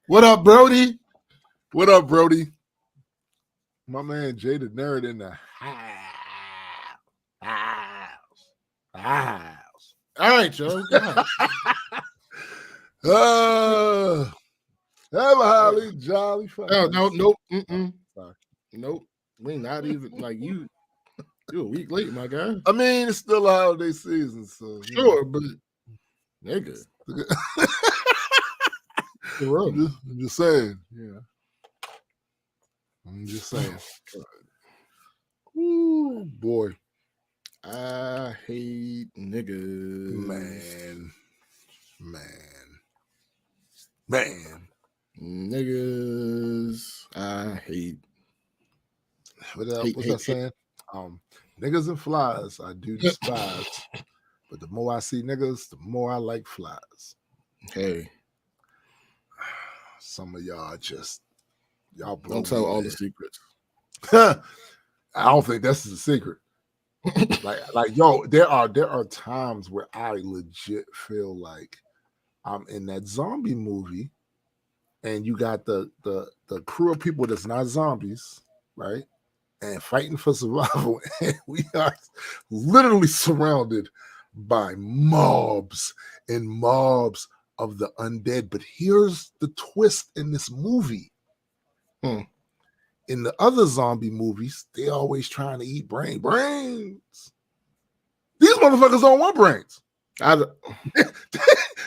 What up, Brody? What up, Brody? My man Jay the Nerd in the house. All right, Joe. Have a holly jolly fun. Nope. Sorry. Nope. We not even like you. You're a week late, my guy. I mean, it's still a holiday season, so sure, but nigga. I'm just saying. Yeah. I'm just saying. Ooh, boy. I hate niggas. Man. Niggas. I hate. What's that saying? Niggas and flies I do despise. But the more I see niggas, the more I like flies. Hey. Some of y'all y'all don't tell all the secrets. I don't think this is a secret. like yo, there are times where I legit feel like I'm in that zombie movie, and you got the crew of people that's not zombies, right? And fighting for survival, and we are literally surrounded by mobs and mobs of the undead. But here's the twist in this movie. In the other zombie movies, they always trying to eat brains. These motherfuckers don't want brains.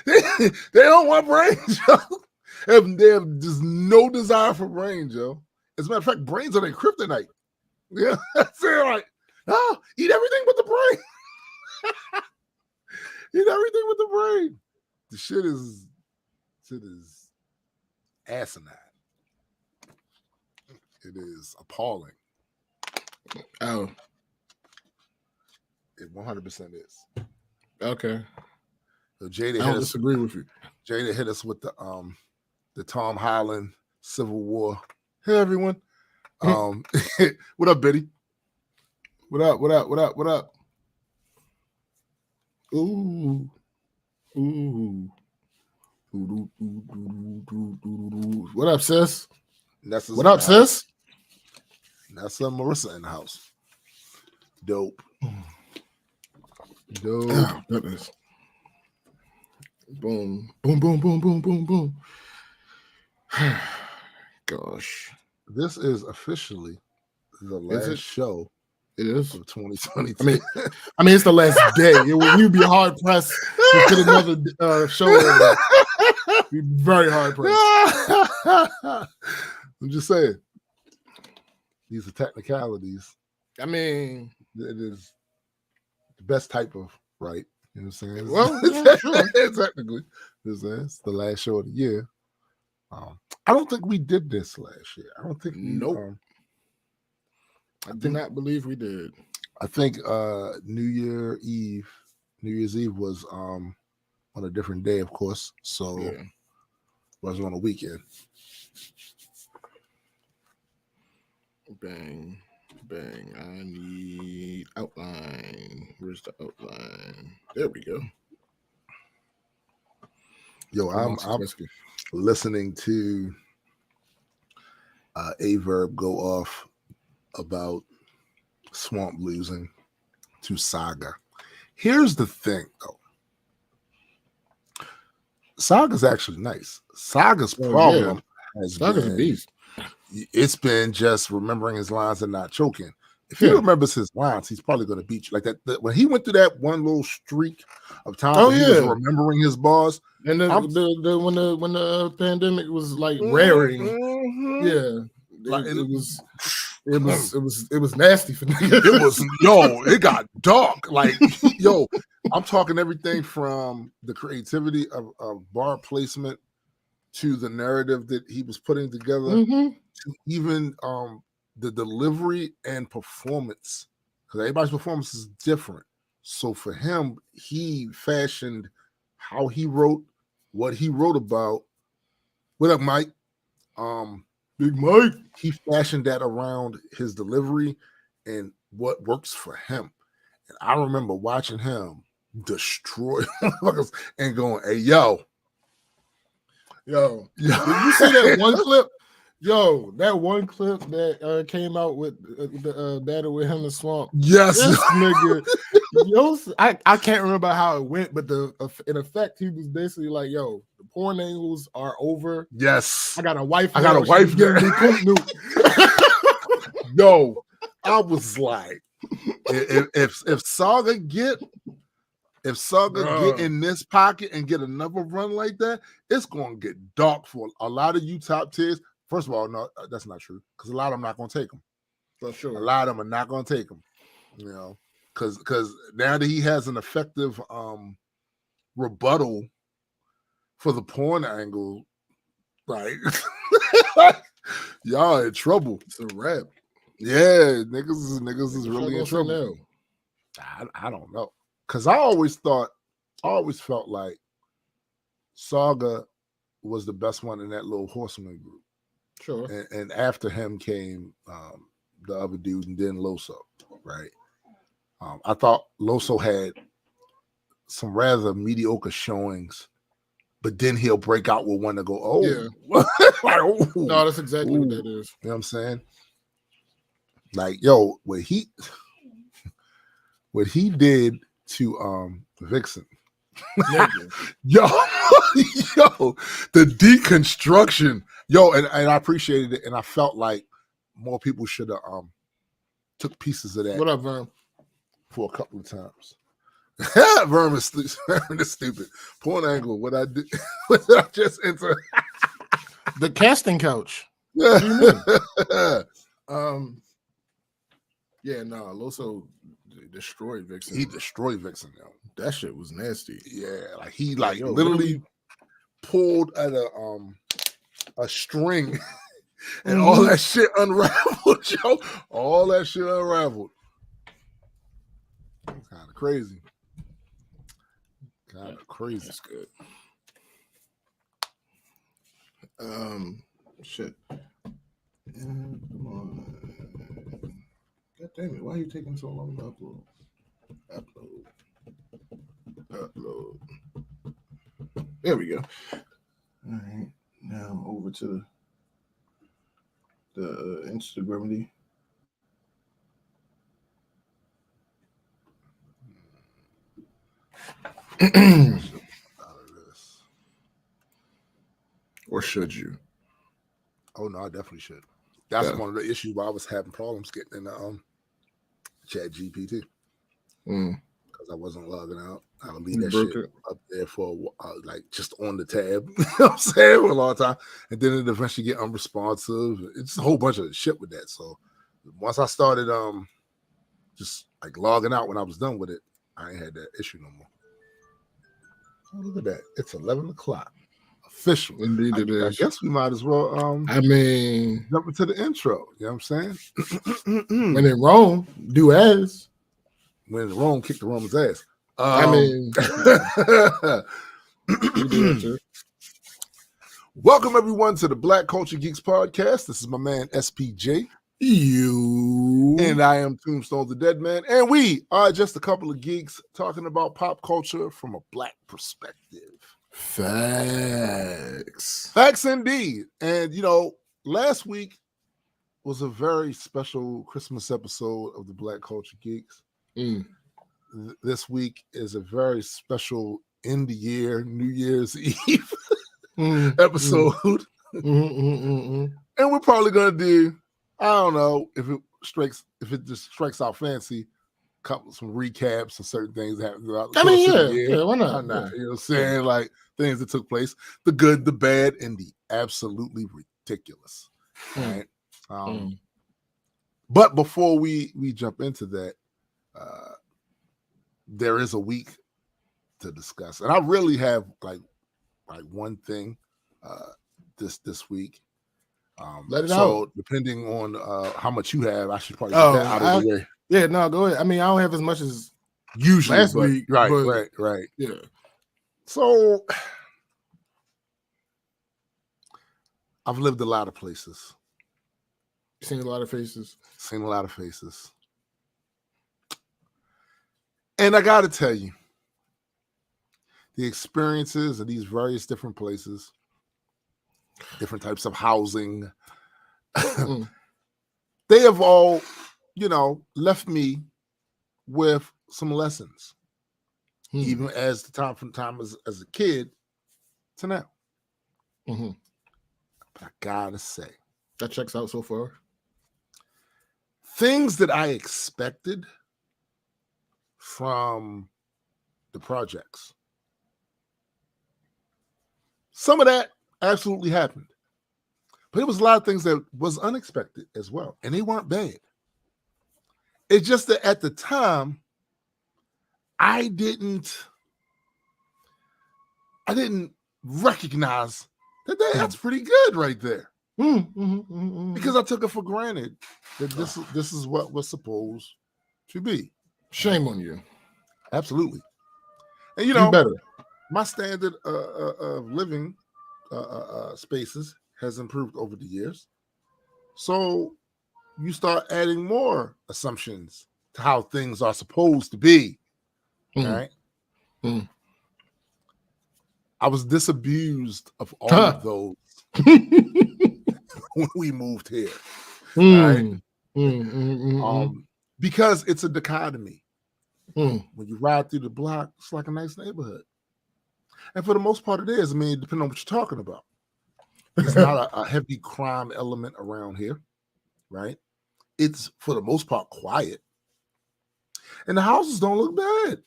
They don't want brains, yo. They have just no desire for brains, yo. As a matter of fact, brains are their kryptonite. Yeah, they're like, oh, eat everything but the brain. Eat everything with the brain. The shit is asinine. It is appalling. Oh. It 100% is. Okay. So Jada I don't disagree with you. Jada hit us with the Tom Holland Civil War. Hey everyone. What up, Biddy? What up? Ooh. What up, sis? What up, sis? That's Marissa in the house. Dope. Oh, goodness. Boom. Boom. Gosh. This is officially the last show. It is of 2022. I mean, it's the last day. You'd be hard pressed to put another show in. You'd be very hard pressed. I'm just saying. These are technicalities. I mean, it is the best type of right. You know what I'm saying? Well, yeah, sure. Technically, it's the last show of the year. I don't think we did this last year. I don't think. Nope. I do not believe we did. I think New Year's Eve was on a different day, of course. So it wasn't on a weekend. Bang. I need outline. Where's the outline? There we go. Yo, I'm listening to Averb go off about Swamp losing to Saga. Here's the thing, though. Saga's actually nice. Saga's problem has Saga's been a beast. It's been just remembering his lines and not choking. If he remembers his lines, he's probably going to beat you. Like that when he went through that one little streak of time, he was remembering his bars. And then when the pandemic was like raring, it was nasty for me. It got dark. Like I'm talking everything from the creativity of bar placement to the narrative that he was putting together, to even the delivery and performance, because everybody's performance is different. So for him, he fashioned how he wrote, what he wrote about. What up, Mike? Big Mike. He fashioned that around his delivery and what works for him. And I remember watching him destroy motherfuckers and going, hey, yo, Yo, did you see that one clip? Yo, that one clip that came out with the battle with him in the swamp. Yes, this nigga. Yo, I can't remember how it went, but in effect, he was basically like, "Yo, the porn angles are over. Yes, I got a wife. I got a wife. Yo, I was like, if Saga get in this pocket and get another run like that, it's gonna get dark for a lot of you top tiers. First of all, no, that's not true because a lot of them not gonna take him. For sure, a lot of them are not gonna take him. You know, because now that he has an effective rebuttal for the porn angle, like y'all in trouble. It's a wrap. Yeah, niggas is really in trouble. I don't know. Because I always felt like Saga was the best one in that little horseman group. Sure. And after him came the other dude and then Loso, right? I thought Loso had some rather mediocre showings, but then he'll break out with one to go, oh. Yeah. Like, oh. No, that's exactly what that is. You know what I'm saying? Like, yo, what he did to Vixen. yo, the deconstruction. Yo, and I appreciated it, and I felt like more people should have took pieces of that. What up, Verm? For a couple of times. Verm is stupid. Porn angle, what I did I just enter. The casting couch. Yeah. Loso destroyed Vixen. He destroyed Vixen, yo. That shit was nasty. Yeah, like he literally pulled at a string and all that shit unraveled, yo. All that shit unraveled. Kind of crazy. That's good. Shit. Come on. God damn it. Why are you taking so long to upload? There we go. All right. Now I'm over to the Instagram. Or should you? Oh no, I definitely should. That's one of the issues why I was having problems getting in the Chat GPT because I wasn't logging out. I would leave that shit up there for like just on the tab. You know what I'm saying? For a long time, and then it eventually get unresponsive. It's a whole bunch of shit with that. So once I started just like logging out when I was done with it, I ain't had that issue no more. Oh, look at that! It's 11 o'clock. Official. Indeed it is. I guess we might as well jump into the intro. You know what I'm saying? When in Rome, do as. When in Rome, kick the Roman's ass. Welcome everyone to the Black Culture Geeks podcast. This is my man SPJ. And I am Tombstone the Dead Man. And we are just a couple of geeks talking about pop culture from a black perspective. Facts indeed. And last week was a very special Christmas episode of the Black Culture Geeks. This week is a very special end of year New Year's Eve episode. And we're probably gonna do, I don't know if it just strikes our fancy, some recaps of certain things that happened throughout the course of the year. Yeah, why not? You know what I'm saying? Like things that took place, the good, the bad, and the absolutely ridiculous. Right. But before we jump into that, there is a week to discuss. And I really have like one thing this week. Let it out. Depending on how much you have, I should probably get that out of the way. Yeah, no, go ahead. I mean, I don't have as much as usually last week. Right. Yeah. So I've lived a lot of places. Seen a lot of faces. And I got to tell you, the experiences of these various different places different types of housing. They have all, left me with some lessons, even as the time from time as a kid to now. But I gotta say, that checks out so far. Things that I expected from the projects, some of that absolutely happened. But it was a lot of things that was unexpected as well. And they weren't bad. It's just that at the time, I didn't recognize that that's pretty good right there. Because I took it for granted that this is what was supposed to be. Shame on you. Absolutely. And Do better. My standard of living spaces has improved over the years. So you start adding more assumptions to how things are supposed to be. Right? I was disabused of all of those when we moved here. Right? Because it's a dichotomy. When you ride through the block, it's like a nice neighborhood. And for the most part, it is. I mean, depending on what you're talking about. It's not a heavy crime element around here, right? It's, for the most part, quiet. And the houses don't look bad.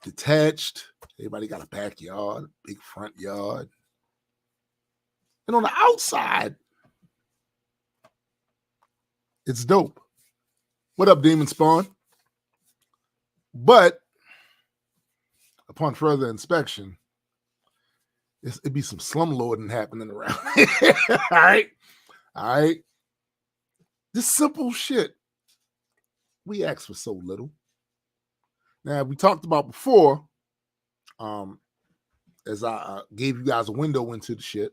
Detached. Everybody got a backyard, big front yard. And on the outside, it's dope. What up, Demon Spawn? But upon further inspection, it'd be some slumlording happening around here. All right. This simple shit. We ask for so little. Now, we talked about before, as I gave you guys a window into the shit,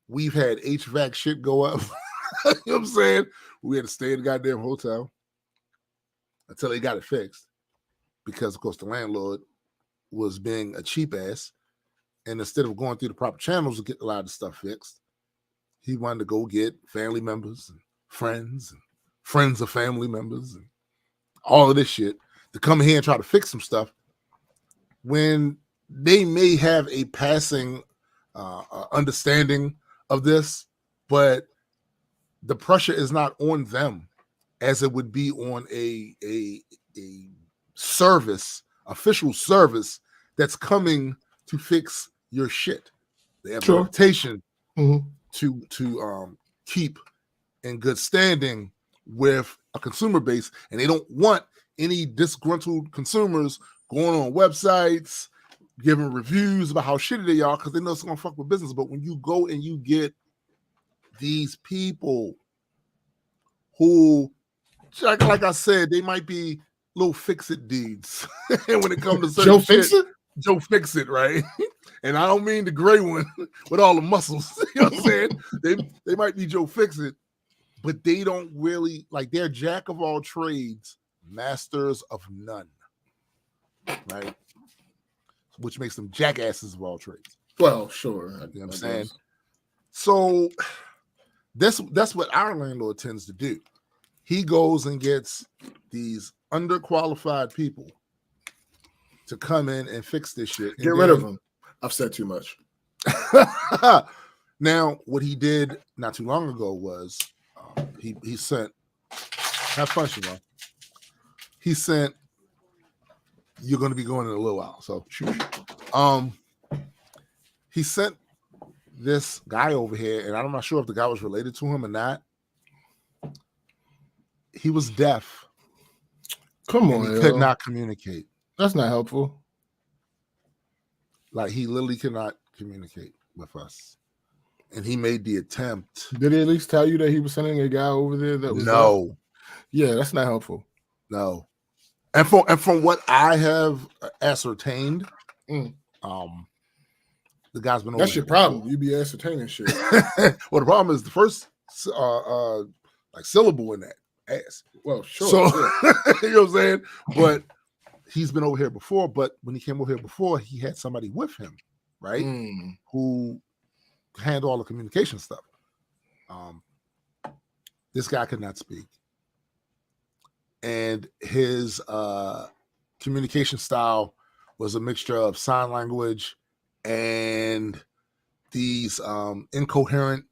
we've had HVAC shit go up. You know what I'm saying? We had to stay in the goddamn hotel until they got it fixed. Because, of course, the landlord was being a cheap ass. And instead of going through the proper channels to get a lot of stuff fixed, he wanted to go get family members and friends of family members and all of this shit to come here and try to fix some stuff when they may have a passing understanding of this, but the pressure is not on them as it would be on a service, official service that's coming to fix your shit. They have a reputation to keep in good standing with a consumer base, and they don't want any disgruntled consumers going on websites, giving reviews about how shitty they are because they know it's gonna fuck with business. But when you go and you get these people who, like I said, they might be little fix-it dudes when it comes to certain shit. Joe Fix-It, right? And I don't mean the gray one with all the muscles. You know what I'm saying? They might be Joe Fix-It, but they don't really, like, they're jack of all trades, masters of none, right? Which makes them jackasses of all trades. Well, sure. You know what I'm saying? So that's what our landlord tends to do. He goes and gets these underqualified people to come in and fix this shit. Get rid of them. I've said too much. Now, what he did not too long ago was he sent, have fun, Siobhan. He sent, you're going to be going in a little while. So, he sent this guy over here, and I'm not sure if the guy was related to him or not. He was deaf. Come on, he could not communicate. That's not helpful. Like, he literally could not communicate with us. And he made the attempt. Did he at least tell you that he was sending a guy over there that was no deaf? Yeah, that's not helpful. No. And from what I have ascertained, the guy's been over. That's your problem. You be ascertaining shit. Well, the problem is the first like syllable in that ass. Well, sure. So you know what I'm saying? But he's been over here before, but when he came over here before, he had somebody with him, right? Who handle all the communication stuff. This guy could not speak. And his communication style was a mixture of sign language and these incoherent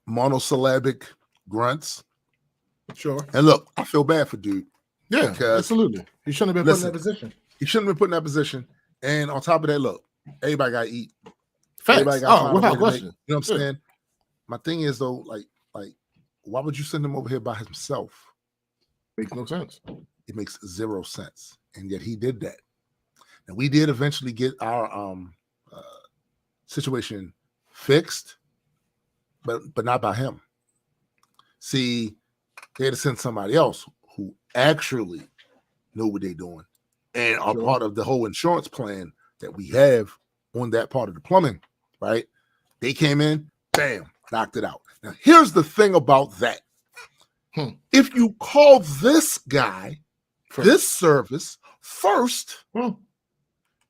monosyllabic grunts. Sure. And look, I feel bad for dude. Yeah, absolutely. He shouldn't have been put in that position. He shouldn't have been put in that position. And on top of that, look, everybody got to eat. Facts. Without question. You know what I'm saying? My thing is, though, like, why would you send him over here by himself? Makes no sense. It makes zero sense. And yet he did that. And we did eventually get our situation fixed, but not by him. See, they had to send somebody else who actually know what they're doing and are part of the whole insurance plan that we have on that part of the plumbing, right? They came in, bam, knocked it out. Now, here's the thing about that. If you call this guy, this service first,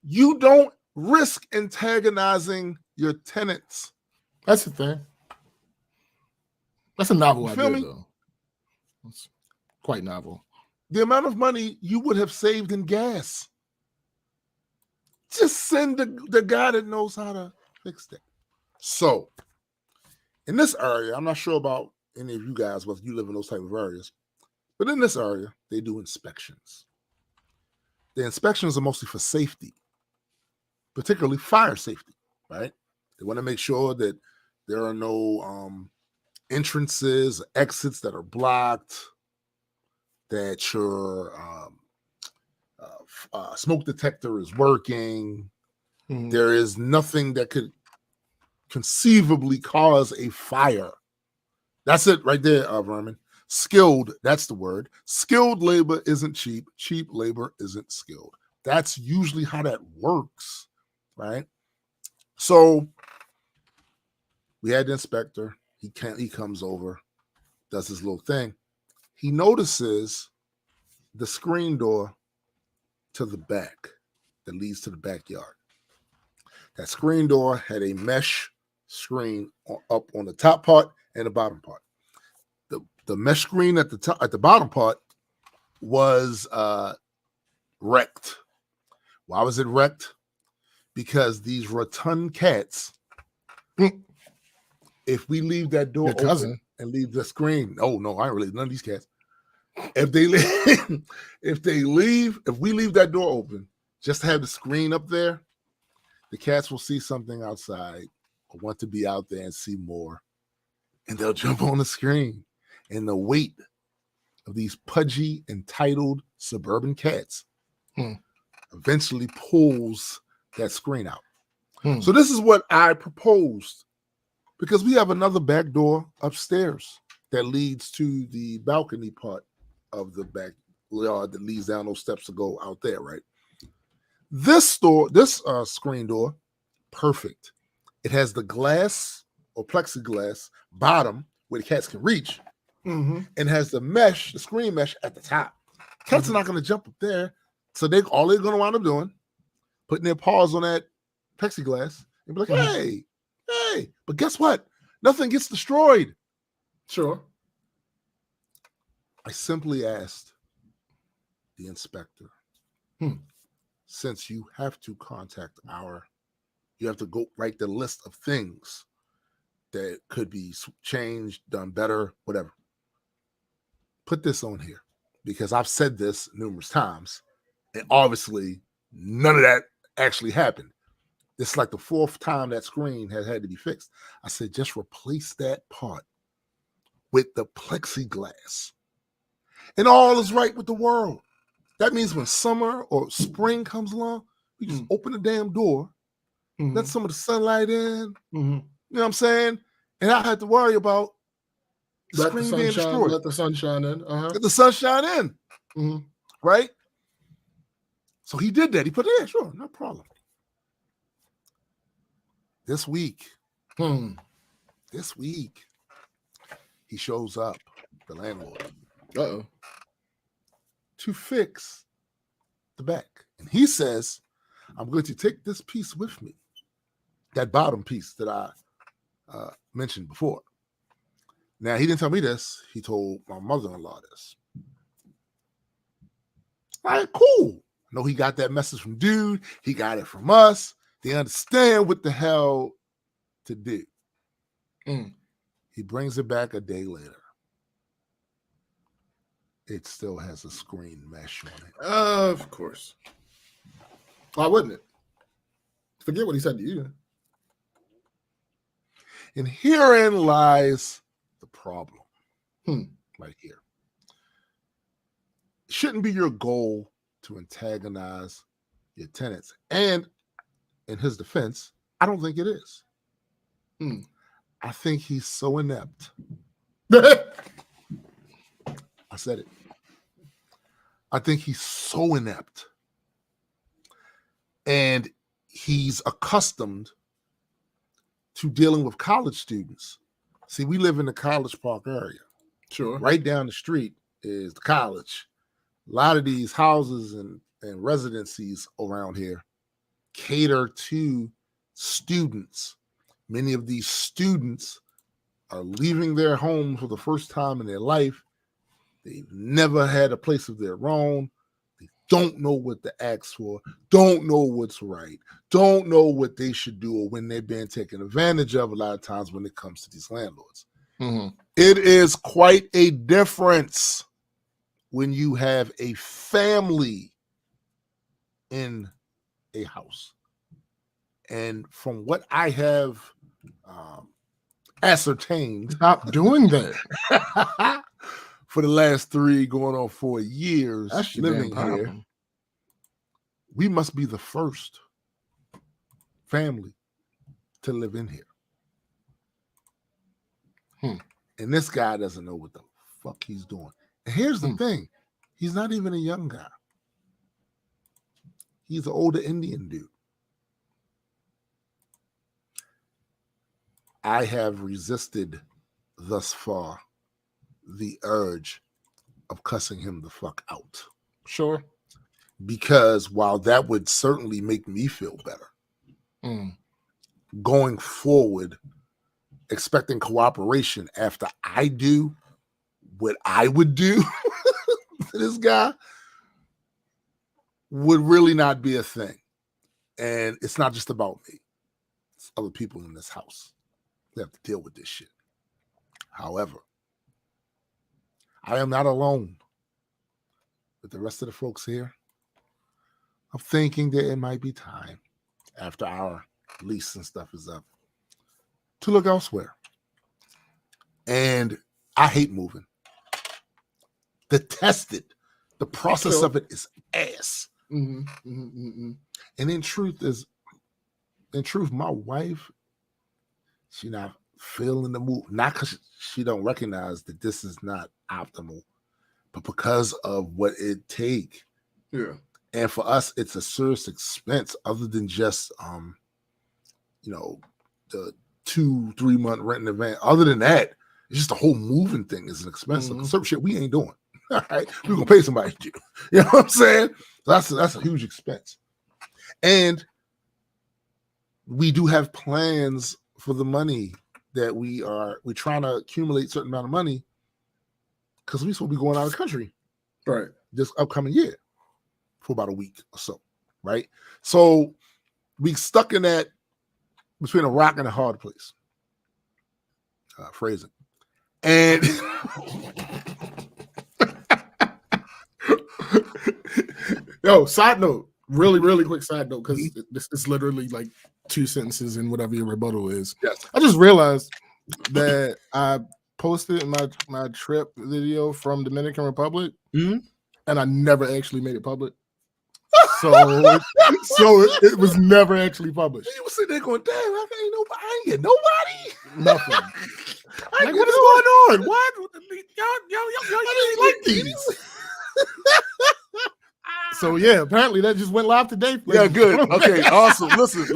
you don't risk antagonizing your tenants. That's the thing. That's a novel idea, though. It's quite novel. The amount of money you would have saved in gas. Just send the guy that knows how to fix that. So, in this area, I'm not sure about any of you guys, whether you live in those type of areas, but in this area, they do inspections. The inspections are mostly for safety, particularly fire safety, right? They want to make sure that there are no entrances, exits that are blocked, that your smoke detector is working. There is nothing that could conceivably cause a fire. That's it right there, Vermin. Skilled, that's the word. Skilled labor isn't cheap. Cheap labor isn't skilled. That's usually how that works, right? So we had the inspector. He comes over, does his little thing. He notices the screen door to the back that leads to the backyard. That screen door had a mesh screen up on the top part and the bottom part. The mesh screen at the bottom part was wrecked. Why was it wrecked? Because these rotund cats, if we leave that door open and leave the screen, I ain't really none of these cats. If we leave that door open, just to have the screen up there, the cats will see something outside or want to be out there and see more, and they'll jump on the screen. And the weight of these pudgy, entitled suburban cats eventually pulls that screen out. So this is what I proposed, because we have another back door upstairs that leads to the balcony part of the backyard that leads down those steps to go out there, right? This screen door, perfect. It has the glass or plexiglass bottom where the cats can reach, and has the screen mesh at the top. Cats are not going to jump up there, so all they're going to wind up doing, putting their paws on that plexiglass and be like, hey. But guess what? Nothing gets destroyed. Sure. I simply asked the inspector, since you have to contact you have to go write the list of things that could be changed, done better, whatever. Put this on here, because I've said this numerous times, and obviously none of that actually happened. It's like the fourth time that screen has had to be fixed. I said, just replace that part with the plexiglass, and all is right with the world. That means when summer or spring comes along, we just open the damn door, let some of the sunlight in. You know what I'm saying? And I had to worry about the screen being destroyed. Let the sunshine in. Let the sunshine in. Right? So he did that. He put it in. Sure, no problem. This week, he shows up, the landlord, to fix the back. And he says, I'm going to take this piece with me that bottom piece that I mentioned before. Now, he didn't tell me this. He told my mother-in-law this. All right, cool. I know he got that message from dude. He got it from us. They understand what the hell to do. He brings it back a day later. It still has a screen mesh on it. Of course. Why wouldn't it? Forget what he said to you. And herein lies the problem. Right here. It shouldn't be your goal to antagonize your tenants. And in his defense, I don't think it is. I think he's so inept. I said it. I think he's so inept. And he's accustomed to dealing with college students. See, we live in the College Park area. Sure. Right down the street is the college. A lot of these houses and residencies around here cater to students. Many of these students are leaving their home for the first time in their life. They've never had a place of their own. They don't know what to ask for, don't know what's right, don't know what they should do or when they're being taken advantage of a lot of times when it comes to these landlords. It is quite a difference when you have a family in a house. And from what I have ascertained, stop doing that. For the last 3 going on 4 years living here, we must be the first family to live in here. And this guy doesn't know what the fuck he's doing. And here's the thing. He's not even a young guy. He's an older Indian dude. I have resisted thus far the urge of cussing him the fuck out. Sure. Because while that would certainly make me feel better, going forward, expecting cooperation after I do what I would do to this guy would really not be a thing. And it's not just about me. It's other people in this house that have to deal with this shit. However, I am not alone with the rest of the folks here. I'm thinking that it might be time, after our lease and stuff is up, to look elsewhere. And I hate moving. Detest it. The process of it is ass. And in truth, my wife, she not feeling the move. Not because she don't recognize that this is not optimal, but because of what it take. Yeah. And for us, it's a serious expense other than just, the 2-3 month rent in advance. Other than that, it's just the whole moving thing is an expense. Like some shit we ain't doing. All right. We're going to pay somebody to do. You know what I'm saying? So that's a huge expense. And we do have plans for the money that we're trying to accumulate a certain amount of money because we're supposed to be going out of the country. Right. This upcoming year for about a week or so. Right. So we stuck in that between a rock and a hard place. Phrasing. And yo, side note, really quick side note, because this is literally like 2 sentences in whatever your rebuttal is. Yes. I just realized that I posted my trip video from Dominican Republic, and I never actually made it public. So it was never actually published. You were sitting there going, damn, I ain't get nobody. Nothing. Like, what is going on? What? Y'all like these. So yeah, apparently that just went live today. Yeah, good. Okay, awesome. Listen.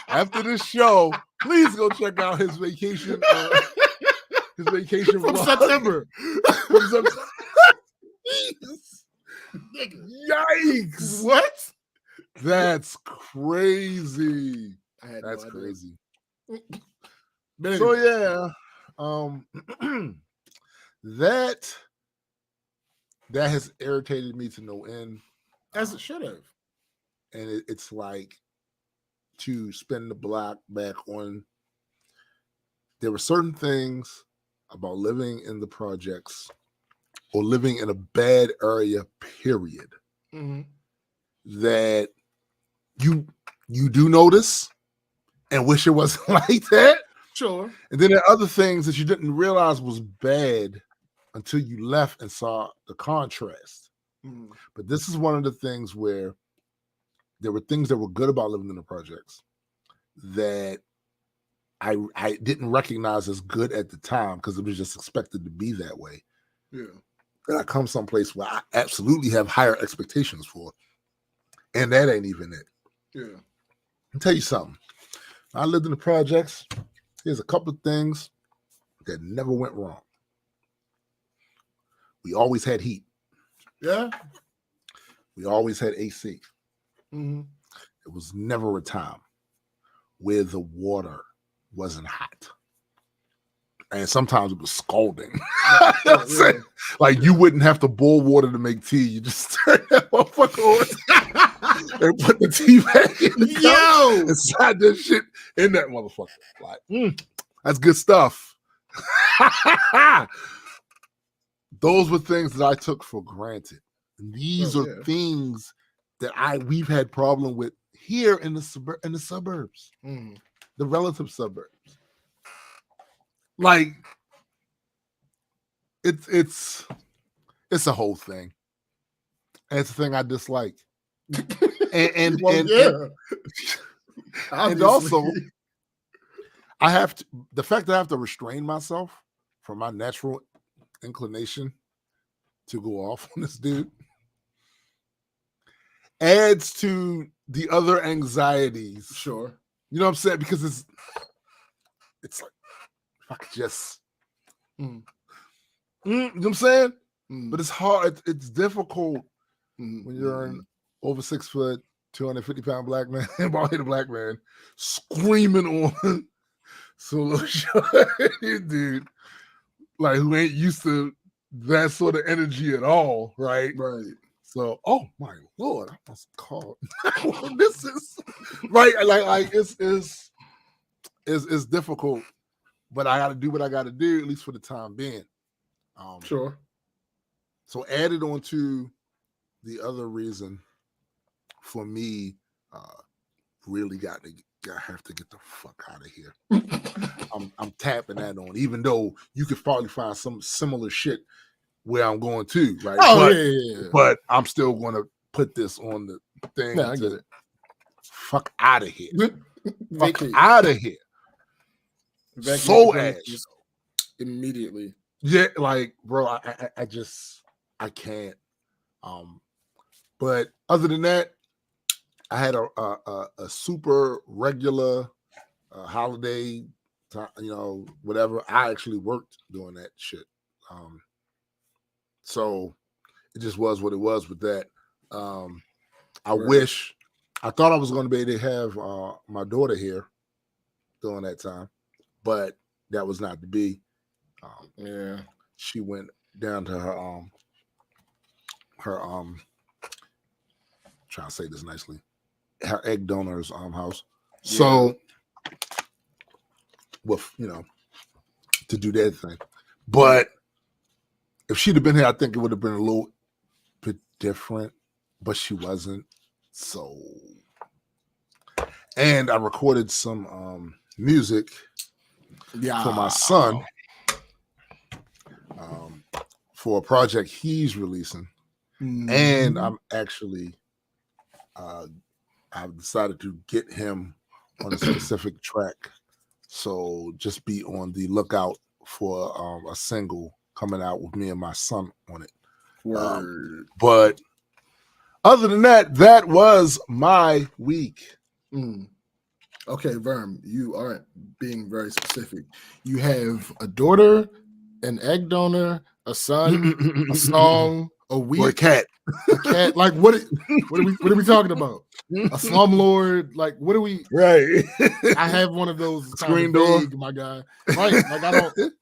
After this show, please go check out his vacation. His vacation from vlog. September. From September. Yikes! What? That's crazy. That's crazy. Anyway. So yeah, that has irritated me to no end, as it should have. And it's like to spin the block back on. There were certain things about living in the projects or living in a bad area, period, that you do notice and wish it wasn't like that. Sure. And then there are other things that you didn't realize was bad until you left and saw the contrast. But this is one of the things where there were things that were good about living in the projects that I didn't recognize as good at the time because it was just expected to be that way. Yeah. And I come someplace where I absolutely have higher expectations for, and that ain't even it. Yeah. I'll tell you something. I lived in the projects. There's a couple of things that never went wrong. We always had heat. Yeah. We always had AC. It was never a time where the water wasn't hot. And sometimes it was scalding. Like you wouldn't have to boil water to make tea. You just turn that motherfucker on and put the tea back in the cup inside that shit in that motherfucker. Like, that's good stuff. Those were things that I took for granted. And these are things that we've had problem with here in the suburbs, the relative suburbs. Like it's a whole thing. And it's a thing I dislike. And also I have to, the fact that I have to restrain myself from my natural inclination to go off on this dude adds to the other anxieties. Sure. You know what I'm saying? Because it's like, if I could just, you know what I'm saying? But it's hard. It's difficult when you're an over 6 foot, 250-pound black man, bald-headed black man, screaming on Solo dude, like who ain't used to that sort of energy at all, right? Right. So, oh my Lord, I must call. This is right. Like it's difficult, but I got to do what I got to do, at least for the time being. Sure. So added on to the other reason for me, really have to get the fuck out of here. I'm tapping that on, even though you could probably find some similar shit where I'm going to, right? Oh, but I'm still going to put this on the thing. Yeah, I get it. Fuck out of here. Fuck out of here. So ass. Immediately. Yeah, like, bro, I can't. But other than that, I had a super regular holiday time, whatever. I actually worked doing that shit. So it just was what it was with that. I thought I was going to be able to have my daughter here during that time, but that was not to be. She went down to her trying to say this nicely, her egg donor's house. So with to do that thing. But if she'd have been here, I think it would have been a little bit different, but she wasn't. So, and I recorded some music for my son for a project he's releasing. And I'm actually I've decided to get him on a specific track. So just be on the lookout for a single coming out with me and my son on it. But other than that, that was my week. Okay, Verm, you aren't being very specific. You have a daughter, an egg donor, a son, a song, A week? Or a cat? A cat? Like what are we talking about? A slumlord? Like what are we? Right. I have one of those screen door, vague, my guy. Right? Like I don't.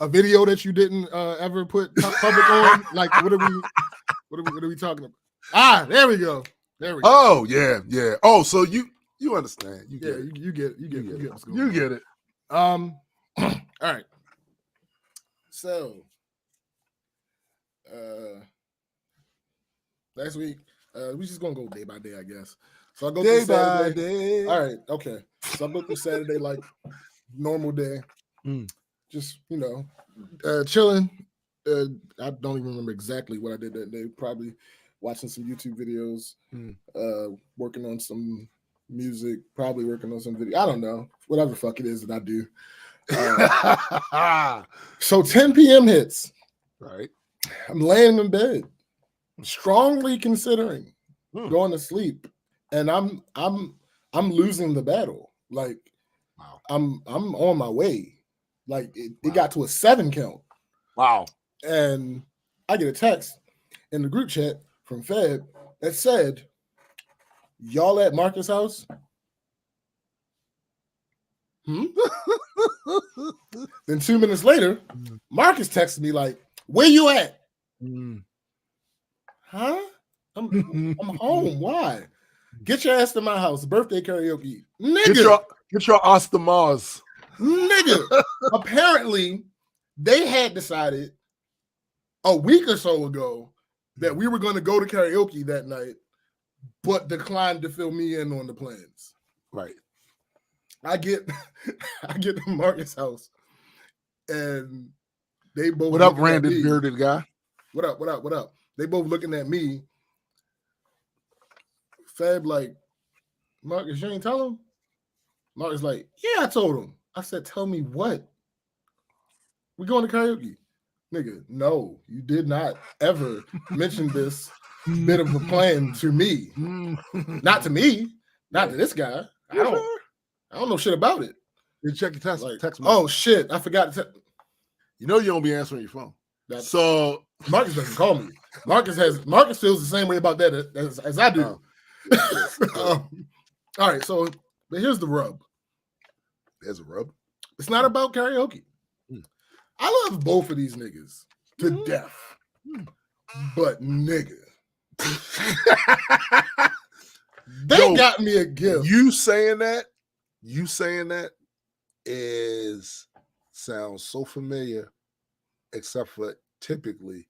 A video that you didn't ever put public on? Like what are we talking about? Ah, there we go. There we go. Oh yeah. Oh, so you understand? You get it. You get it. You get it. All right. So, last week, we just gonna go day by day, I guess. So I go day through by Saturday. day. All right, okay. So I go through Saturday like normal day. Just chilling. I don't even remember exactly what I did that day. Probably watching some YouTube videos, working on some music, probably working on some video. I don't know. Whatever the fuck it is that I do. So 10 p.m. hits. Right. I'm laying in bed, strongly considering going to sleep, and I'm losing the battle. Like, wow. I'm on my way. Like it got to a 7 count. Wow. And I get a text in the group chat from Feb that said, "Y'all at Marcus' house?" Then 2 minutes later, Marcus texted me like, "Where you at?" Huh? I'm home. Why? Get your ass to my house. Birthday karaoke. Nigga. Get your Ostamas. Nigga. Apparently, they had decided a week or so ago that we were going to go to karaoke that night, but declined to fill me in on the plans. Right. I get to Marcus' house, and they both. What up, Randy bearded guy? What up? They both looking at me. Fab like, Marcus, you ain't tell him? Marcus like, yeah, I told him. I said, tell me what? We going to karaoke. Nigga, no, you did not ever mention this bit of a plan to me. Not to me. Not to this guy. I don't know shit about it. You check your text message. Oh shit, I forgot to you know you don't be answering your phone. So Marcus doesn't call me. Marcus feels the same way about that as I do. All right, so but here's the rub. There's a rub. It's not about karaoke. I love both of these niggas to death. But nigga. They got me a gift. You saying that sounds so familiar, except for typically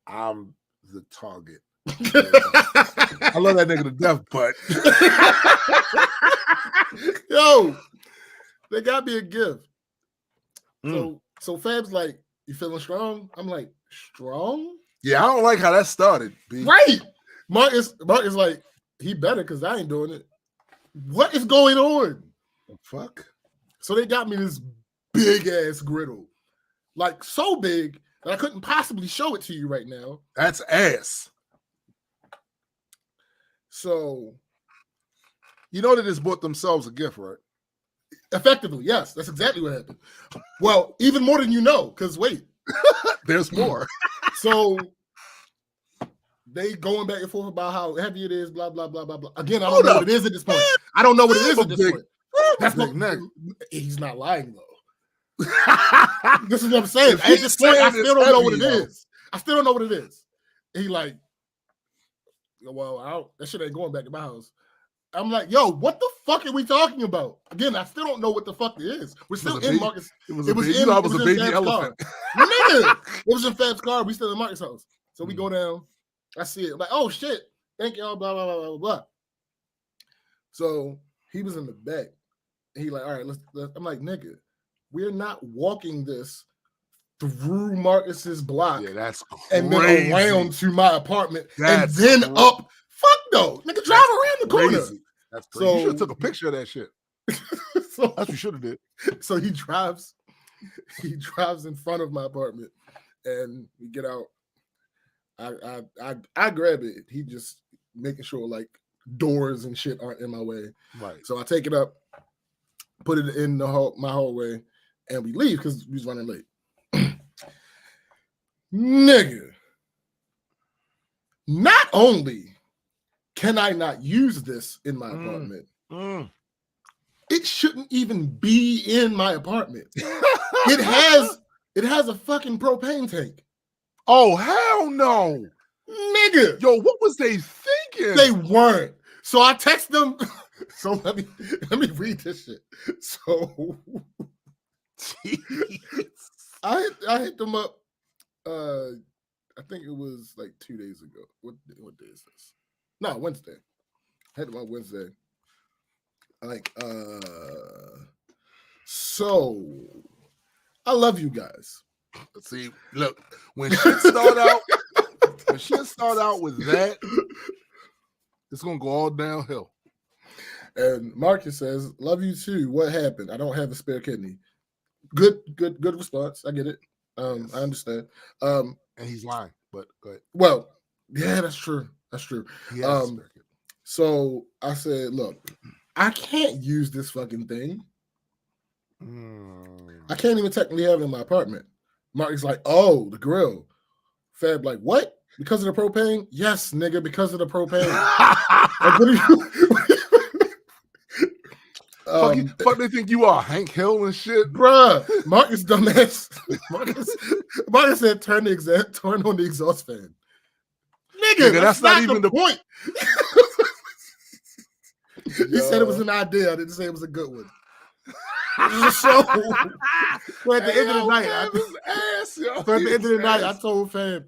I'm the target. I love that nigga to death, but yo, they got me a gift. So Fab's like, you feeling strong? I'm like, strong? Yeah, I don't like how that started. B. Right. Marcus like, he better because I ain't doing it. What is going on? The fuck? So they got me this big ass griddle. Like so big that I couldn't possibly show it to you right now. That's ass. So you know they just bought themselves a gift, right? Effectively, yes. That's exactly what happened. Well, even more than you know, because wait. There's more. So they going back and forth about how heavy it is, blah, blah, blah, blah, blah. Again, I don't know what it is at this point. I don't know what it is at this point. That's what he's not lying though. This is what I'm saying. At this point, I still don't know what it is. I still don't know what it is. And he like, well, that shit ain't going back to my house. I'm like, yo, what the fuck are we talking about? Again, I still don't know what the fuck it is. We're still in Marcus. It was a baby elephant. Nigga, it was in Fab's car. We still in Marcus' house. So we go down. I see it. I'm like, oh shit. Thank y'all. Blah, blah, blah, blah, blah. So he was in the back. And he like, all right, let's. I'm like, nigga, we're not walking this through Marcus's block. Yeah, that's crazy. And then around to my apartment. And then up. Fuck no. Nigga, drive around the corner. That's crazy. You should have took a picture of that shit. So, that's what you should have did. So he drives in front of my apartment and we get out. I grab it. He just making sure like doors and shit aren't in my way. Right. So I take it up, put it in my hallway, and we leave because we was running late. Nigga. not only can I not use this in my apartment, it shouldn't even be in my apartment. It has a fucking propane tank. Oh, hell no. Nigga. Yo, what was they thinking? They weren't. So I text them. So let me read this shit. So I hit them up. I think it was like 2 days ago. What day is this? No, Wednesday. I hit them up Wednesday. Like, so I love you guys. See, look, when shit start out with that, it's gonna go all downhill. And Marcus says, "Love you too. What happened? I don't have a spare kidney." Good response. I get it. Yes. I understand. And he's lying, but go ahead. Well, yeah, that's true. That's true. So I said, "Look, I can't use this fucking thing. I can't even technically have it in my apartment." Marcus like, "Oh, the grill." Fab like, "What? Because of the propane?" "Yes, nigga, because of the propane." Like, what are you? Fuck, they think you are Hank Hill and shit, bruh. Marcus dumbass. Marcus said, turn on the exhaust fan. Nigga, that's not even the point. He said it was an idea. I didn't say it was a good one. So, at the end of the night, I told Fab,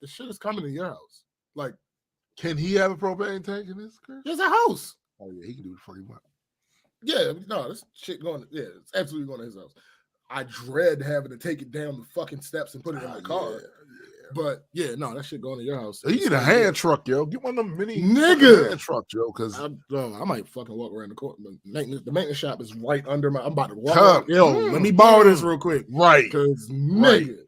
the shit is coming to your house. Like, can he have a propane tank in his crib? There's a house. Oh yeah, he can do it before he went. Yeah, no, this shit going. Yeah, it's absolutely going to his house. I dread having to take it down the fucking steps and put it in my car. Yeah. But yeah, no, that shit going to your house. You need a hand truck, yo. Get one of them mini hand truck, yo. Because I might fucking walk around the court. The maintenance shop is right under my. I'm about to walk up. Yo, let me borrow this real quick, right? Because nigga.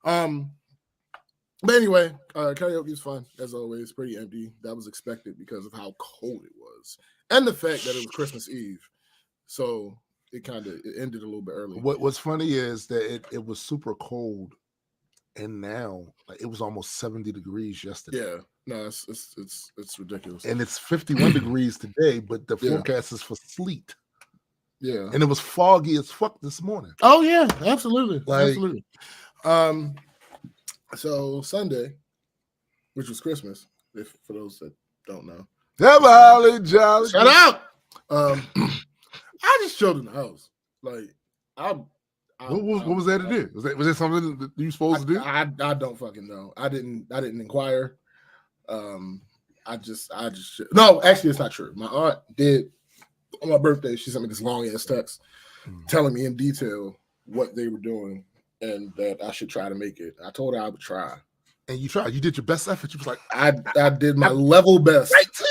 But anyway, karaoke is fun as always. Pretty empty. That was expected because of how cold it was, and the fact that it was Christmas Eve. So it ended a little bit early. What's funny is that it was super cold, and now it was almost 70 degrees yesterday. Yeah, no, it's ridiculous. And it's 51 degrees today, but the forecast is for sleet. Yeah, and it was foggy as fuck this morning. Oh yeah, absolutely, absolutely. So Sunday, which was Christmas, for those that don't know. Shut up. I just chilled in the house. Like what was that to do? Was that something that you supposed to do? I don't fucking know. I didn't inquire. I just no, actually it's not true. My aunt did on my birthday. She sent me this long ass text telling me in detail what they were doing and that I should try to make it. I told her I would try. And you tried. You did your best effort. You was like, I did my level best. Right too.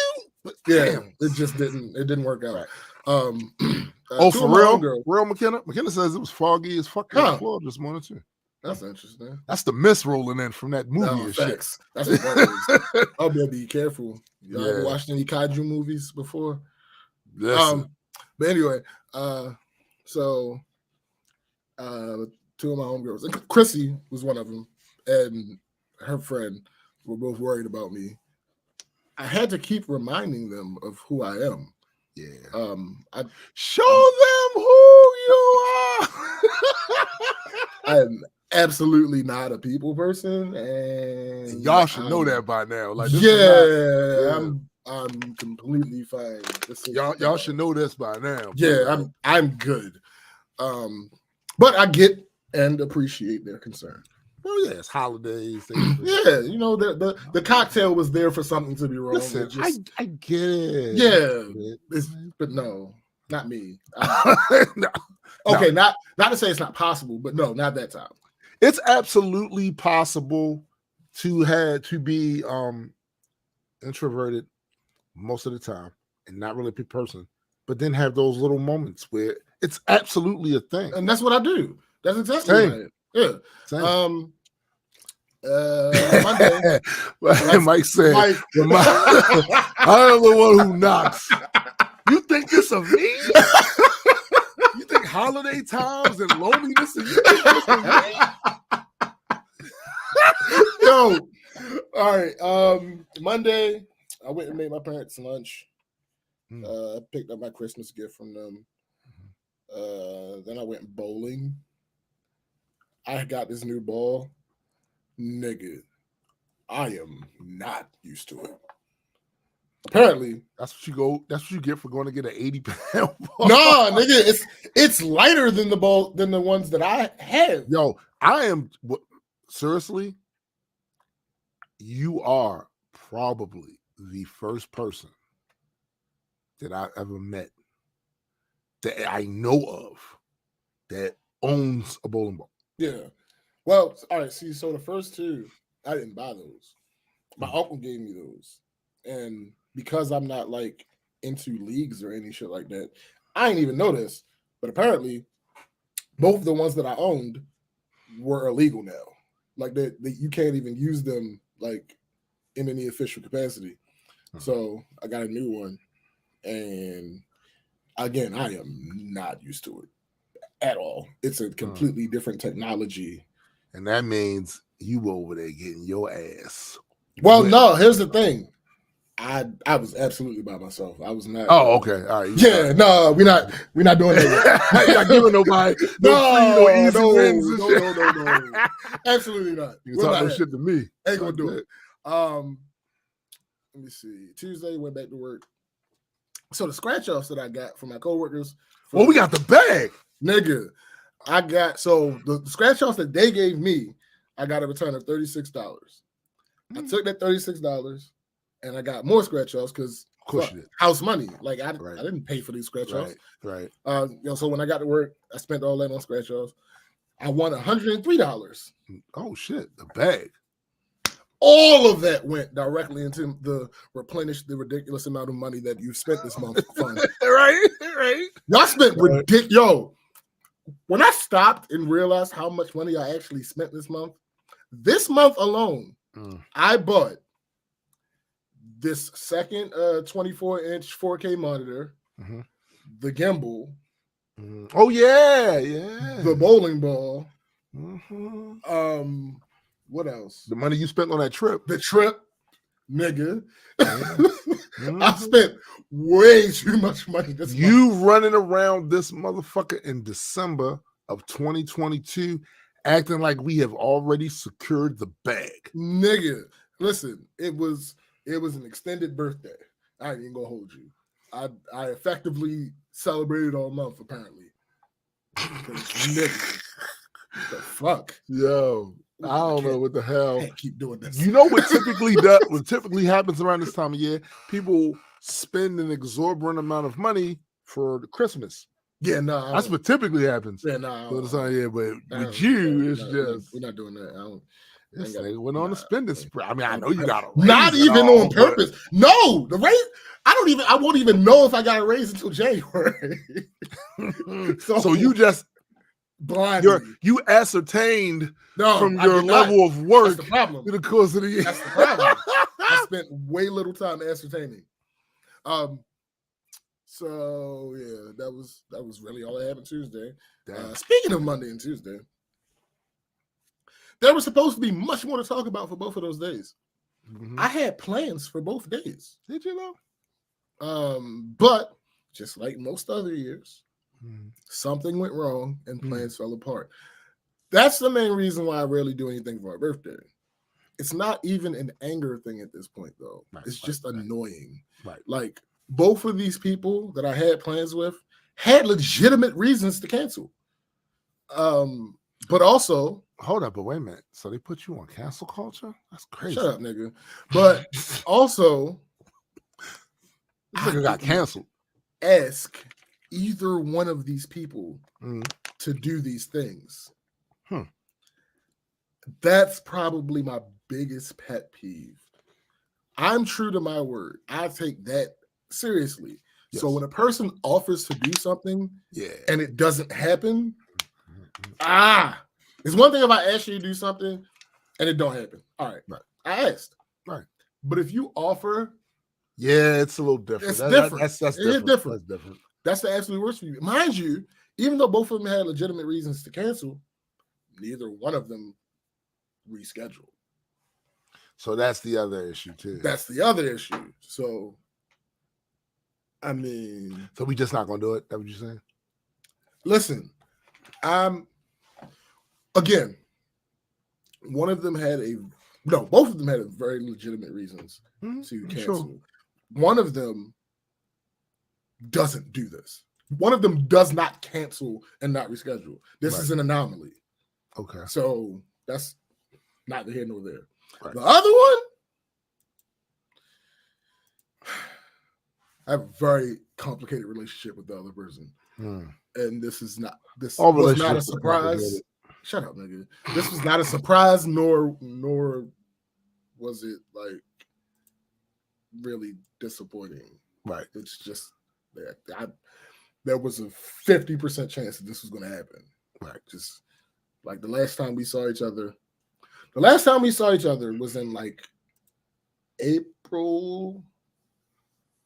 But damn, it just didn't work out. Right. For real? Real McKenna? McKenna says it was foggy as fuck on the floor this morning too. That's interesting. That's the mist rolling in from that movie and shit. That's what that is. I'll be careful. Y'all ever watched any kaiju movies before? Listen. But anyway, so two of my homegirls, and Chrissy was one of them, and her friend were both worried about me. I had to keep reminding them of who I am. Yeah. I show them who you are. I'm absolutely not a people person, and y'all should know that by now. Like, I'm completely fine. Y'all should know this by now. Yeah, I'm good. But I get and appreciate their concern. Oh yeah, it's holidays. Yeah, you know the cocktail was there for something to be wrong. Listen, I get it. Yeah, but no, not me. No. Okay, not to say it's not possible, but no, not that time. It's absolutely possible to be introverted most of the time and not really a big person, but then have those little moments where it's absolutely a thing. And that's what I do. That's exactly right. Yeah. Same. Monday. Mike said, I am the one who knocks. You think this of me? You think holiday times and loneliness and you think this of me? Yo, All right. Monday, I went and made my parents lunch. Picked up my Christmas gift from them. Then I went bowling. I got this new ball. Nigga, I am not used to it. Apparently, that's what you get for going to get an 80-pound ball. Nah, nigga, it's lighter than the ball than the ones that I have. Yo, I am seriously. You are probably the first person that I ever met that I know of that owns a bowling ball. Yeah. Well, all right. See, so the first two, I didn't buy those. My uncle gave me those, and because I'm not like into leagues or any shit like that, I didn't even know this. But apparently, both of the ones that I owned were illegal now. Like that, you can't even use them like in any official capacity. So I got a new one, and again, I am not used to it at all. It's a completely different technology, and that means you over there getting your ass. Well, no. Here's the thing. I was absolutely by myself. I was not. Oh, okay. All right. Yeah, no, we're not doing that. You're not giving nobody no easy wins. No. Absolutely not. You can talk no shit to me. Ain't gonna do it. Let me see. Tuesday, went back to work. So the scratch offs that I got from my coworkers. Well, we got the bag. Nigga. I got the scratch offs that they gave me, I got a return of $36. I took that $36 and I got more scratch offs because house money. Like I didn't pay for these scratch offs. Right. So when I got to work, I spent all that on scratch offs. I won $103. Oh shit, the bag. All of that went directly into the replenish the ridiculous amount of money that you spent this month for fun. Right. Y'all spent ridiculous. Yo, when I stopped and realized how much money I actually spent this month alone, I bought this second 24-inch 4K monitor, the gimbal. Oh yeah. The bowling ball. What else? The money you spent on that trip. The trip, nigga. I spent way too much money this month. Running around this motherfucker in December of 2022 acting like we have already secured the bag. Nigga, listen, it was an extended birthday. I ain't even gonna hold you. I effectively celebrated all month, apparently. Nigga, the fuck? Yo, I don't know what the hell. Can't keep doing this. You know what typically happens around this time of year? People spend an exorbitant amount of money for Christmas. Yeah, no. That's what typically happens. Yeah, no. But with you, it's just we're not doing that. This nigga went on a spending spree. I mean, I know you got a raise. Not even on purpose. No, the raise. I won't even know if I got a raise until January. so you just blindly. You ascertained from your level of work. That's the problem. In the course of the year. That's the problem. I spent way little time ascertaining. So yeah, that was really all I had on Tuesday. Speaking of Monday and Tuesday, there was supposed to be much more to talk about for both of those days. I had plans for both days. Did you know? But just like most other years, something went wrong and plans fell apart. That's the main reason why I rarely do anything for my birthday. It's not even an anger thing at this point, though. It's just annoying. Right. Like, both of these people that I had plans with had legitimate reasons to cancel. But also... Hold up, but wait a minute. So they put you on cancel culture? That's crazy. Shut up, nigga. But also... This nigga got canceled. Ask either one of these people to do these things. That's probably my biggest pet peeve. I'm true to my word. I take that seriously. Yes. So when a person offers to do something and it doesn't happen, it's one thing if I ask you to do something and it don't happen. All right. I asked. Right. But if you offer... Yeah, it's a little different. It's different. That's different. That's different. That's the absolute worst for you. Mind you, even though both of them had legitimate reasons to cancel, neither one of them rescheduled. So that's the other issue too. That's the other issue. So, I mean, so we just not gonna do it. That what you're saying? Listen, again, both of them had very legitimate reasons to cancel. Sure. One of them doesn't do this. One of them does not cancel and not reschedule. This is an anomaly. Okay. So that's neither here nor there. Right. The other one, I have a very complicated relationship with the other person. And this was not a surprise. Shut up, nigga. This was not a surprise, nor was it like really disappointing. Right. It's just that there was a 50% chance that this was going to happen. Right. Just like the last time we saw each other. The last time we saw each other was in like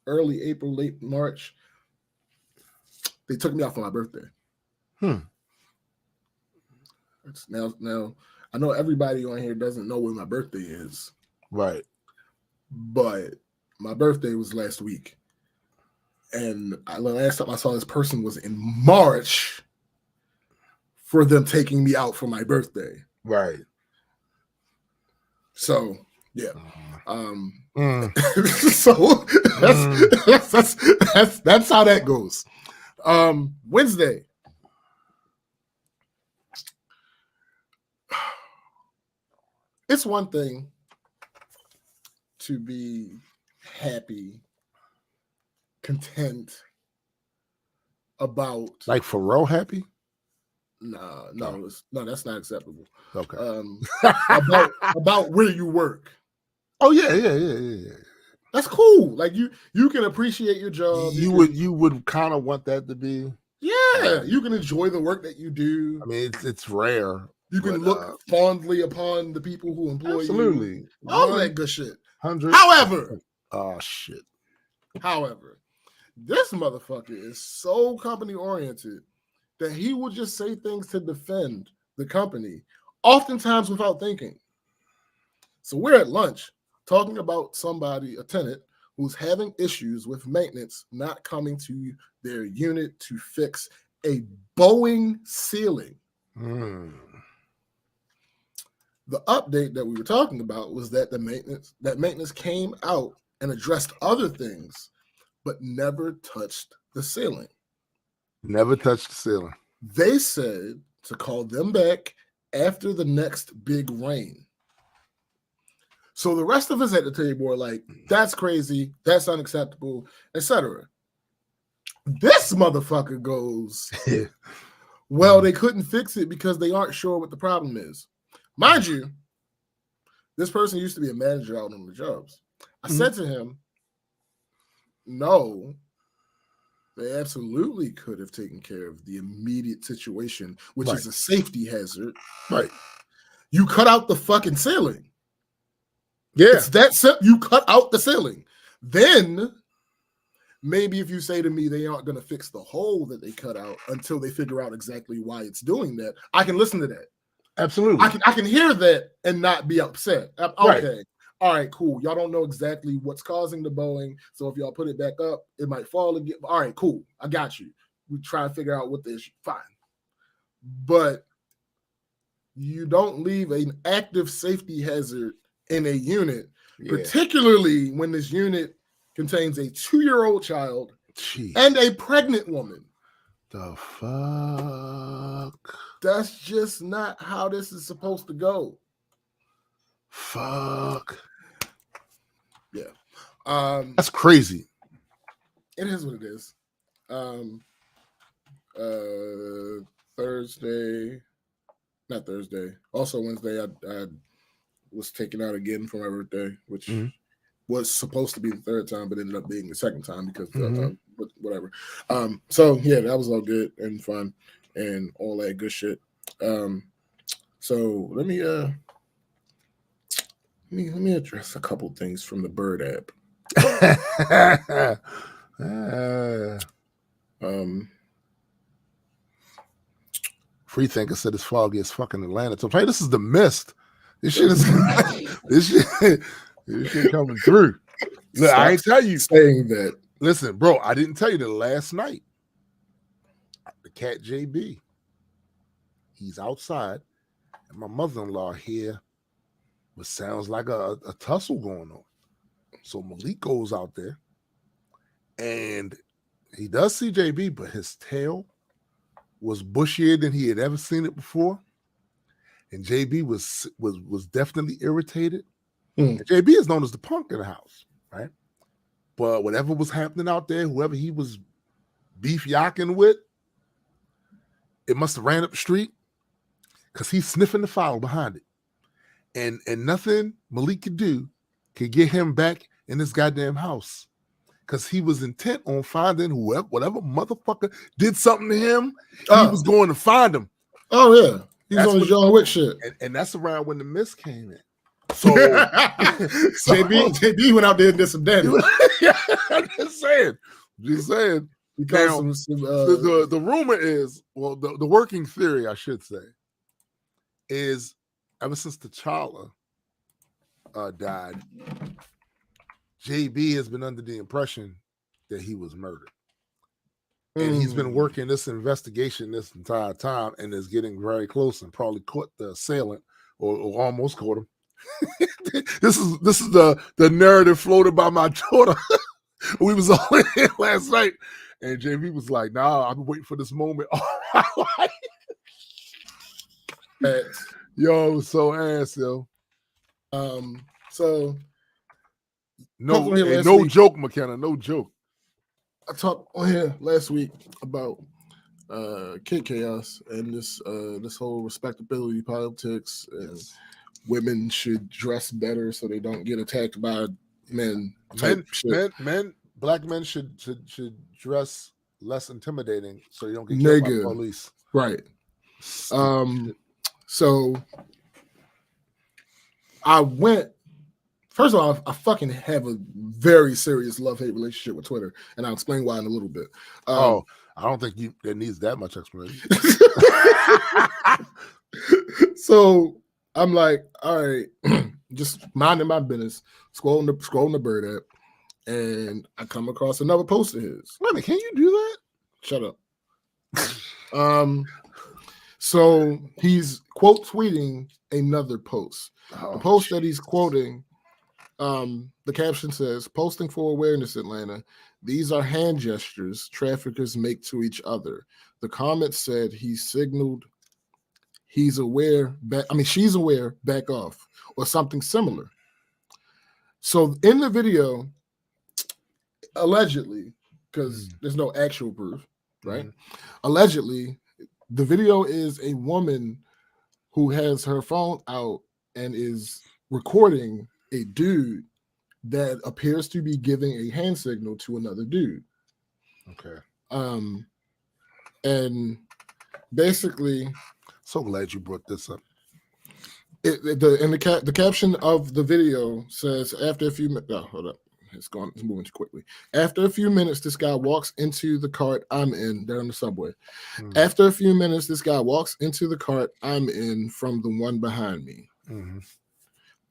early April, late March. They took me out for my birthday. It's now I know everybody on here doesn't know when my birthday is. Right. But my birthday was last week. And the last time I saw this person was in March for them taking me out for my birthday. Right. So, yeah. So that's how that goes. Wednesday. It's one thing to be happy, content about, like for real happy. No, that's not acceptable. Okay. About where you work. Oh yeah. That's cool. Like you can appreciate your job. You would kind of want that to be. Yeah, you can enjoy the work that you do. I mean, it's rare. You can look fondly upon the people who employ you. All of that good shit. 100. However, oh shit. However, this motherfucker is so company oriented that he will just say things to defend the company, oftentimes without thinking. So we're at lunch talking about a tenant who's having issues with maintenance not coming to their unit to fix a Boeing ceiling. The update that we were talking about was that maintenance came out and addressed other things, but never touched the ceiling. Never touched the ceiling. They said to call them back after the next big rain. So the rest of us at the table are like, that's crazy, that's unacceptable, etc. This motherfucker goes, well, they couldn't fix it because they aren't sure what the problem is. Mind you, this person used to be a manager out on the jobs. I said to him, no, they absolutely could have taken care of the immediate situation, which is a safety hazard. Right. You cut out the fucking ceiling. Yeah. It's that simple. You cut out the ceiling. Then maybe if you say to me they aren't going to fix the hole that they cut out until they figure out exactly why it's doing that, I can listen to that. Absolutely. I can hear that and not be upset. Okay. Right. All right, cool. Y'all don't know exactly what's causing the Boeing. So if y'all put it back up, it might fall again. All right, cool. I got you. We try to figure out what the issue. Fine. But you don't leave an active safety hazard in a unit, particularly when this unit contains a 2-year-old child and a pregnant woman. The fuck? That's just not how this is supposed to go. Fuck. Yeah. That's crazy. It is what it is. Not Thursday. Also Wednesday, I was taken out again for my birthday, which was supposed to be the third time, but ended up being the second time because but whatever. So yeah, that was all good and fun and all that good shit. So let me address a couple things from the Bird app. Freethinker said it's foggy as fucking Atlanta. So play this is the mist. This shit is this shit coming through. Look, I ain't tell you saying that. Listen, bro, I didn't tell you that last night. The cat JB, he's outside, and my mother-in-law here, what sounds like a tussle going on. So Malik goes out there, and he does see JB, but his tail was bushier than he had ever seen it before. And JB was definitely irritated. And JB is known as the punk in the house, right? But whatever was happening out there, whoever he was beef yakking with, it must have ran up the street because he's sniffing the foul behind it. And nothing Malik could do could get him back in this goddamn house. Because he was intent on finding whatever motherfucker did something to him, he was going to find him. Oh, yeah. He was on his John Wick shit. And that's around when the mist came in. So, JB went out there and did some damage. I'm just saying. Because the rumor is, well, the working theory, I should say, is ever since T'Challa died, JB has been under the impression that he was murdered. And he's been working this investigation this entire time and is getting very close and probably caught the assailant or almost caught him. This is the narrative floated by my daughter. We was all in here last night, and JB was like, "Nah, I've been waiting for this moment all my life." Yo, it was so ass, yo. So no joke, McKenna, no joke. I talked on here last week about Kid Chaos and this whole respectability politics and women should dress better so they don't get attacked by men. Black men should dress less intimidating so you don't get killed by the police. Right. So I went. First of all, I fucking have a very serious love-hate relationship with Twitter, and I'll explain why in a little bit. I don't think it needs that much explanation. So I'm like, all right, just minding my business, scrolling the Bird app, and I come across another post of his. Wait a minute, can you do that? Shut up. So he's quote tweeting another post. The post that he's quoting, the caption says, "Posting for awareness, Atlanta. These are hand gestures traffickers make to each other." The comment said he signaled she's aware, back off, or something similar. So in the video, allegedly, because there's no actual proof, right? Allegedly, the video is a woman who has her phone out and is recording a dude that appears to be giving a hand signal to another dude. Okay. And basically, so glad you brought this up. The caption of the video says, after a few minutes, hold up, it's moving too quickly. After a few minutes, this guy walks into the cart I'm in. They're on the subway. After a few minutes, this guy walks into the cart I'm in from the one behind me.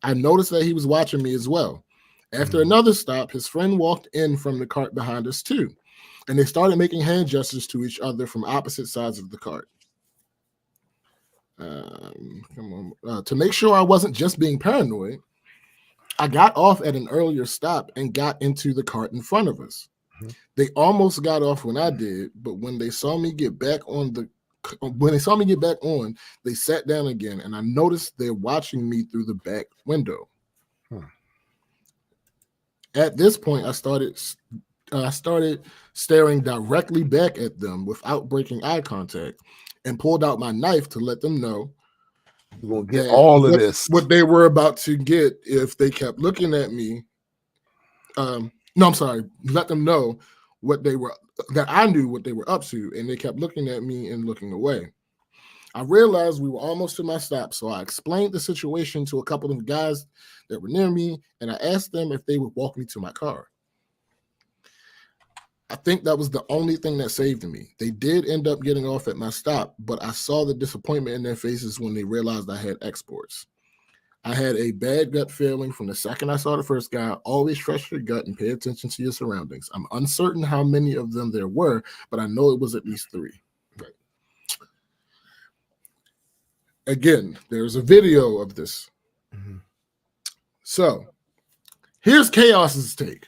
I noticed that he was watching me as well. After another stop, his friend walked in from the cart behind us too, and they started making hand gestures to each other from opposite sides of the cart. To make sure I wasn't just being paranoid, I got off at an earlier stop and got into the cart in front of us. They almost got off when I did, but when they saw me get back on, they sat down again, and I noticed they're watching me through the back window. At this point, I started staring directly back at them without breaking eye contact, and pulled out my knife to let them know we're gonna get all of this. What they were about to get if they kept looking at me. Let them know that I knew what they were up to, and they kept looking at me and looking away. I realized we were almost to my stop, so I explained the situation to a couple of guys that were near me, and I asked them if they would walk me to my car. I think that was the only thing that saved me. They did end up getting off at my stop, but I saw the disappointment in their faces when they realized I had exports. I had a bad gut feeling from the second I saw the first guy. Always trust your gut and pay attention to your surroundings. I'm uncertain how many of them there were, but I know it was at least 3. Right. Again, there's a video of this. Mm-hmm. So here's Chaos's take.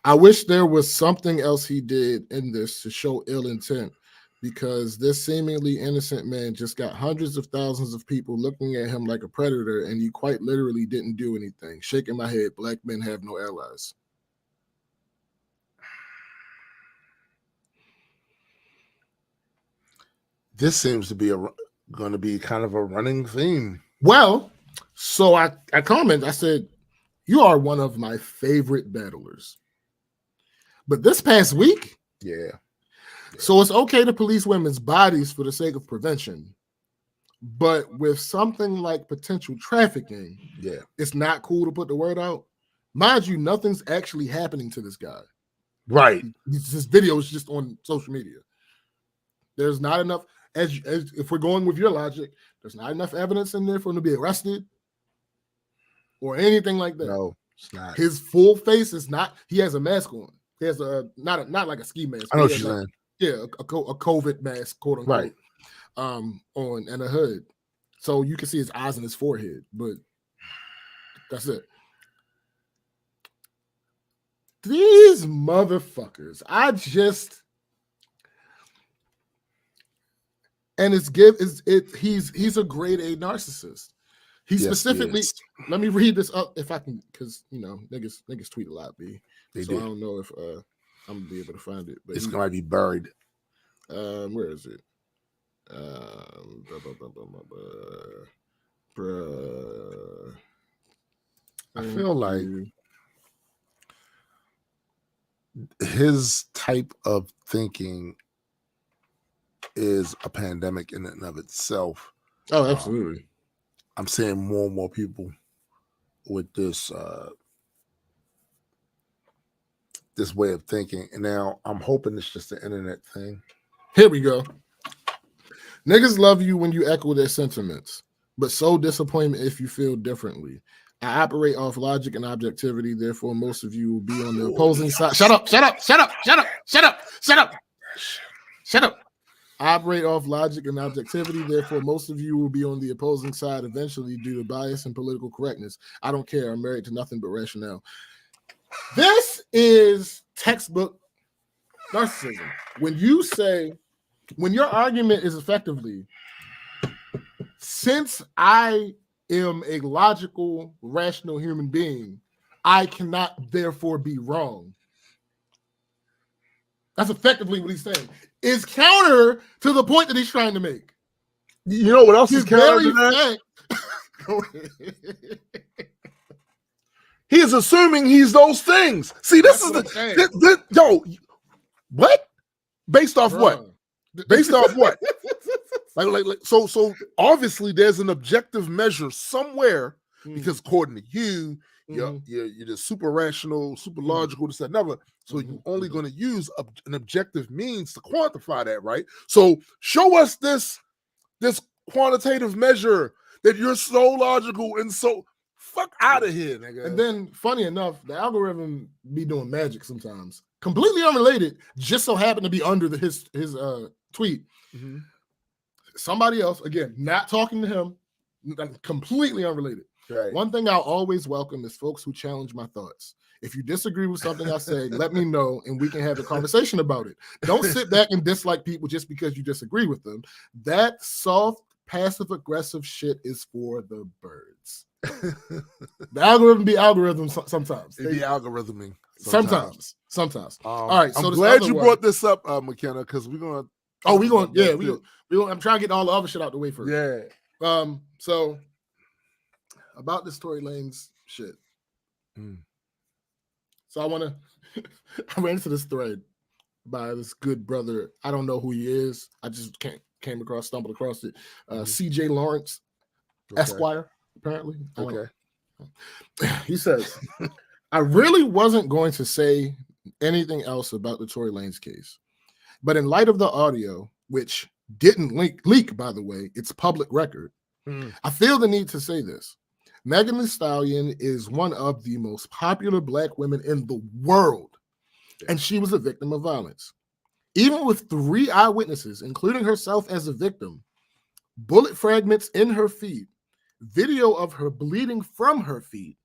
I wish there was something else he did in this to show ill intent, because this seemingly innocent man just got hundreds of thousands of people looking at him like a predator, and he quite literally didn't do anything. Shaking my head, black men have no allies. This seems to be going to be kind of a running theme. Well, so I commented, I said, you are one of my favorite battlers. But this past week, yeah. So it's okay to police women's bodies for the sake of prevention, but with something like potential trafficking, it's not cool to put the word out. Mind you, nothing's actually happening to this guy. Right. This video is just on social media. There's not enough, as if we're going with your logic, there's not enough evidence in there for him to be arrested or anything like that. No, it's not. His full face is not. He has a mask on. He has not like a ski mask. I know what you're saying. Yeah, a COVID mask, quote unquote, right? On and a hood, so you can see his eyes and his forehead, but that's it. These motherfuckers, he's a grade A narcissist. He specifically, let me read this up if I can, because niggas tweet a lot, B. I don't know if I'm gonna be able to find it, but it's gonna be buried. Where is it? I feel like his type of thinking is a pandemic in and of itself. Oh, absolutely. I'm seeing more and more people with this this way of thinking, and now I'm hoping it's just an internet thing. Here we go. Niggas love you when you echo their sentiments, but so disappointment if you feel differently. I operate off logic and objectivity, therefore most of you will be on the opposing side. Shut up. I operate off logic and objectivity, therefore most of you will be on the opposing side eventually due to bias and political correctness. I don't care. I'm married to nothing but rationale. This is textbook narcissism. When your argument is effectively, since I am a logical, rational human being, I cannot therefore be wrong. That's effectively what he's saying. It's counter to the point that he's trying to make. You know what else is counter to that? He is assuming he's those things. See, this is what? Based off what? Based off what? So obviously there's an objective measure somewhere, because according to you, you're the super rational, super logical, this, that, never. So you're only going to use an objective means to quantify that, right? So show us this quantitative measure that you're so logical and so fuck out of here, nigga. And then, funny enough, the algorithm be doing magic sometimes, completely unrelated. Just so happened to be under his tweet. Mm-hmm. Somebody else, again, not talking to him, completely unrelated. Right. One thing I'll always welcome is folks who challenge my thoughts. If you disagree with something I say, let me know and we can have a conversation about it. Don't sit back and dislike people just because you disagree with them. That soft, passive-aggressive shit is for the birds. The algorithm be algorithm sometimes. It be algorithming. Sometimes. All right. So I'm glad you brought this up, McKenna, because we're gonna. I'm trying to get all the other shit out the way first. Yeah. So about this Tory Lanez shit. So I ran into this thread by this good brother. I don't know who he is. I just stumbled across it. CJ Lawrence, Esquire, apparently. Okay. He says, I really wasn't going to say anything else about the Tory Lanez case. But in light of the audio, which didn't leak, by the way, it's public record, I feel the need to say this. Megan Thee Stallion is one of the most popular Black women in the world, and she was a victim of violence. Even with 3 eyewitnesses, including herself as a victim, bullet fragments in her feet, video of her bleeding from her feet,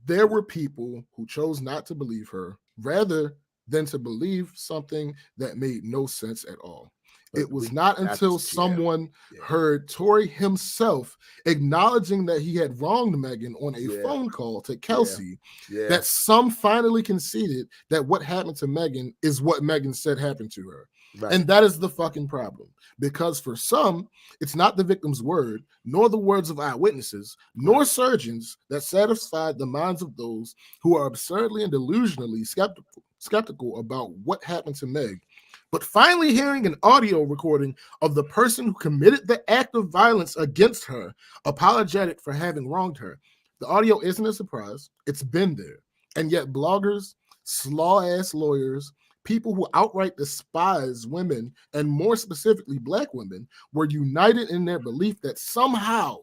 there were people who chose not to believe her rather than to believe something that made no sense at all. It was not until someone heard Tory himself acknowledging that he had wronged Megan on a phone call to Kelsey that some finally conceded that what happened to Megan is what Megan said happened to her. Right. And that is the fucking problem. Because for some, it's not the victim's word, nor the words of eyewitnesses, nor surgeons that satisfied the minds of those who are absurdly and delusionally skeptical about what happened to Meg. But finally hearing an audio recording of the person who committed the act of violence against her, apologetic for having wronged her. The audio isn't a surprise. It's been there. And yet bloggers, slaw-ass lawyers, people who outright despise women, and more specifically Black women, were united in their belief that somehow,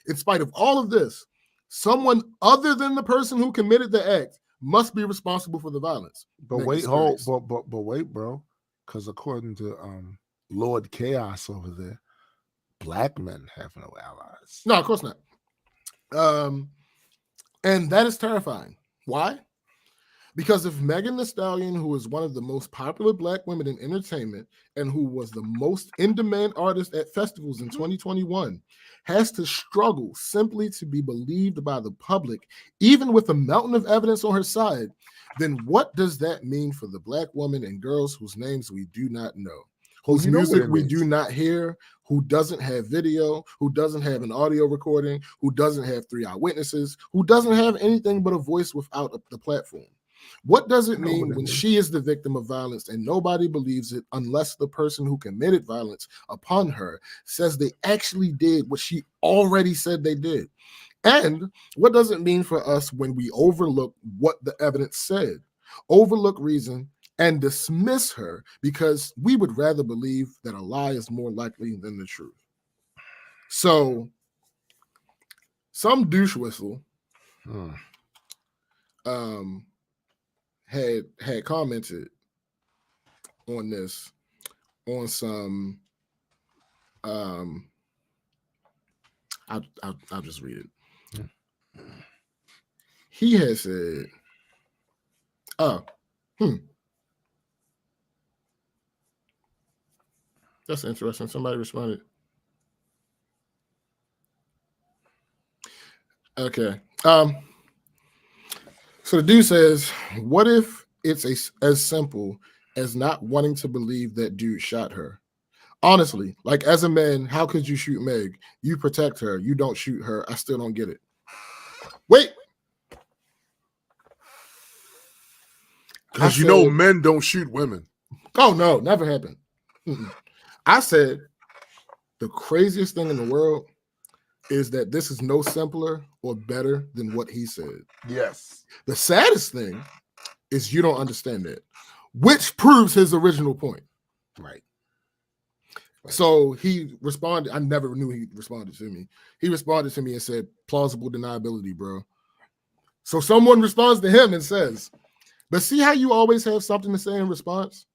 in spite of all of this, someone other than the person who committed the act must be responsible for the violence. But wait, bro. Because according to Lord Chaos over there, Black men have no allies. No, of course not. And that is terrifying. Why? Because if Megan Thee Stallion, who is one of the most popular Black women in entertainment and who was the most in-demand artist at festivals in 2021, has to struggle simply to be believed by the public, even with a mountain of evidence on her side, then what does that mean for the Black woman and girls whose names we do not know, whose music we do not hear, who doesn't have video, who doesn't have an audio recording, who doesn't have 3 eyewitnesses, who doesn't have anything but a voice without the platform? What does it mean when she is the victim of violence and nobody believes it unless the person who committed violence upon her says they actually did what she already said they did? And what does it mean for us when we overlook what the evidence said, overlook reason, and dismiss her because we would rather believe that a lie is more likely than the truth? So, some douche whistle had commented on this on some I'll just read it. He has said, that's interesting. Somebody responded. Okay. So the dude says, what if it's as simple as not wanting to believe that dude shot her? Honestly, like as a man, how could you shoot Meg? You protect her. You don't shoot her. I still don't get it. Wait. Because you know men don't shoot women. Oh, no. Never happened. I said the craziest thing in the world is that this is no simpler or better than what he said. Yes. The saddest thing is you don't understand that, which proves his original point. Right. So he responded. I never knew he responded to me. He responded to me and said, plausible deniability, bro. So someone responds to him and says, but see how you always have something to say in response?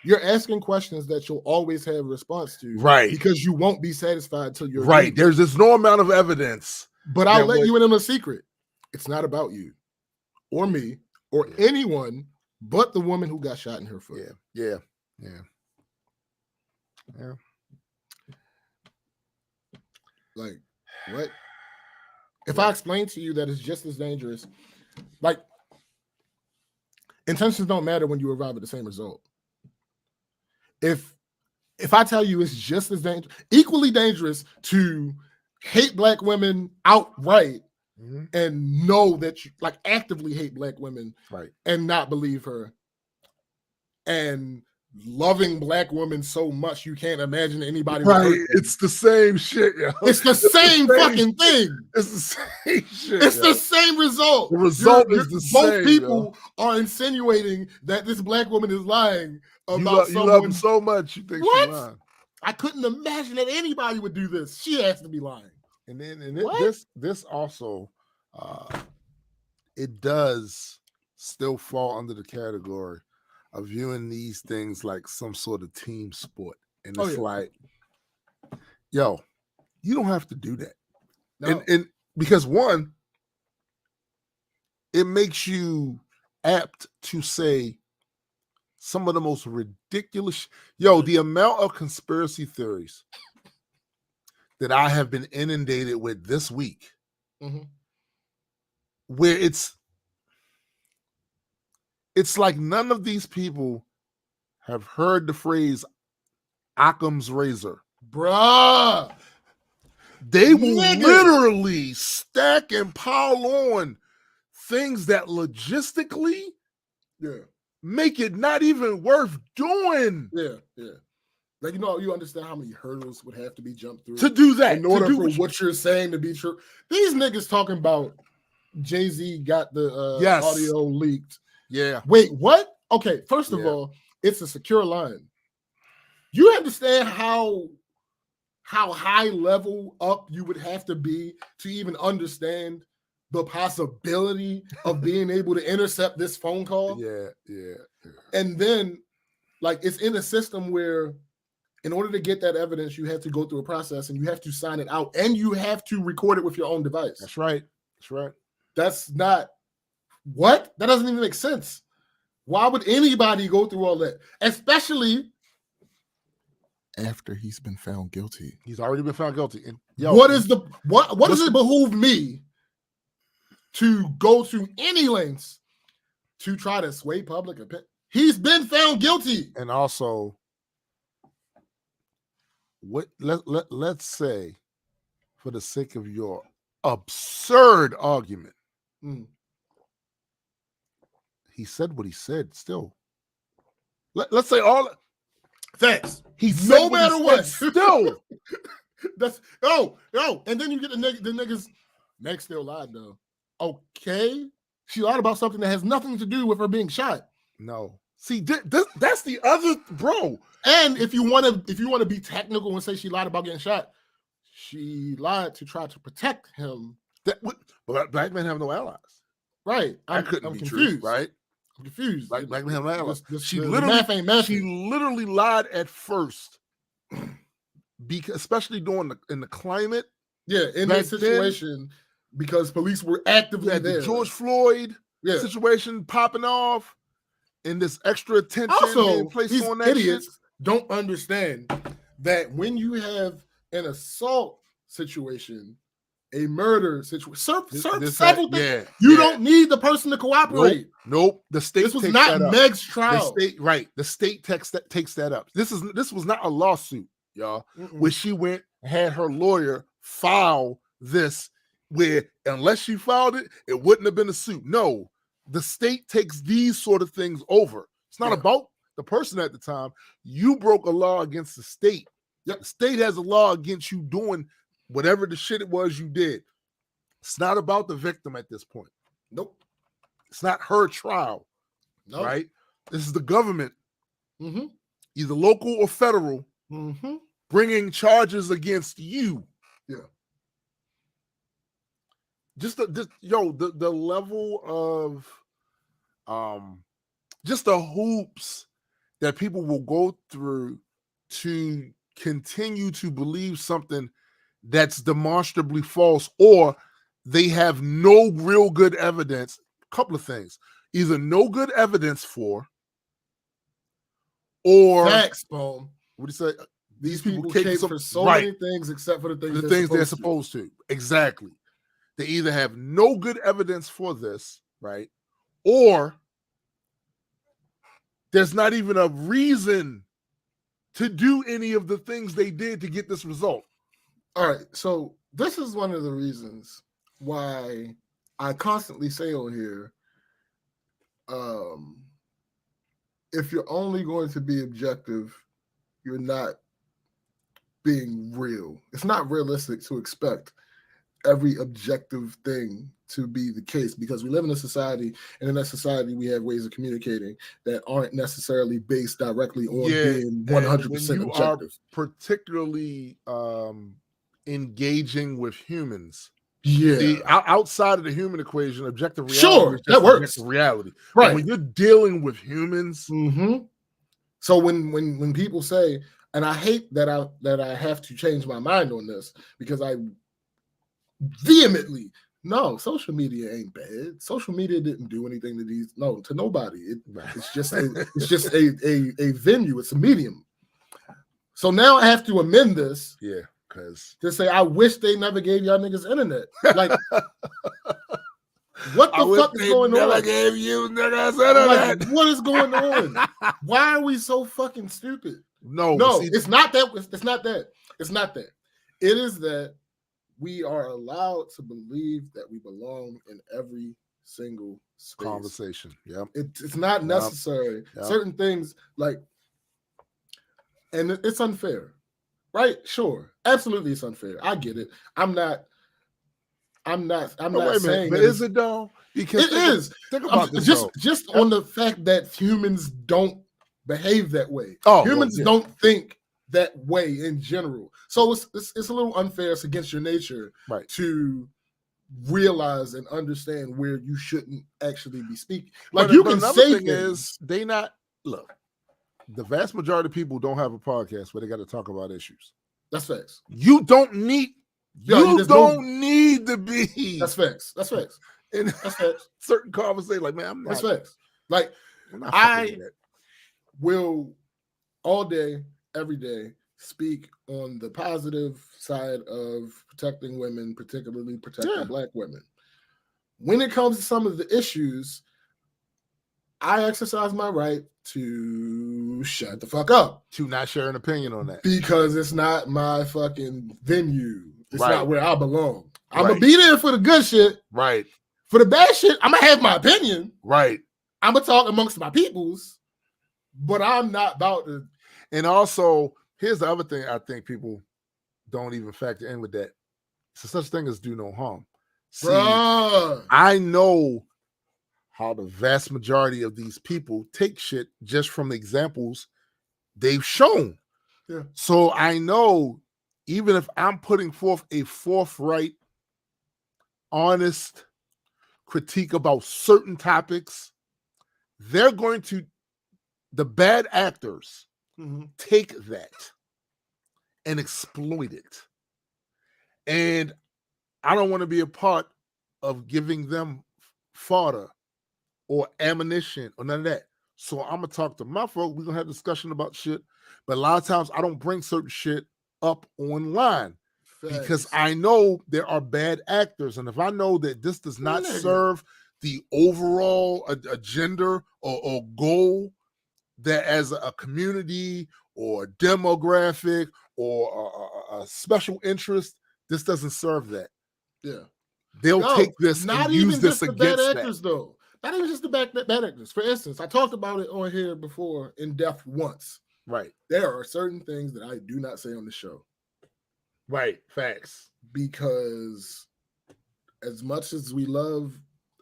You're asking questions that you'll always have a response to. Right. Because you won't be satisfied till you're right. There's no amount of evidence. But I'll let you in on a secret. It's not about you or me or anyone but the woman who got shot in her foot. Yeah. Like, what? If I explain to you that it's just as dangerous, like, intentions don't matter when you arrive at the same result. If I tell you it's just as dangerous, equally dangerous to hate Black women outright and know that you like actively hate Black women, right, and not believe her, and loving Black women so much you can't imagine anybody. Right, it's the same shit, yo. It's the same fucking thing. It's the same shit. It's the same result. The result is the same. Both people are insinuating that this Black woman is lying about you love him so much you think she's lying. I couldn't imagine that anybody would do this. She has to be lying. And this also, it does still fall under the category of viewing these things like some sort of team sport. And it's like, yo, you don't have to do that. No. And because one, it makes you apt to say some of the most ridiculous. The amount of conspiracy theories that I have been inundated with this week, where it's like none of these people have heard the phrase Occam's razor. Bruh. They will literally stack and pile on things that logistically make it not even worth doing. Yeah. Like, you understand how many hurdles would have to be jumped through to do that. In order for what you're saying to be true. These niggas talking about Jay-Z got the audio leaked. Yeah. Wait, what? Okay, first of all, it's a secure line. You understand how high level up you would have to be to even understand the possibility of being able to intercept this phone call? Yeah. And then, like, it's in a system where in order to get that evidence, you have to go through a process and you have to sign it out and you have to record it with your own device. That's right. That's not what? That doesn't even make sense. Why would anybody go through all that? Especially after he's been found guilty. He's already been found guilty. And what does it behoove me to go to any lengths to try to sway public opinion? He's been found guilty. And also, let's say, for the sake of your absurd argument, he said what he said. Still, let's say all facts. He said no matter what. Still, that's and then you get the niggas. Meg still lied though. Okay, she lied about something that has nothing to do with her being shot. No. See, that's the other, bro. And if you want to be technical and say she lied about getting shot, she lied to try to protect him. But black men have no allies, right? I'm confused, right? I'm confused. Black men have no allies. She literally lied at first, because especially in the climate. Yeah, in that situation, because police were actively there. The George Floyd situation popping off. And this extra attention also, placed these on that idiots shit. Don't understand that when you have an assault situation, a murder situation, several things, you don't need the person to cooperate. Nope. The state. This was not Meg's trial. The state takes that up. This was not a lawsuit, y'all, where she went and had her lawyer file this, where unless she filed it, it wouldn't have been a suit. No. The state takes these sort of things over. It's not about the person at the time. You broke a law against the state. The state has a law against you doing whatever the shit it was you did. It's not about the victim at this point. Nope. It's not her trial. Nope. Right? This is the government, either local or federal, bringing charges against you. Yeah. The level of just the hoops that people will go through to continue to believe something that's demonstrably false, or they have no real good evidence. A couple of things. Either no good evidence for, or facts, Paul. What do you say? These people cape for so many things except for the things they're supposed to. Exactly. They either have no good evidence for this, right? Or there's not even a reason to do any of the things they did to get this result. All right. So this is one of the reasons why I constantly say on here, if you're only going to be objective, you're not being real. It's not realistic to expect every objective thing to be the case, because we live in a society, and in that society we have ways of communicating that aren't necessarily based directly on being 100% objective. Particularly engaging with humans. Yeah. Outside of the human equation, objective reality is just that works. Objective reality. Right. But when you're dealing with humans. So when people say, and I hate that I have to change my mind on this, because I vehemently, no, social media ain't bad. Social media didn't do anything to nobody. It's just a venue. It's a medium. So now I have to amend this. Yeah, because to say I wish they never gave y'all niggas internet. Like, what the fuck is going on? Never gave you niggas internet. Like, what is going on? Why are we so fucking stupid? No, it's not that. It's not that. It's not that. It is that we are allowed to believe that we belong in every single space. Conversation. Yeah, it's not necessary. Yep. Certain things and it's unfair, right? Sure, absolutely, it's unfair. I get it. I'm not saying, but is it though? Because it is. Think about this. Just on the fact that humans don't behave that way. Humans don't think that way in general. So it's a little unfair. It's against your nature, right, to realize and understand where you shouldn't actually be speaking. Like, you can say things. Is they not look. The vast majority of people don't have a podcast where they got to talk about issues. That's facts. You don't need. You don't need to be. That's facts. That's facts. And that's facts. Certain conversations, like, man, I'm not. That's facts. Like, I will all day, every day, speak on the positive side of protecting women, particularly protecting Black women. When it comes to some of the issues, I exercise my right to shut the fuck up. To not share an opinion on that. Because it's not my fucking venue. It's not where I belong. I'm going to be there for the good shit. Right. For the bad shit, I'm going to have my opinion. Right. I'm going to talk amongst my peoples, but I'm not about to. And also, here's the other thing I think people don't even factor in with that. It's such thing as do no harm. See, I know how the vast majority of these people take shit just from the examples they've shown. Yeah. So I know, even if I'm putting forth a forthright, honest critique about certain topics, they're going to, the bad actors, take that and exploit it. And I don't want to be a part of giving them fodder or ammunition or none of that. So I'm going to talk to my folks. We're going to have a discussion about shit. But a lot of times I don't bring certain shit up online. Facts. Because I know there are bad actors. And if I know that this does not serve the overall agenda or goal that as a community or a demographic or a special interest, this doesn't serve that. Yeah. They'll take this and use this against the bad actors, though. Not even just the bad actors. For instance, I talked about it on here before in depth once. Right. There are certain things that I do not say on the show. Right. Facts. Because as much as we love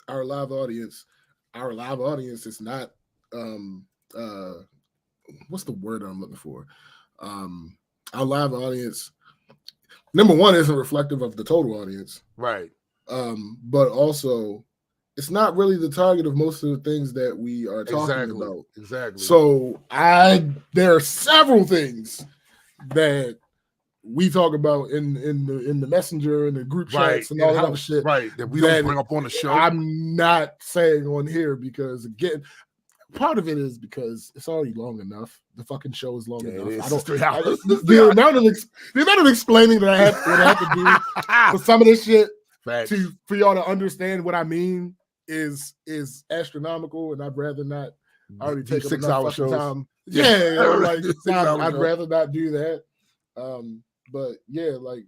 our live audience is not what's the word I'm looking for? Our live audience, number one, isn't reflective of the total audience. Right. But also, it's not really the target of most of the things that we are talking about. Exactly. So there are several things that we talk about in the messenger and the group chats and all that other shit. Right. That we don't bring up on the show. I'm not saying on here because, again, part of it is because it's already long enough. The fucking show is long enough. The amount of explaining that I have to do for some of this shit for y'all to understand what I mean is astronomical, and I'd rather not. I already take 6 hour shows. Time. I'd rather not do that. But yeah, like,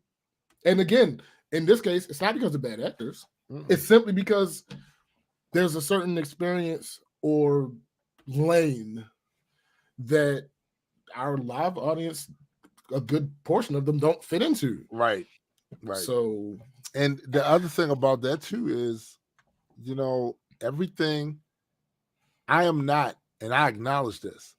and again, in this case, it's not because of bad actors. It's simply because there's a certain experience or lane that our live audience, a good portion of them, don't fit into. Right. So, And the other thing about that too is, everything. I am not, and I acknowledge this.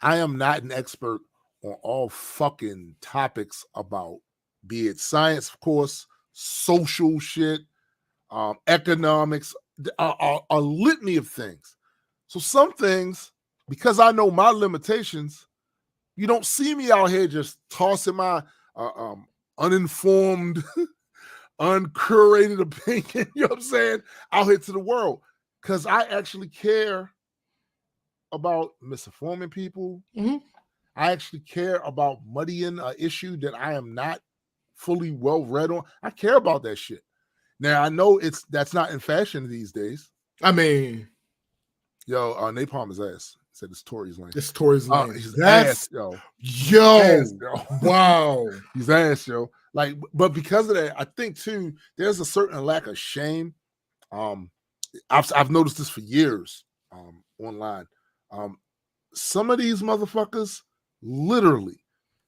I am not an expert on all fucking topics about, be it science, of course, social shit, economics, a litany of things. So some things, because I know my limitations, you don't see me out here just tossing my uninformed, uncurated opinion, you know what I'm saying, out here to the world. Because I actually care about misinforming people. Mm-hmm. I actually care about muddying an issue that I am not fully well read on. I care about that shit. Now I know that's not in fashion these days. I mean, Napalm is ass. Said it's Tory's lane. It's Tory's lane. He's ass, yo. Ass, yo. Wow. He's ass, yo. Like, but because of that, I think too, there's a certain lack of shame. I've noticed this for years online. Some of these motherfuckers literally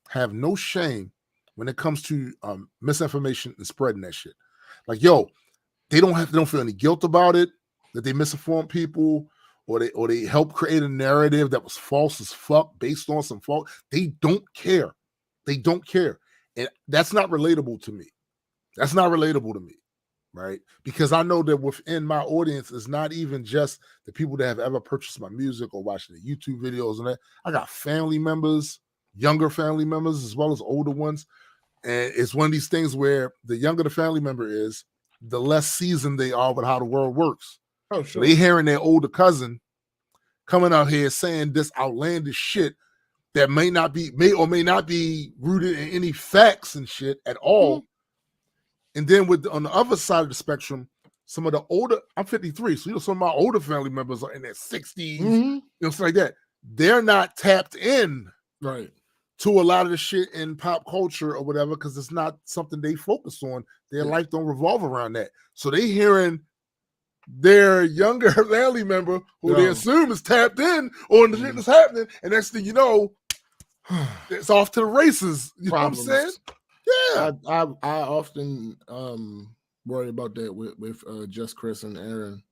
have no shame when it comes to misinformation and spreading that shit. Like, they don't feel any guilt about it, that they misinformed people, or they help create a narrative that was false as fuck based on some fault. They don't care. They don't care. And that's not relatable to me. That's not relatable to me, right? Because I know that within my audience is not even just the people that have ever purchased my music or watched the YouTube videos and that. I got family members, younger family members, as well as older ones. And it's one of these things where the younger the family member is, the less seasoned they are with how the world works. Oh, sure. They hearing their older cousin coming out here saying this outlandish shit that may or may not be rooted in any facts and shit at all. Mm-hmm. And then on the other side of the spectrum, some of the older, I'm 53, so some of my older family members are in their 60s, mm-hmm. Stuff like that. They're not tapped in, right, to a lot of the shit in pop culture or whatever, because it's not something they focus on. Their life don't revolve around that. So they hearing their younger family member who they assume is tapped in on the shit that's happening, and next thing you know, it's off to the races. You Problems. Know what I'm saying? Yeah. I often worry about that with Just Chris and Aaron.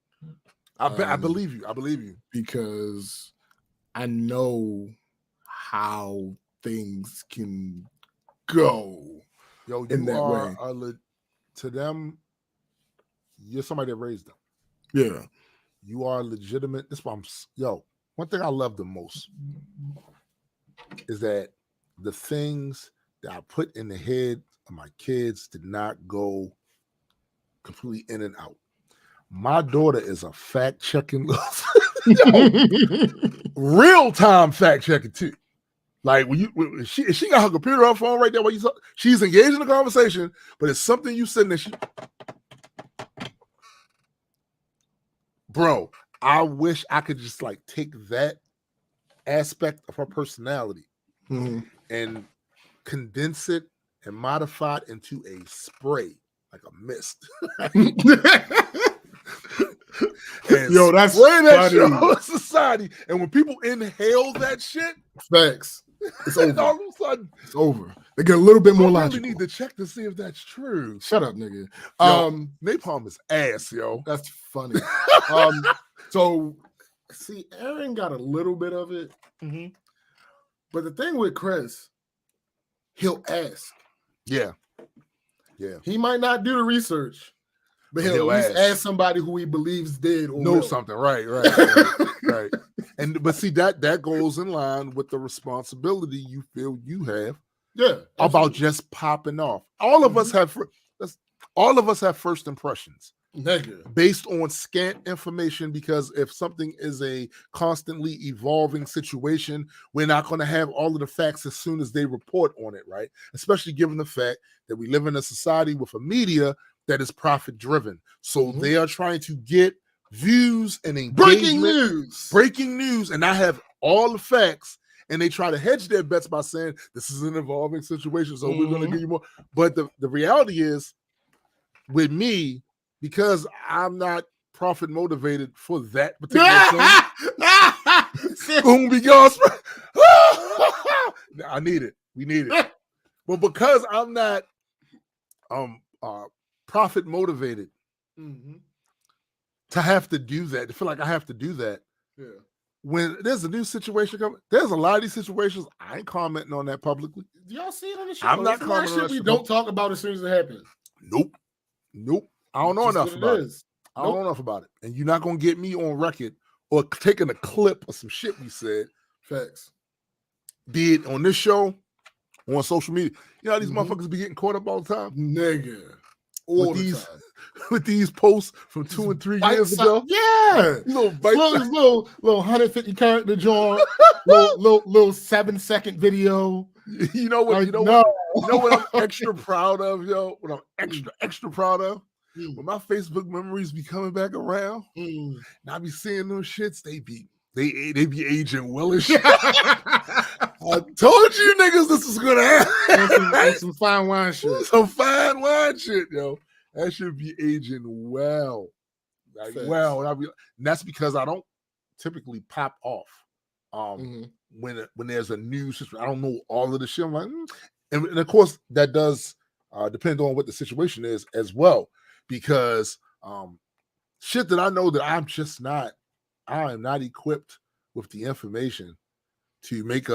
I believe you. I believe you. Because I know how things can go in that way. To them, you're somebody that raised them. Yeah. You are legitimate. This one, one thing I love the most is that the things that I put in the head of my kids did not go completely in and out. My daughter is a fact-checking, real-time fact-checking too. Like when she got her computer on her phone right there while she's engaged in the conversation, but it's something you said that bro, I wish I could just like take that aspect of her personality and condense it and modify it into a spray, like a mist. Yo, that's spray that shit on society. And when people inhale that shit, facts. It's over. All of a sudden, it's over. They get a little bit more logical. I really need to check to see if that's true. Shut up, nigga. Napalm is ass, yo. That's funny. So, see, Aaron got a little bit of it. Mm-hmm. But the thing with Chris, he'll ask. Yeah. He might not do the research, but he'll at least ask somebody who he believes did or know something. Right. But see, that goes in line with the responsibility you feel you have. Yeah. About just popping off. All of us have first impressions. Negative. Based on scant information, because if something is a constantly evolving situation, we're not going to have all of the facts as soon as they report on it, right? Especially given the fact that we live in a society with a media that is profit driven. So they are trying to get views and engagement. Breaking news, and I have all the facts, and they try to hedge their bets by saying this is an evolving situation, so we're going to give you more. But the reality is, with me, because I'm not profit motivated for that particular thing, boom, be gone. I need it. We need it. But because I'm not profit motivated to have to do that, to feel like I have to do that. Yeah. When there's a new situation coming, there's a lot of these situations. I ain't commenting on that publicly. Y'all see it on the show? I'm not commenting on that. We don't talk about as soon as it happens. Nope. I don't know enough about it. I don't know enough about it. And you're not gonna get me on record or taking a clip of some shit we said. Facts. Be it on this show, on social media. You know how these motherfuckers be getting caught up all the time? Nigga. All the time. With these posts from 2 and 3 years ago. Yeah. Little 150 character joint, little 7-second video. You know what? You know what I'm extra proud of, yo? What I'm extra proud of? When my Facebook memories be coming back around, and I be seeing those shits, they be aging well as shit. I told you niggas this was gonna happen. Some fine wine shit. Some fine wine shit, yo. That should be aging well. And that's because I don't typically pop off when there's a new situation. I don't know all of the shit. I'm like, and of course that does depend on what the situation is as well, because shit that I know that I am not equipped with the information to make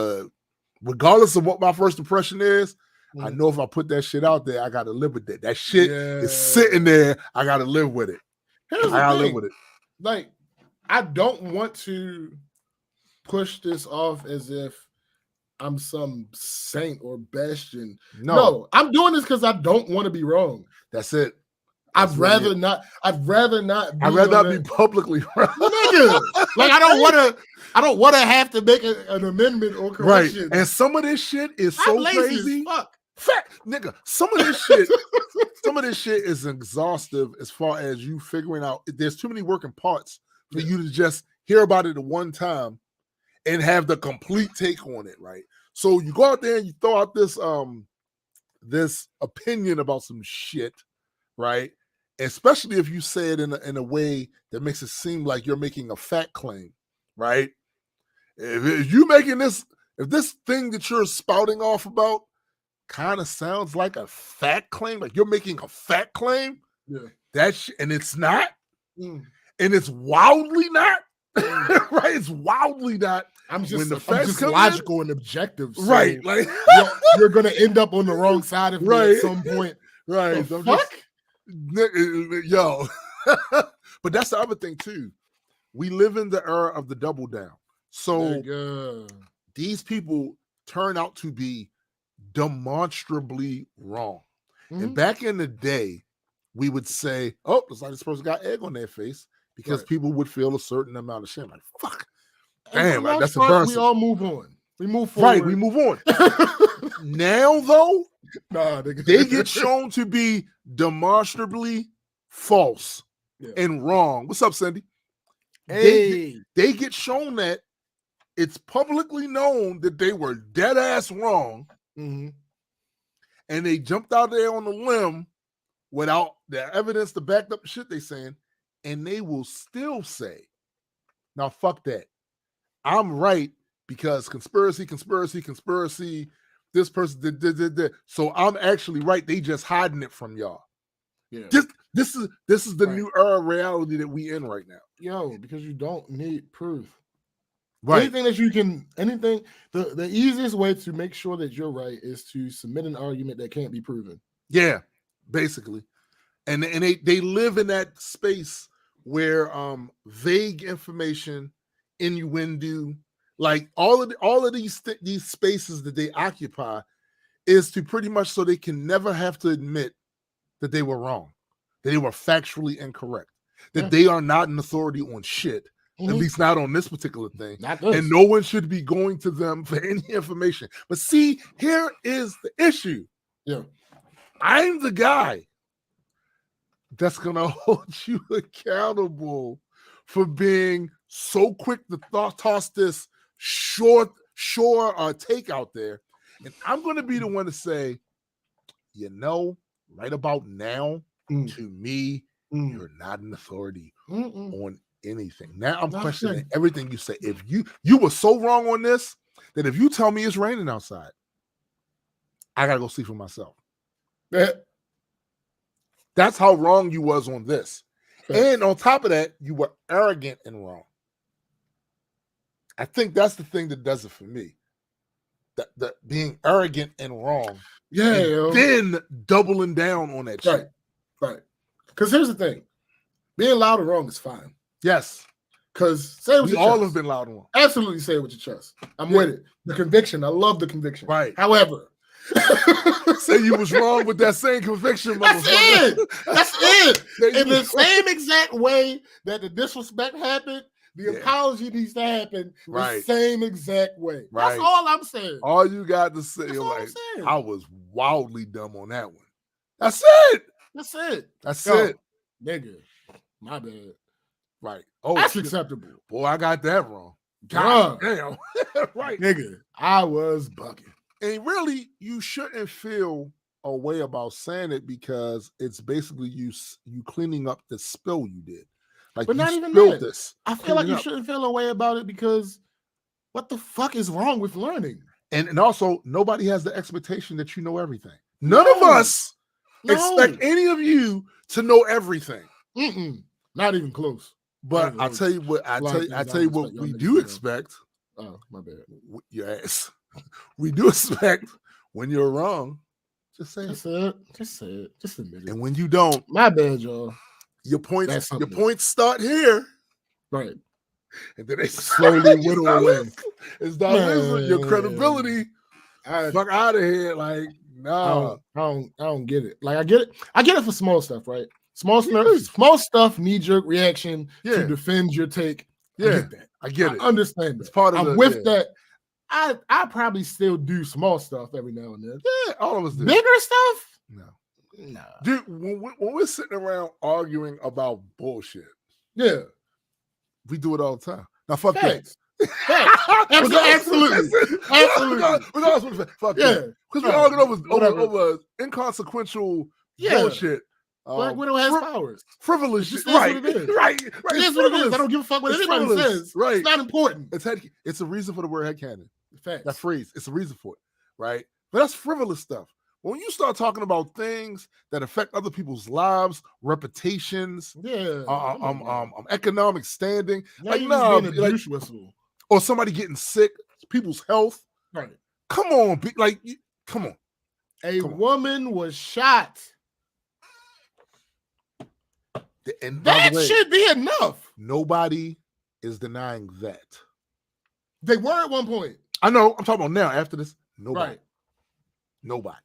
regardless of what my first impression is. I know if I put that shit out there, I got to live with that. That shit is sitting there. I got to live with it. I got to live with it. Like, I don't want to push this off as if I'm some saint or bastion. No, I'm doing this because I don't want to be wrong. That's it. I'd rather not be publicly wrong. Nigga. Like, I don't want to have to make an amendment or correction. Right. And some of this shit is so crazy. Fuck. Fact, nigga. Some of this shit is exhaustive as far as you figuring out. There's too many working parts for you to just hear about it at one time and have the complete take on it, right? So you go out there and you throw out this opinion about some shit, right? Especially if you say it in a way that makes it seem like you're making a fact claim, right? If you making if this thing that you're spouting off about kind of sounds like a fact claim, like you're making a fact claim, and it's not, and it's wildly not, right? It's wildly not. I'm just logical and objective, so right? Like you're gonna end up on the wrong side of me at some point, right? So fuck. Yo, but that's the other thing too. We live in the era of the double down. So these people turn out to be demonstrably wrong. And back in the day, we would say, "Oh, looks like this person got egg on their face," because people would feel a certain amount of shame. Like, fuck, damn, that's embarrassing. We all move on. We move forward. Right, we move on. Now, though, they get shown to be demonstrably false and wrong. What's up, Cindy? Hey, they get shown that it's publicly known that they were dead ass wrong, and they jumped out there on the limb without the evidence to back up the shit they saying, and they will still say, "Now fuck that, I'm right because conspiracy. This person did. So I'm actually right. They just hiding it from y'all." Yeah. This is the new era of reality that we in right now. Yo, because you don't need proof. Right. The easiest way to make sure that you're right is to submit an argument that can't be proven. Yeah, basically. And they live in that space where vague information, innuendo, like all of these spaces that they occupy is to pretty much so they can never have to admit that they were wrong, that they were factually incorrect, that they are not an authority on shit, at least not on this particular thing. And no one should be going to them for any information. But see, here is the issue. Yeah. I'm the guy that's going to hold you accountable for being so quick to toss this short take out there. And I'm going to be the one to say, right about now, to me, you're not an authority on anything. Now I'm questioning everything you say. If you were so wrong on this, that if you tell me it's raining outside, I got to go see for myself. That's how wrong you was on this. Facts. And on top of that, you were arrogant and wrong. I think that's the thing that does it for me. That being arrogant and wrong. Yeah. And then doubling down on that shit. Right. Because here's the thing. Being loud and wrong is fine. Yes. Because say it with we your all chest. have been loud and wrong. Absolutely say it with your chest. I'm with it. The conviction. I love the conviction. Right. However. Say you was wrong with that same conviction. That's it. That's it. In the same exact way that the disrespect happened, the apology needs to happen the same exact way. Right. That's all I'm saying. All you got to say, like, I was wildly dumb on that one. That's it. That's it. That's it. Nigga, my bad. Right. Oh, that's acceptable. Boy, I got that wrong. God damn. Right. Nigga, I was bugging. And really, you shouldn't feel a way about saying it because it's basically you cleaning up the spill you did. Like, but not even that. This. I feel like you shouldn't feel a way about it because what the fuck is wrong with learning? And also, nobody has the expectation that you know everything. None of us expect any of you to know everything. Not even close. But I'll tell you what. I tell you what we do expect. Oh, my bad. Your ass. We do expect when you're wrong. Just say it. Just say it. Just admit it. And when you don't, my bad, y'all. Your points start here, right? And then they slowly whittle away. It's not your credibility. Fuck out of here, like nah. I don't get it. Like I get it for small stuff, right? Small stuff, knee-jerk reaction to defend your take. Yeah, I get it. I understand that. It's part of that. I probably still do small stuff every now and then. Yeah, all of us do. Bigger stuff? No. Dude, when we're sitting around arguing about bullshit, we do it all the time. Now, fuck that. Absolutely. Fuck that. Because we're arguing over inconsequential bullshit. Black Widow has powers. Frivolous shit. Right. What it is. Right. It is what it is. I don't give a fuck what anybody says. Right. It's not important. It's a reason for the word headcanon. Facts. That phrase. It's a reason for it. Right. But that's frivolous stuff. When you start talking about things that affect other people's lives, reputations, economic standing, or somebody getting sick, people's health. Right. Come on. Come on. A woman was shot. And that should be enough. Nobody is denying that. They were at one point. I know. I'm talking about now. After this, nobody. Right. Nobody.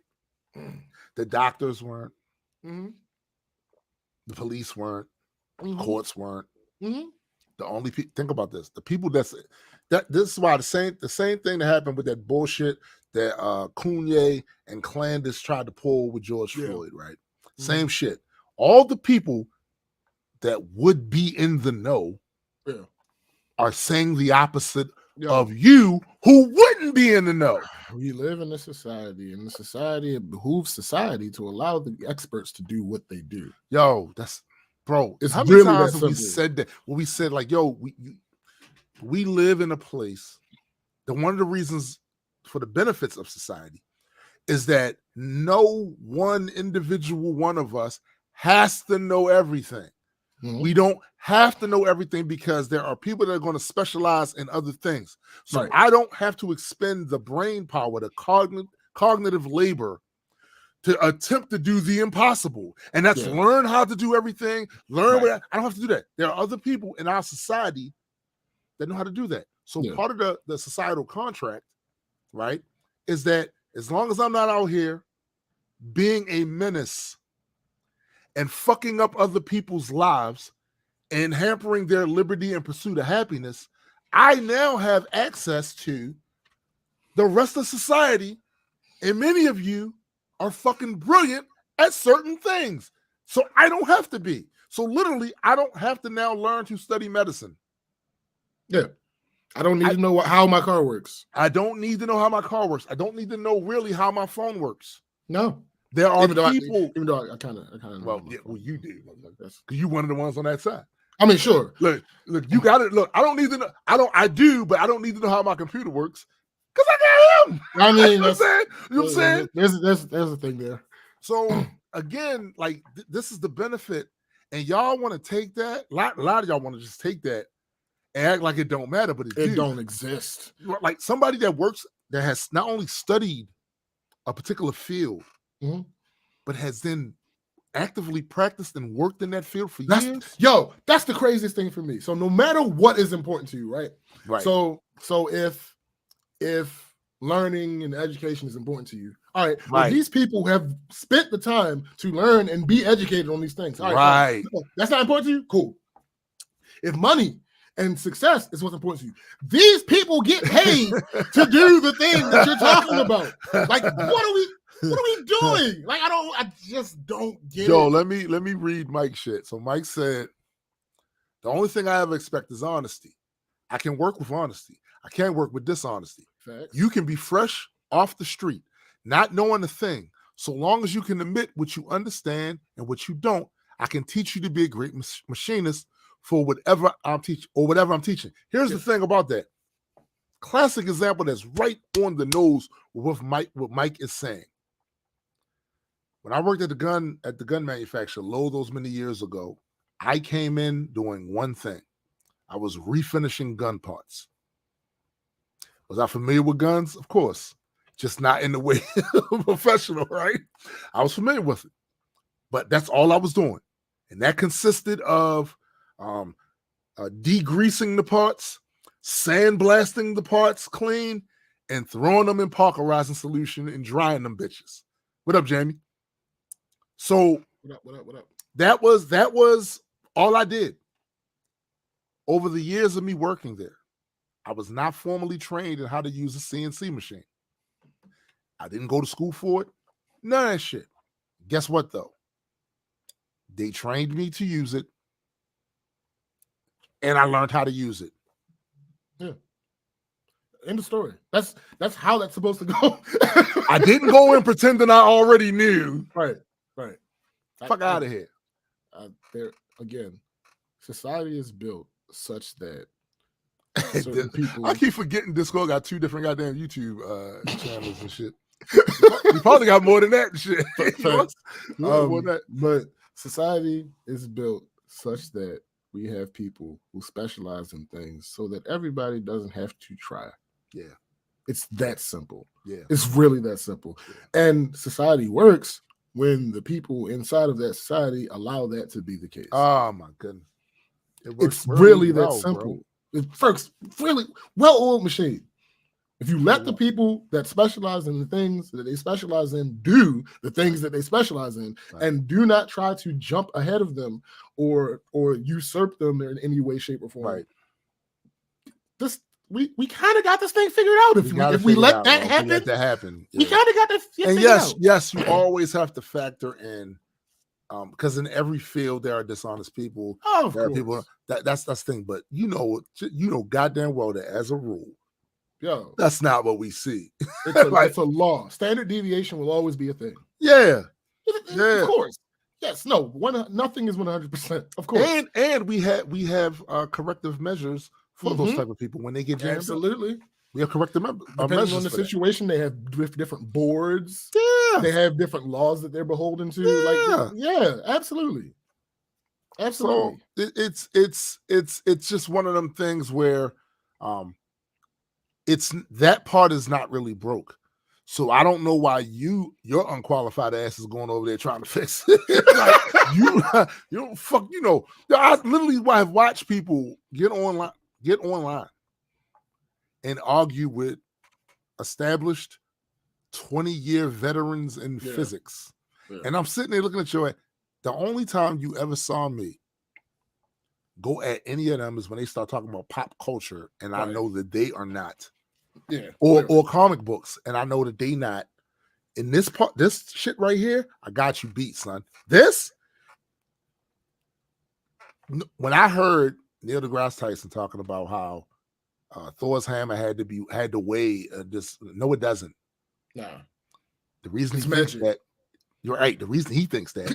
The doctors weren't. Mm-hmm. The police weren't. Mm-hmm. Courts weren't. Mm-hmm. The only people. Think about this. The people that this is why the same thing that happened with that bullshit that Kanye and Clandis tried to pull with George Floyd. Right. Mm-hmm. Same shit. All the people that would be in the know are saying the opposite of you who wouldn't be in the know. We live in a society, and the society, it behooves society to allow the experts to do what they do. Yo, that's bro. It's how really many times that have we said that? Well, we said like, yo, we live in a place that one of the reasons for the benefits of society is that no one individual one of us has to know everything. Mm-hmm. We don't have to know everything because there are people that are going to specialize in other things. So I don't have to expend the brain power, the cognitive labor to attempt to do the impossible. And that's learn how to do everything, learn what I don't have to do that. There are other people in our society that know how to do that. So part of the societal contract, right, is that as long as I'm not out here being a menace and fucking up other people's lives and hampering their liberty and pursuit of happiness, I now have access to the rest of society, and many of you are fucking brilliant at certain things. So I don't have to be. So literally, I don't have to now learn to study medicine. Yeah. I don't need to know how my car works. I don't need to know how my car works. I don't need to know really how my phone works. No. There are people. Even though I kind of. Well, you do. Because you're one of the ones on that side. I mean, sure. Look, you got it. Look, I don't need to know. I do, but I don't need to know how my computer works because I got him. I mean, you know what I'm saying? There's a thing there. So again, like this is the benefit, and y'all want to take that. A lot of y'all want to just take that and act like it don't matter, but it don't exist. Like somebody that has not only studied a particular field, but has then actively practiced and worked in that field for years. That's the craziest thing for me. So no matter what is important to you, right? Right. So if learning and education is important to you, all right. Well, these people have spent the time to learn and be educated on these things. All right. No, that's not important to you? Cool. If money and success is what's important to you, these people get paid to do the thing that you're talking about. Like, what are we doing? Like, I just don't get it. Let me read Mike's shit. So Mike said, the only thing I ever expect is honesty. I can work with honesty. I can't work with dishonesty. Facts. You can be fresh off the street, not knowing a thing. So long as you can admit what you understand and what you don't, I can teach you to be a great machinist for whatever I'm teaching. Here's the thing about that. Classic example that's right on the nose with what Mike is saying. When I worked at the gun manufacturer, those many years ago, I came in doing one thing. I was refinishing gun parts. Was I familiar with guns? Of course. Just not in the way of professional, right? I was familiar with it. But that's all I was doing. And that consisted of degreasing the parts, sandblasting the parts clean, and throwing them in parkerizing solution and drying them bitches. What up, Jamie? So what up? That was all I did. Over the years of me working there, I was not formally trained in how to use a CNC machine. I didn't go to school for it. None of that shit. Guess what, though? They trained me to use it, and I learned how to use it. Yeah. End of story. That's how that's supposed to go. I didn't go in pretending I already knew. Right. Fuck out of here. There again, society is built such that people. I keep forgetting Discord got 2 different goddamn YouTube channels and shit. We probably got more than that and shit. But society is built such that we have people who specialize in things so that everybody doesn't have to try. Yeah. It's that simple. Yeah. It's really that simple. Yeah. And society works when the people inside of that society allow that to be the case. Oh my goodness. It's really that simple. Bro. It works really well-oiled machine. If you let the people that specialize in the things that they specialize in do the things that they specialize in, and do not try to jump ahead of them or usurp them in any way, shape, or form. Right. We kind of got this thing figured out. If we let that happen, we kind of got this figured out. Yes, you always have to factor in, because in every field there are dishonest people. Oh, there are people that's the thing. But you know goddamn well that as a rule, that's not what we see. It's a law. Standard deviation will always be a thing. Yeah. Of course. Yes. No. Nothing is 100%. Of course. And we have corrective measures for those type of people when they get jammed. Absolutely. We have corrective measures. Depending on the situation, they have different boards. Yeah. They have different laws that they're beholden to. Yeah. Absolutely. So it's just one of them things where it's that part is not really broke. So I don't know why your unqualified ass is going over there trying to fix it. Like, you don't fuck. I literally have watched people get online and argue with established 20-year veterans in physics. Yeah. And I'm sitting there looking at your ass. The only time you ever saw me go at any of them is when they start talking about pop culture, and I know that they are not. Yeah. Or comic books, and I know that they not. In this part, this shit right here, I got you beat, son. This, when I heard Neil deGrasse Tyson talking about how Thor's hammer had to weigh this, no, it doesn't. Nah. The reason he thinks that, you're right. The reason he thinks that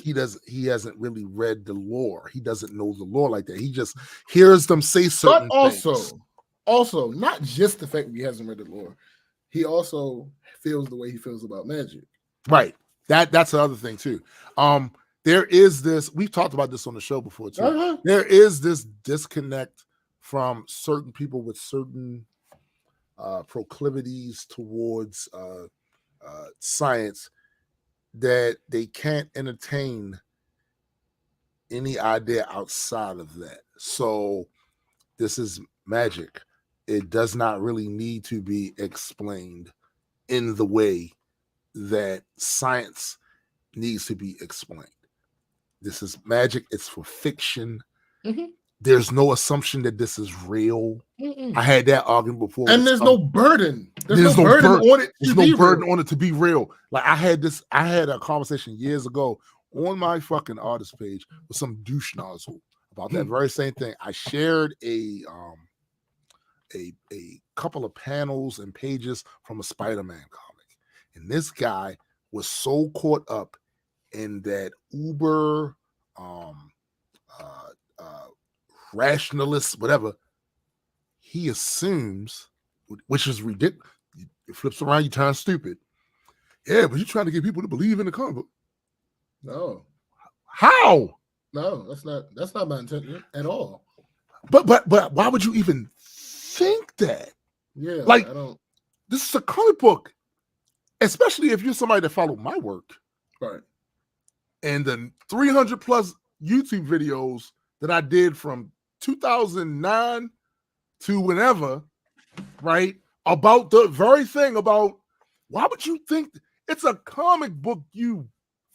is he hasn't really read the lore. He doesn't know the lore like that. He just hears them say certain things. Also, not just the fact that he hasn't read the lore, he also feels the way he feels about magic. Right. That's the other thing too. There is this. We've talked about this on the show before too. There is this disconnect from certain people with certain proclivities towards science that they can't entertain any idea outside of that. So this is magic. It does not really need to be explained in the way that science needs to be explained. This is magic. It's for fiction. Mm-hmm. There's no assumption that this is real. I had that argument before. And there's no burden. There's no burden on it. There's no burden on it to be real. Like I had a conversation years ago on my fucking artist page with some douche nozzle about that very same thing. I shared a couple of panels and pages from a Spider-Man comic. And this guy was so caught up in that uber rationalist, whatever, he assumes, which is ridiculous. It flips around, you turn stupid. Yeah, but you're trying to get people to believe in the comic book. No. How? No, that's not my intention at all. But why would you even think that? Yeah, like this is a comic book, especially if you're somebody that followed my work, right? And the 300 plus YouTube videos that I did from 2009 to whenever, right? About the very thing about why would you think it's a comic book, you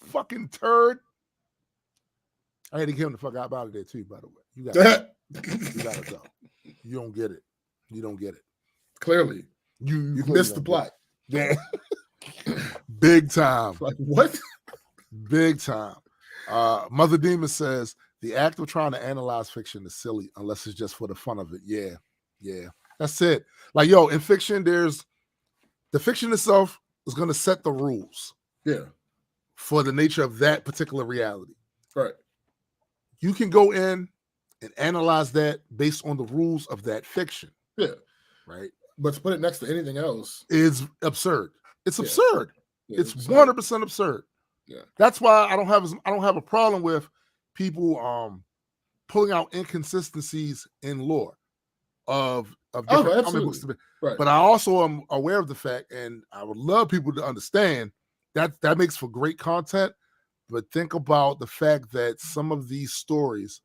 fucking turd? I had to get him the fuck out of there too, by the way. You gotta go. You don't get it. You don't get it. Clearly. You missed the plot. Yeah. Big time. Like what? Big time. Mother Demon says the act of trying to analyze fiction is silly unless it's just for the fun of it. Yeah. That's it. Like, yo, in fiction, there's the fiction itself is going to set the rules. Yeah. For the nature of that particular reality. Right. You can go in and analyze that based on the rules of that fiction. Yeah. Right. But to put it next to anything else is absurd. It's absurd. Yeah, it's 100% absurd. Yeah. That's why I don't have a problem with people pulling out inconsistencies in lore of different comic books. Right. But I also am aware of the fact, and I would love people to understand that makes for great content. But think about the fact that some of these stories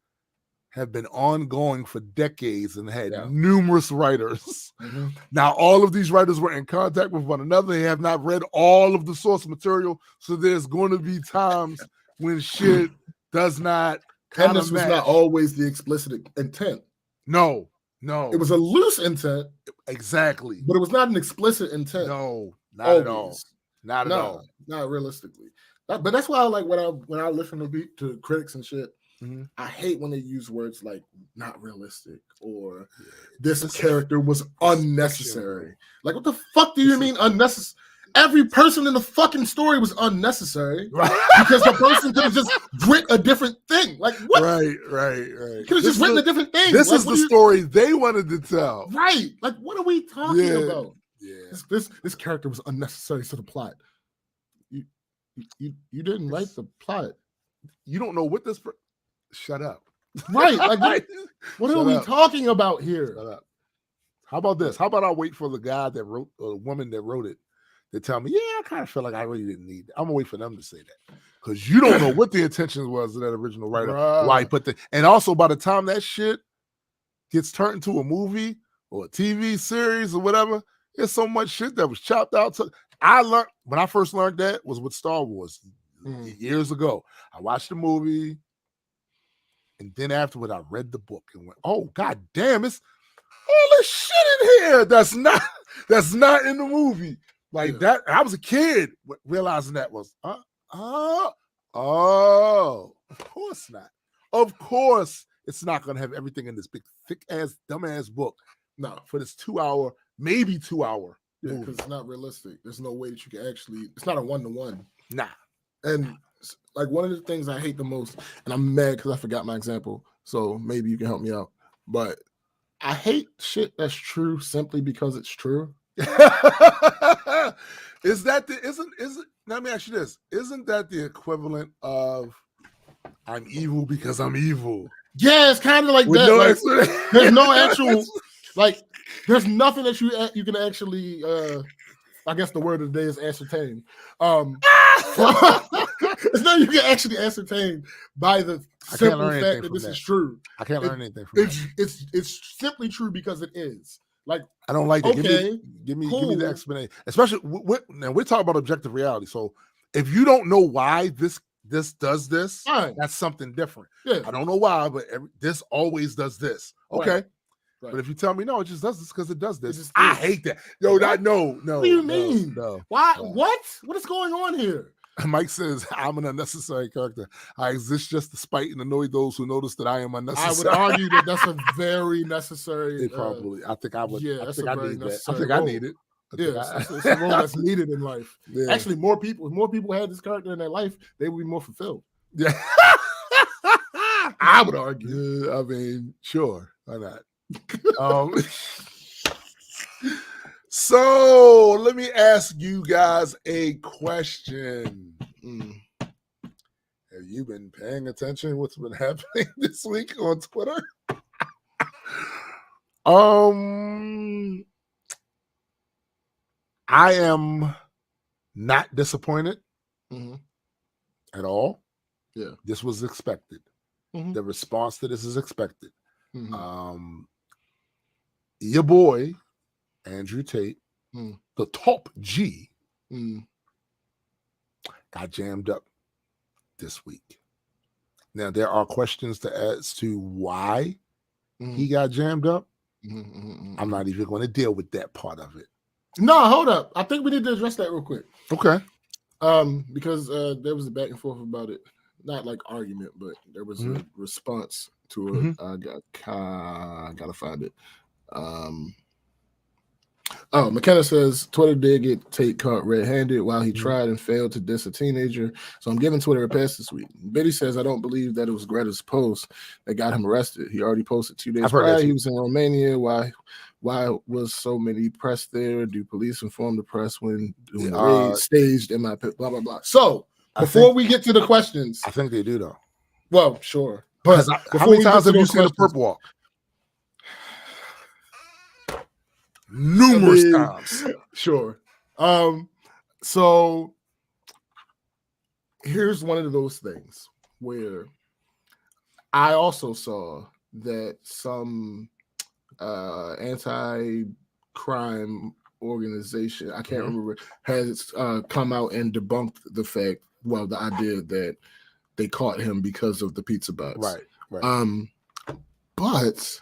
have been ongoing for decades and had numerous writers. Mm-hmm. Now, all of these writers were in contact with one another. They have not read all of the source material. So there's going to be times when shit does not and this was not always the explicit intent. No. It was a loose intent. Exactly. But it was not an explicit intent. No, not always. At all. Not at all. Not realistically. But that's why I like when I listen to critics and shit. Mm-hmm. I hate when they use words like not realistic or this character was unnecessary. Like, what the fuck do you mean unnecessary? Every person in the fucking story was unnecessary, right? Because the person could have just written a different thing. Like, what? Right. Could have just written a different thing. This is the story they wanted to tell. Right. Like, what are we talking about? Yeah. This character was unnecessary to the plot. You didn't write the plot. You don't know what this. Shut up. Right. Like, what are we talking about here? Shut up. How about this? How about I wait for the guy that wrote, or the woman that wrote it, to tell me, I kind of feel like I really didn't need it. I'm going to wait for them to say that. Because you don't know what the intentions was of that original writer. Right. Why he put the, and also by the time that shit gets turned into a movie or a TV series or whatever, there's so much shit that was chopped out. I learned, when I first learned that was with Star Wars years ago. I watched the movie. And then afterward, I read the book and went, "Oh, god damn, it's all this shit in here that's not in the movie." Like that, I was a kid realizing that was, of course not. Of course, it's not going to have everything in this big, thick ass, dumb ass book. No, for this 2 hour, maybe 2 hour. Yeah, because it's not realistic. There's no way that you can actually. It's not a 1-to-1. Nah, and. Like, one of the things I hate the most, and I'm mad because I forgot my example, so maybe you can help me out. But I hate shit that's true simply because it's true. Is that the isn't let me ask you this. Isn't that the equivalent of I'm evil because I'm evil? Yeah, it's kind of like with that. No like, there's no actual there's nothing that you can actually I guess the word of the day is ascertain. It's not you can actually ascertain by the simple fact that this is true. I can't learn anything from that. It's simply true because it is. Like, I don't like that. Okay, give me the explanation. Especially now we're talking about objective reality. So if you don't know why this does this, fine. That's something different. Yeah. I don't know why, but this always does this. Okay. Right. But if you tell me no, it just does this because it does this. I hate that. No. What do you mean? No. Why? What? What is going on here? Mike says, I'm an unnecessary character. I exist just to spite and annoy those who notice that I am unnecessary. I would argue that that's a very necessary. I think I would. Yeah, I think I need that. I think role. I need it. It's a role that's needed in life. Yeah. Actually, if more people had this character in their life, they would be more fulfilled. Yeah. I would argue. I mean, sure. Why not? So let me ask you guys a question. Have you been paying attention to what's been happening this week on Twitter? I am not disappointed at all. Yeah. This was expected. The response to this is expected. Your boy, Andrew Tate, the top G, got jammed up this week. Now, there are questions as to why he got jammed up. I'm not even going to deal with that part of it. No, hold up. I think we need to address that real quick. Okay. Because there was a back and forth about it. Not like argument, but there was a response to it. I gotta find it. McKenna says Twitter did get Tate caught red-handed while he tried and failed to diss a teenager. So I'm giving Twitter a pass this week. Biddy says I don't believe that it was Greta's post that got him arrested. He already posted 2 days prior. He was in Romania. Why was so many press there? Do police inform the press when the raid staged in my pit? Blah blah blah. So before we get to the questions, I think they do though. Well, sure. But how many times have you seen a perp walk? Numerous times. Sure. So here's one of those things where I also saw that some anti-crime organization, I can't remember, has come out and debunked the idea that they caught him because of the pizza butts. Right. But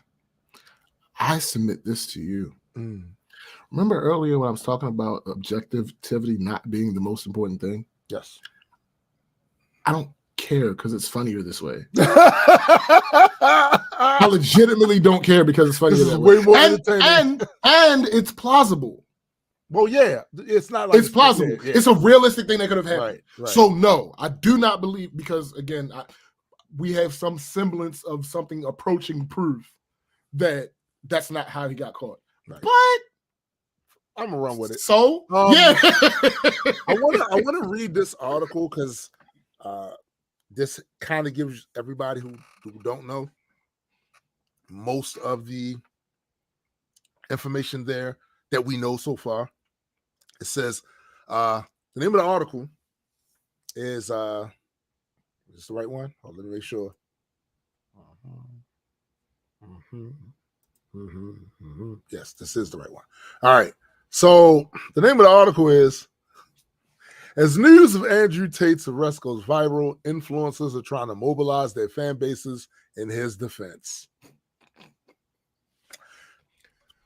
I submit this to you. Remember earlier when I was talking about objectivity not being the most important thing? Yes. I don't care because it's funnier this way. I legitimately don't care because it's funnier that way. Way more entertaining. And it's plausible. Well, yeah. It's not like it's plausible. Yeah. It's a realistic thing that could have happened. Right. So no, I do not believe, because again, we have some semblance of something approaching proof that that's not how he got caught. Right. But I'm gonna run with it. So yeah, I want to read this article because this kind of gives everybody who don't know most of the information there that we know so far. It says the name of the article is this the right one? Oh, let me make sure. Yes, this is the right one. All right. So the name of the article is, as news of Andrew Tate's arrest goes viral, influencers are trying to mobilize their fan bases in his defense.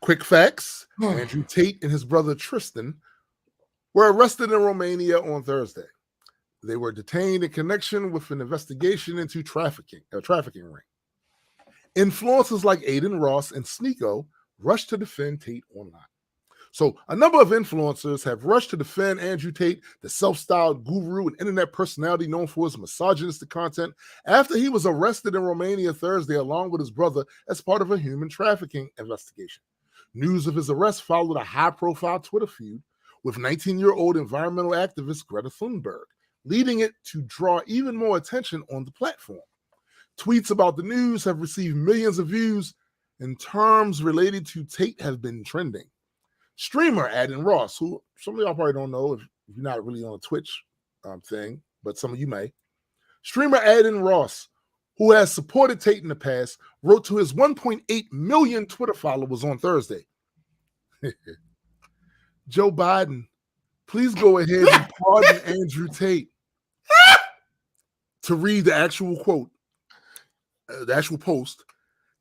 Quick facts. Andrew Tate and his brother Tristan were arrested in Romania on Thursday. They were detained in connection with an investigation into a trafficking ring. Influencers like Aiden Ross and Sneeko rushed to defend Tate online. So a number of influencers have rushed to defend Andrew Tate, the self-styled guru and internet personality known for his misogynistic content, after he was arrested in Romania Thursday along with his brother as part of a human trafficking investigation. News of his arrest followed a high-profile Twitter feud with 19-year-old environmental activist Greta Thunberg, leading it to draw even more attention on the platform. Tweets about the news have received millions of views, and terms related to Tate have been trending. Streamer Adin Ross, who some of y'all probably don't know if you're not really on a Twitch thing, but some of you may. Streamer Adin Ross, who has supported Tate in the past, wrote to his 1.8 million Twitter followers on Thursday. Joe Biden, please go ahead and pardon Andrew Tate. To read the actual quote, the actual post.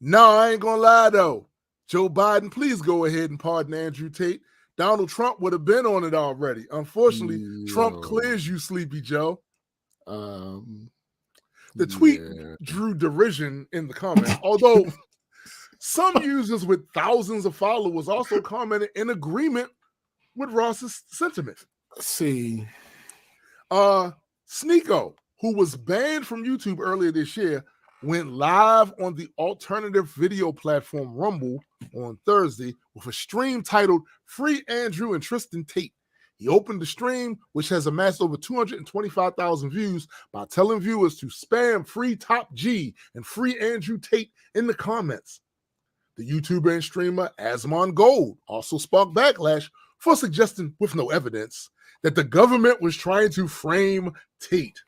No, I ain't gonna lie though. Joe Biden, please go ahead and pardon Andrew Tate. Donald Trump would have been on it already. Unfortunately, Trump clears you, Sleepy Joe. The tweet drew derision in the comments, although some users with thousands of followers also commented in agreement with Ross's sentiment. Let's see. Sneeko, who was banned from YouTube earlier this year, went live on the alternative video platform Rumble on Thursday with a stream titled Free Andrew and Tristan Tate. He opened the stream, which has amassed over 225,000 views, by telling viewers to spam Free Top G and Free Andrew Tate in the comments. The YouTuber and streamer Asmon Gold also sparked backlash for suggesting, with no evidence, that the government was trying to frame Tate.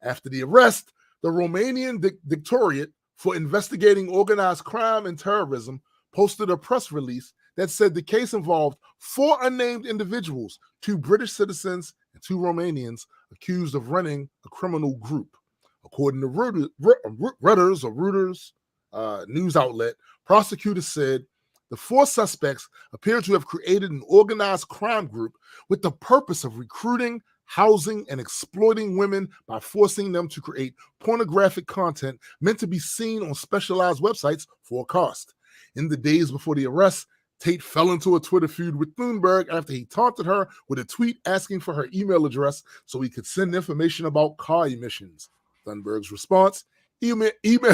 After the arrest, the Romanian Directorate for Investigating Organized Crime and Terrorism posted a press release that said the case involved 4 unnamed individuals, 2 British citizens and 2 Romanians, accused of running a criminal group. According to Reuters news outlet, prosecutors said the 4 suspects appear to have created an organized crime group with the purpose of recruiting, housing, and exploiting women by forcing them to create pornographic content meant to be seen on specialized websites for a cost. In the days before the arrest, Tate fell into a Twitter feud with Thunberg after he taunted her with a tweet asking for her email address so he could send information about car emissions. Thunberg's response, email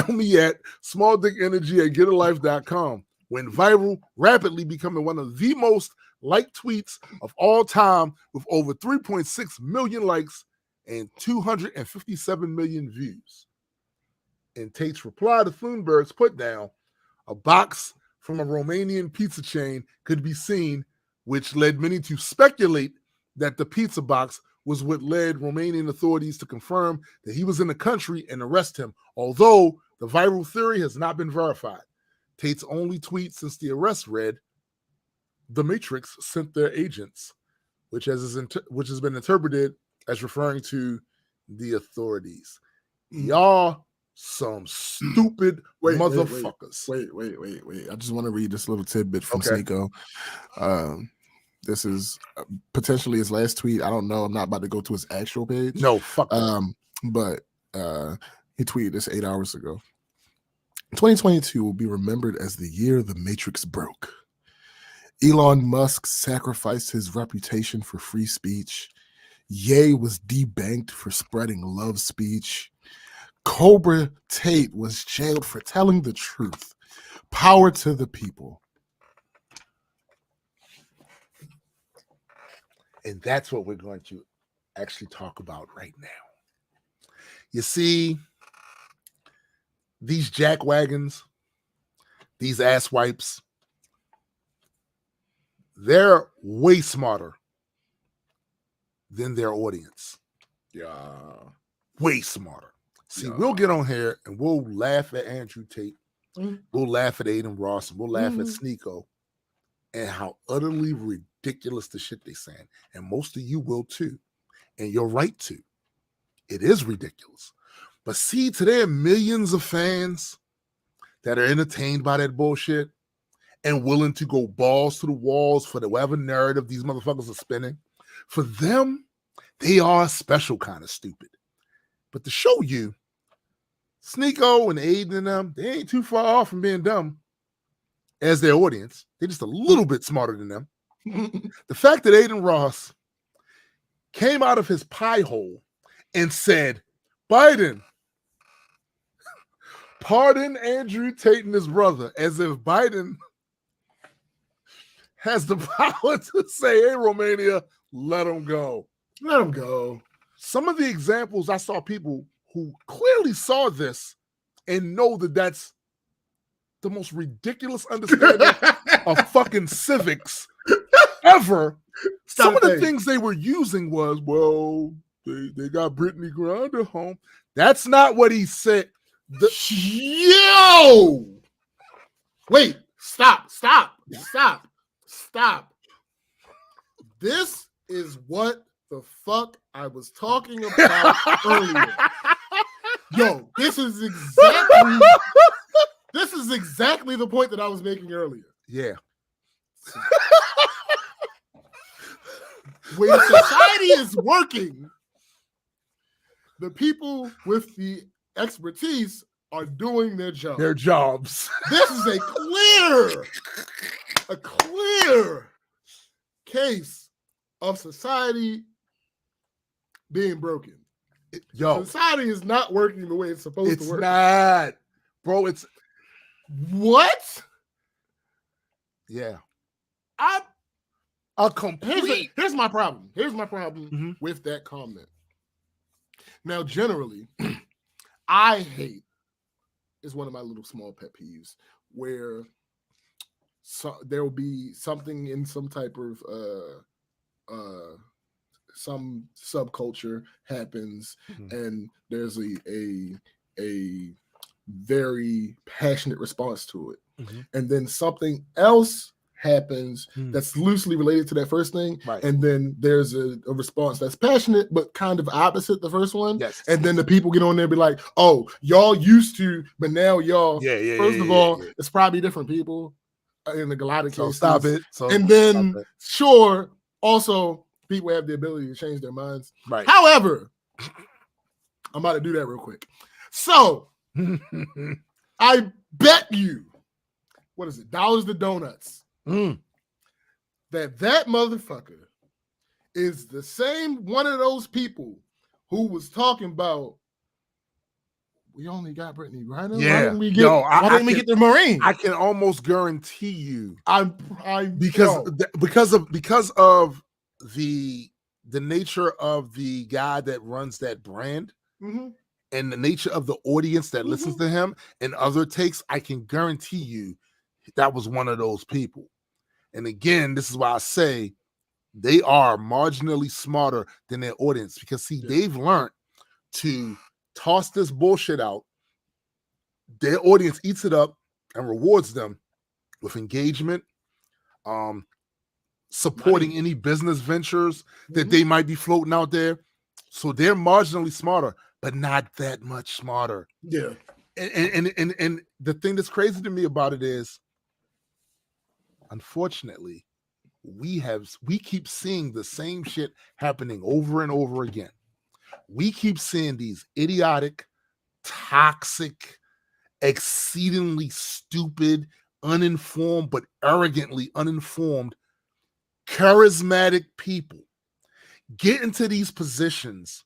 me at smalldickenergy@getalife.com, went viral, rapidly becoming one of the most liked tweets of all time with over 3.6 million likes and 257 million views. In Tate's reply to Thunberg's put down, a box from a Romanian pizza chain could be seen, which led many to speculate that the pizza box was what led Romanian authorities to confirm that he was in the country and arrest him, although the viral theory has not been verified. Tate's only tweet since the arrest read, "The Matrix sent their agents," which has been interpreted as referring to the authorities. Y'all some stupid motherfuckers. Wait. I just want to read this little tidbit from Sneeko. This is potentially his last tweet. I don't know. I'm not about to go to his actual page. No, fuck. But he tweeted this 8 hours ago. 2022 will be remembered as the year the Matrix broke. Elon Musk sacrificed his reputation for free speech. Ye was debanked for spreading love speech. Cobra Tate was jailed for telling the truth. Power to the people. And that's what we're going to actually talk about right now. You see, these jackwagons, these ass wipes, they're way smarter than their audience. Yeah. Way smarter. See, we'll get on here and we'll laugh at Andrew Tate. We'll laugh at Adin Ross, and we'll laugh at Sneeko and how utterly ridiculous the shit they saying. And most of you will too. And you're right to. It is ridiculous. But see, today are millions of fans that are entertained by that bullshit and willing to go balls to the walls for the whatever narrative these motherfuckers are spinning. For them, they are a special kind of stupid. But to show you, Sneeko and Adin and them, they ain't too far off from being dumb as their audience. They're just a little bit smarter than them. The fact that Adin Ross came out of his pie hole and said, Biden, pardon Andrew Tate and his brother, as if Biden has the power to say, hey, Romania, let him go. Let him go. Some of the examples, I saw people who clearly saw this and know that that's the most ridiculous understanding of fucking civics ever. Some of the things they were using was, well, they got Brittany Griner home. That's not what he said. Yo! Wait, stop. This is what the fuck I was talking about earlier. Yo, this is exactly the point that I was making earlier. Yeah. When society is working, the people with the expertise are doing their job. Their jobs. This is a clear case of society being broken. Yo, society is not working the way it's supposed to work. It's not, bro. It's what? Yeah. Here's my problem. Here's my problem with that comment. Now, generally, I hate is one of my little small pet peeves where there will be something in some type of some subculture happens, and there's a very passionate response to it, and then something else happens that's loosely related to that first thing, right. And then there's a response that's passionate but kind of opposite the first one. Yes. And then the people get on there and be like, oh, y'all used to, but now y'all, first of all, it's probably different people in a lot of cases. Stop it. And then, sure, also, people have the ability to change their minds. Right. However, I'm about to do that real quick. So, I bet you, what is it, dollars to donuts, that motherfucker is the same one of those people who was talking about, we only got Brittany Griner. Yeah. Why didn't we get the Marine? I can almost guarantee you, because of the nature of the guy that runs that brand, and the nature of the audience that listens to him and other takes, I can guarantee you that was one of those people. And again, this is why I say they are marginally smarter than their audience, because they've learned to toss this bullshit out. Their audience eats it up and rewards them with engagement, supporting any business ventures that they might be floating out there. So they're marginally smarter, but not that much smarter. Yeah. And the thing that's crazy to me about it is, unfortunately, we keep seeing the same shit happening over and over again. We keep seeing these idiotic, toxic, exceedingly stupid, uninformed, but arrogantly uninformed, charismatic people get into these positions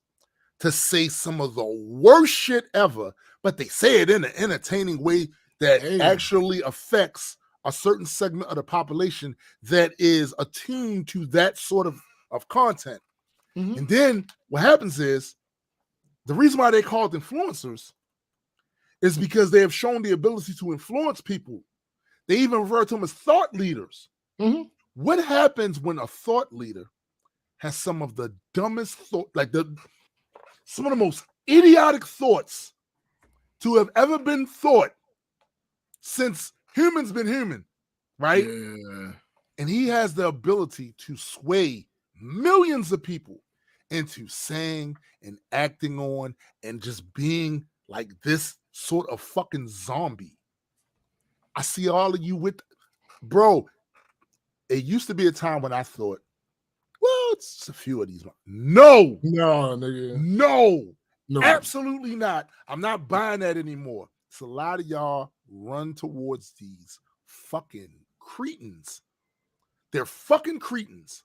to say some of the worst shit ever, but they say it in an entertaining way that actually affects a certain segment of the population that is attuned to that sort of content. And then what happens is, the reason why they called influencers is because they have shown the ability to influence people. They even refer to them as thought leaders. What happens when a thought leader has some of the dumbest thought, some of the most idiotic thoughts to have ever been thought since humans been human, right? Yeah. And he has the ability to sway millions of people into saying and acting on and just being like this sort of fucking zombie. I see all of you with, bro, it used to be a time when I thought, well, it's just a few of these. No, nigga. No, absolutely not. I'm not buying that anymore. It's a lot of y'all run towards these fucking cretins. They're fucking cretins.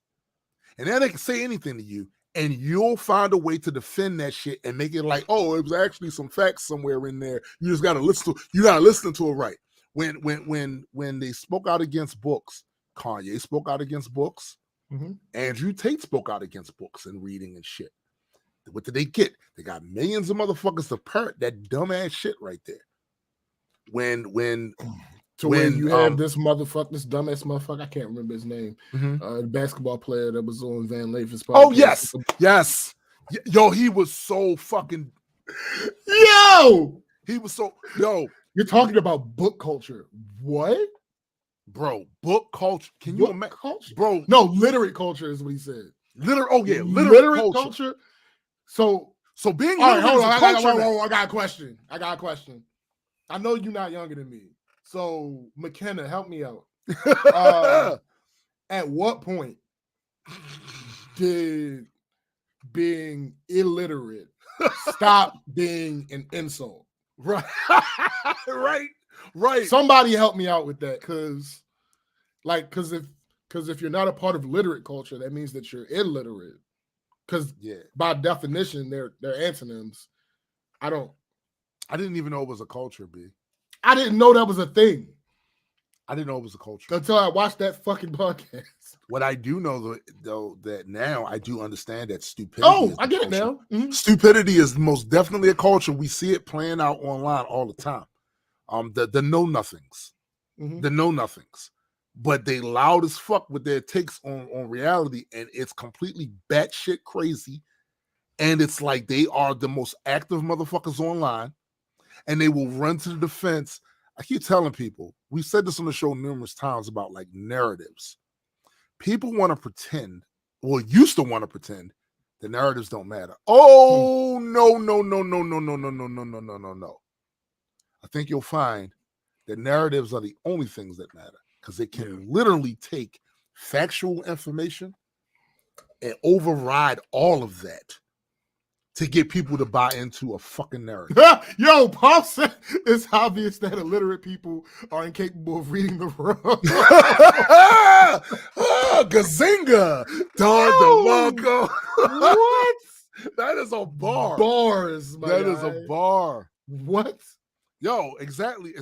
And then they can say anything to you, and you'll find a way to defend that shit and make it like, oh, it was actually some facts somewhere in there. You just gotta listen to. You're not listening to it right. When they spoke out against books Kanye spoke out against books. Mm-hmm. Andrew Tate spoke out against books and reading and shit. What did they get? They got millions of motherfuckers to parrot that dumbass shit right there. When you have this dumbass motherfucker, I can't remember his name, the basketball player that was on Van Lathan's podcast. Oh, yes. Yo, he was so fucking... Yo! He was so... Yo. You're talking about book culture. What? Bro, book culture. Can you imagine? Bro. No, literate culture is what he said. Literate culture. So being... All right, hold on. I got a question. I know you're not younger than me. So, McKenna, help me out. At what point did being illiterate stop being an insult? Right. Right. Somebody help me out with that, because if you're not a part of literate culture, that means that you're illiterate. Because by definition, they're antonyms. I didn't even know it was a culture, B. I didn't know that was a thing. I didn't know it was a culture until I watched that fucking podcast. What I do know, though, that now I do understand that stupidity. Oh, I get it now. Mm-hmm. Stupidity is most definitely a culture. We see it playing out online all the time. The know nothings, the know nothings, but they loud as fuck with their takes on reality, and it's completely batshit crazy. And it's like they are the most active motherfuckers online, and they will run to the defense. I keep telling people, we said this on the show numerous times about like narratives. People want to pretend, or used to want to pretend, the narratives don't matter. Oh, no. I think you'll find that narratives are the only things that matter, because they can literally take factual information and override all of that to get people to buy into a fucking narrative. Yo, Paul said it's obvious that illiterate people are incapable of reading the room. Gazinga! Dog, what? That is a bar. Bars, my guy. Is a bar. What? Yo, exactly,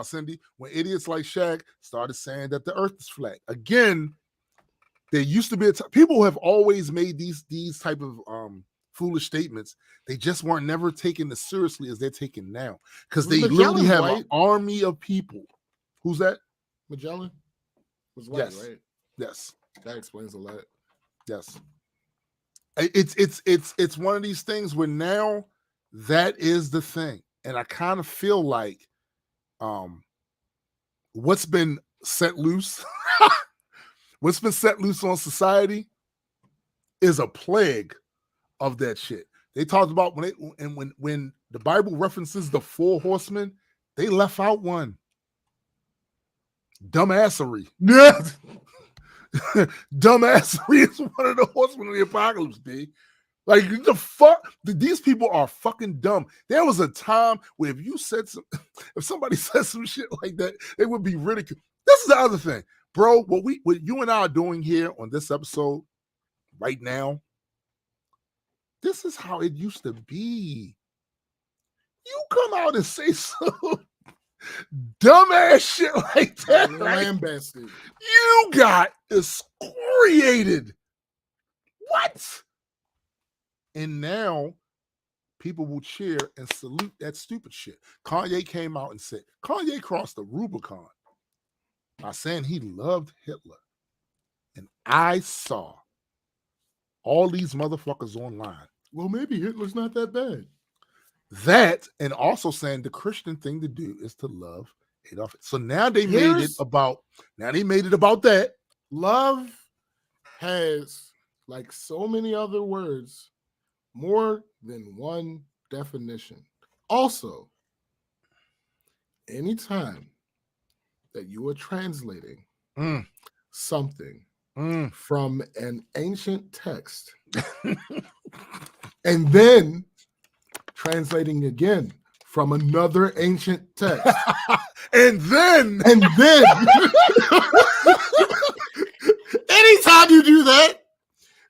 Cindy. When idiots like Shaq started saying that the earth is flat. Again, there used to be people have always made these type of foolish statements. They just weren't never taken as seriously as they're taken now, because they literally have an army of people. Who's that? Magellan was white, right? Yes, that explains a lot. Yes, it's one of these things where now that is the thing, and I kind of feel like what's been set loose, what's been set loose on society is a plague of that shit. They talked about when the Bible references the 4 horsemen, they left out one. Dumbassery. Yeah. Dumbassery is one of the horsemen of the apocalypse, B. Like, the fuck? These people are fucking dumb. There was a time where if somebody said some shit like that, they would be ridiculed. This is the other thing, bro. What you and I are doing here on this episode right now, this is how it used to be. You come out and say some dumbass shit like that. Lambasted. You got excoriated. What? And now people will cheer and salute that stupid shit. Kanye came out and said, Kanye crossed the Rubicon by saying he loved Hitler. And I saw all these motherfuckers online. Well, maybe Hitler's not that bad. That, and also saying the Christian thing to do is to love Adolf. So now they made it about that. Love has, like so many other words, more than one definition. Also, anytime that you are translating something from an ancient text and then translating again from another ancient text and then anytime you do that,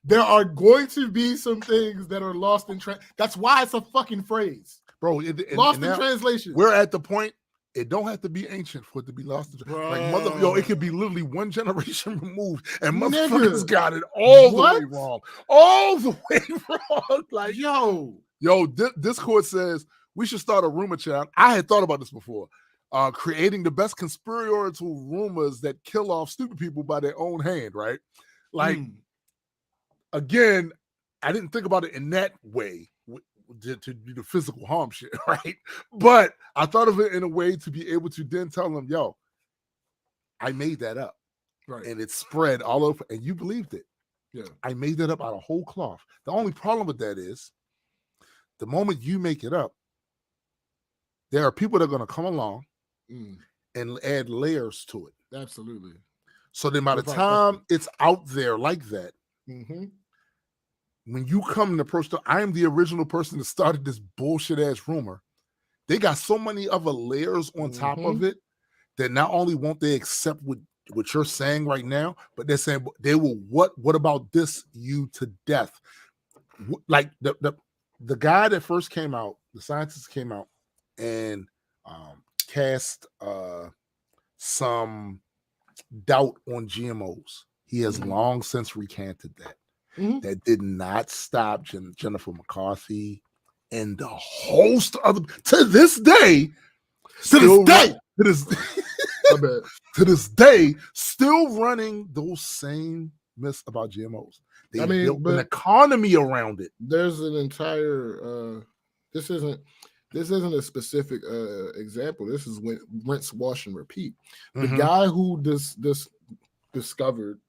there are going to be some things that are lost in that's why it's a fucking phrase, bro. Lost in translation. We're at the point, it don't have to be ancient for it to be lost. Like it could be literally one generation removed, and motherfuckers got it all the way wrong. All the way wrong. Like, Discord says we should start a rumor chat. I had thought about this before. Creating the best conspiratorial rumors that kill off stupid people by their own hand, right? Like, again, I didn't think about it in that way to do the physical harm shit, right? But I thought of it in a way to be able to then tell them, yo, I made that up. Right. And it spread all over, and you believed it. Yeah. I made that up out of whole cloth. The only problem with that is the moment you make it up, there are people that are going to come along and add layers to it. Absolutely. So then by the time it's out there like that, when you come and approach I am the original person that started this bullshit ass rumor. They got so many other layers on top of it that not only won't they accept what you're saying right now, but they're saying they will what about this you to death? Like the guy that first came out, the scientist came out and cast some doubt on GMOs. He has long since recanted that. That did not stop Jennifer McCarthy and the host of to this day, still running those same myths about GMOs. They built an economy around it. There's an entire this isn't a specific example. This is when rinse, wash, and repeat. The guy who discovered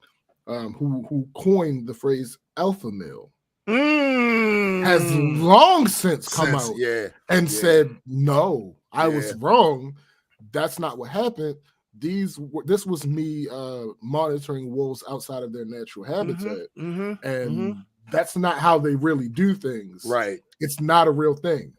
who coined the phrase alpha male has long since come out and said, no, I was wrong. That's not what happened. This was me monitoring wolves outside of their natural habitat. And that's not how they really do things. Right. It's not a real thing.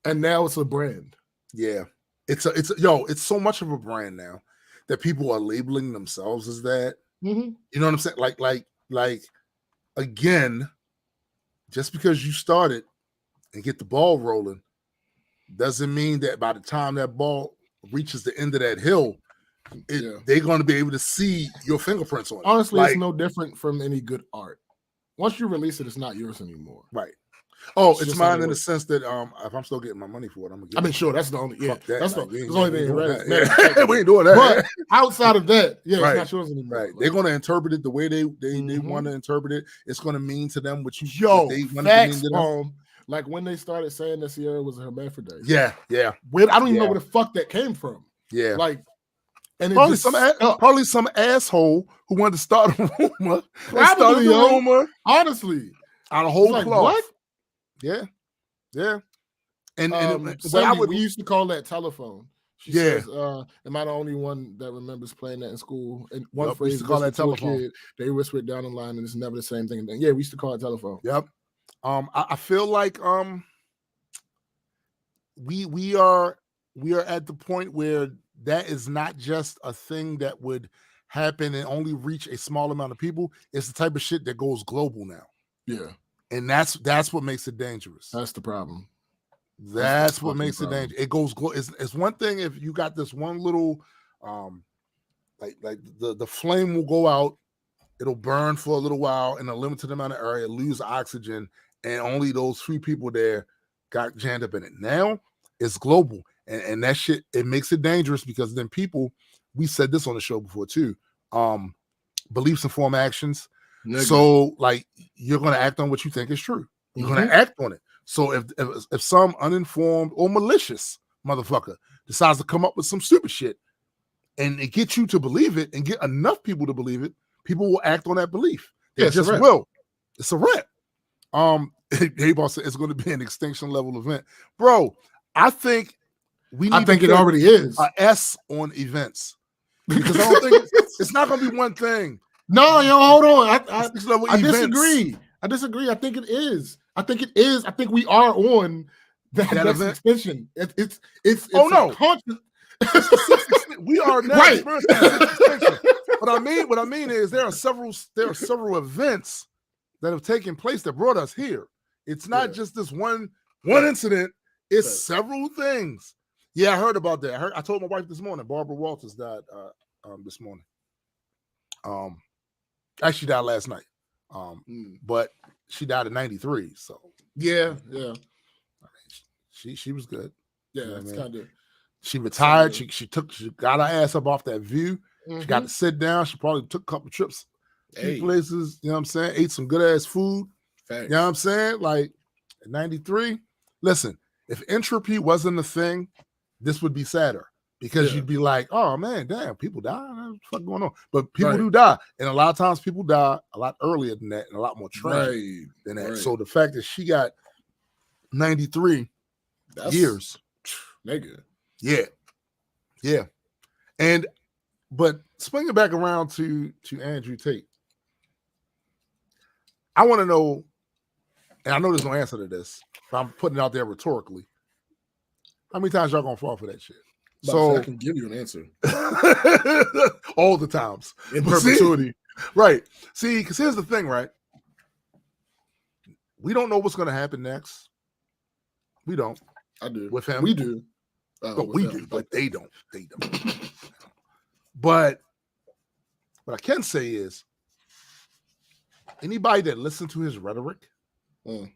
And now it's a brand. Yeah. It's so much of a brand now that people are labeling themselves as that. You know what I'm saying? Like again, just because you started and get the ball rolling doesn't mean that by the time that ball reaches the end of that hill, they're going to be able to see your fingerprints on it. Honestly, it's no different from any good art. Once you release it, it's not yours anymore. Right. Oh, it's mine in the sense that if I'm still getting my money for it, I'm gonna get sure, that's the only that's the only thing. We ain't doing that. But outside of that, it's not yours anymore. Right. They're gonna interpret it the way they want to interpret it. It's gonna mean to them what they want to mean to them. Like when they started saying that Sierra was a hermaphrodite. Yeah. I don't even know where the fuck that came from. Yeah. Like, and probably some asshole who wanted to start a rumor. Honestly, out of whole cloth. What? Yeah. And we used to call that telephone. She says, am I the only one that remembers playing that in school? And one phrase used to call that telephone. Kid, they whisper it down the line, and it's never the same thing. Yeah, we used to call it telephone. Yep. I feel like we are at the point where that is not just a thing that would happen and only reach a small amount of people. It's the type of shit that goes global now. Yeah. And that's what makes it dangerous. That's the problem. That's what makes it dangerous. It goes. It's one thing if you got this one little, like the flame will go out, it'll burn for a little while in a limited amount of area, lose oxygen, and only those few people there got jammed up in it. Now it's global, and that shit it makes it dangerous because then people. We said this on the show before too. Beliefs inform actions. So, like, you're going to act on what you think is true. You're going to act on it. So, if some uninformed or malicious motherfucker decides to come up with some stupid shit and it gets you to believe it and get enough people to believe it, people will act on that belief. They just will. It's a wrap. Hey-Boss said it's going to be an extinction level event. Bro, I think it already is. A S on events. Because I don't think it's not going to be one thing. No, hold on. I disagree. I think it is. I think we are on that extension. It's conscious. We are now right. What I mean is there are several events that have taken place that brought us here. It's not just this one incident. It's several things. Yeah, I heard about that. I told my wife this morning. Barbara Walters died this morning. Actually died last night. But she died at 93. So yeah. I mean, she was good. Yeah, you know it's kind of. She retired. She got her ass up off that view. She got to sit down. She probably took a couple trips, places. You know what I'm saying? Ate some good ass food. Thanks. You know what I'm saying? Like at 93. Listen, if entropy wasn't a thing, this would be sadder because you'd be like, oh man, damn, people die. What the fuck going on? But people do die, and a lot of times people die a lot earlier than that, and a lot more tragic than that. So the fact that she got 93 years, nigga. Yeah. But swinging back around to Andrew Tate, I want to know, and I know there's no answer to this, but I'm putting it out there rhetorically. How many times y'all gonna fall for that shit? So I can give you an answer. All the times. In perpetuity. Right. See, because here's the thing, right? We don't know what's gonna happen next. We don't. I do. With him. We do. But we do, but they don't. They don't. But what I can say is anybody that listened to his rhetoric and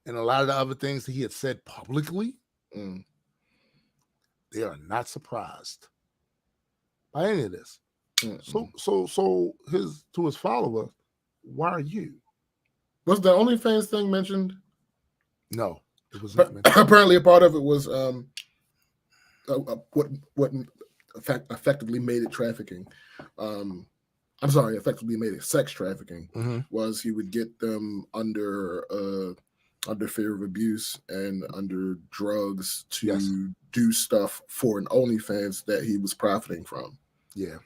a lot of the other things that he had said publicly, they are not surprised by any of this. So his follower, why are you? Was the OnlyFans thing mentioned? No, it was not mentioned. Apparently a part of it was what effectively made it trafficking. Effectively made it sex trafficking. Was he would get them under fear of abuse and under drugs to do stuff for an OnlyFans that he was profiting from. Yeah.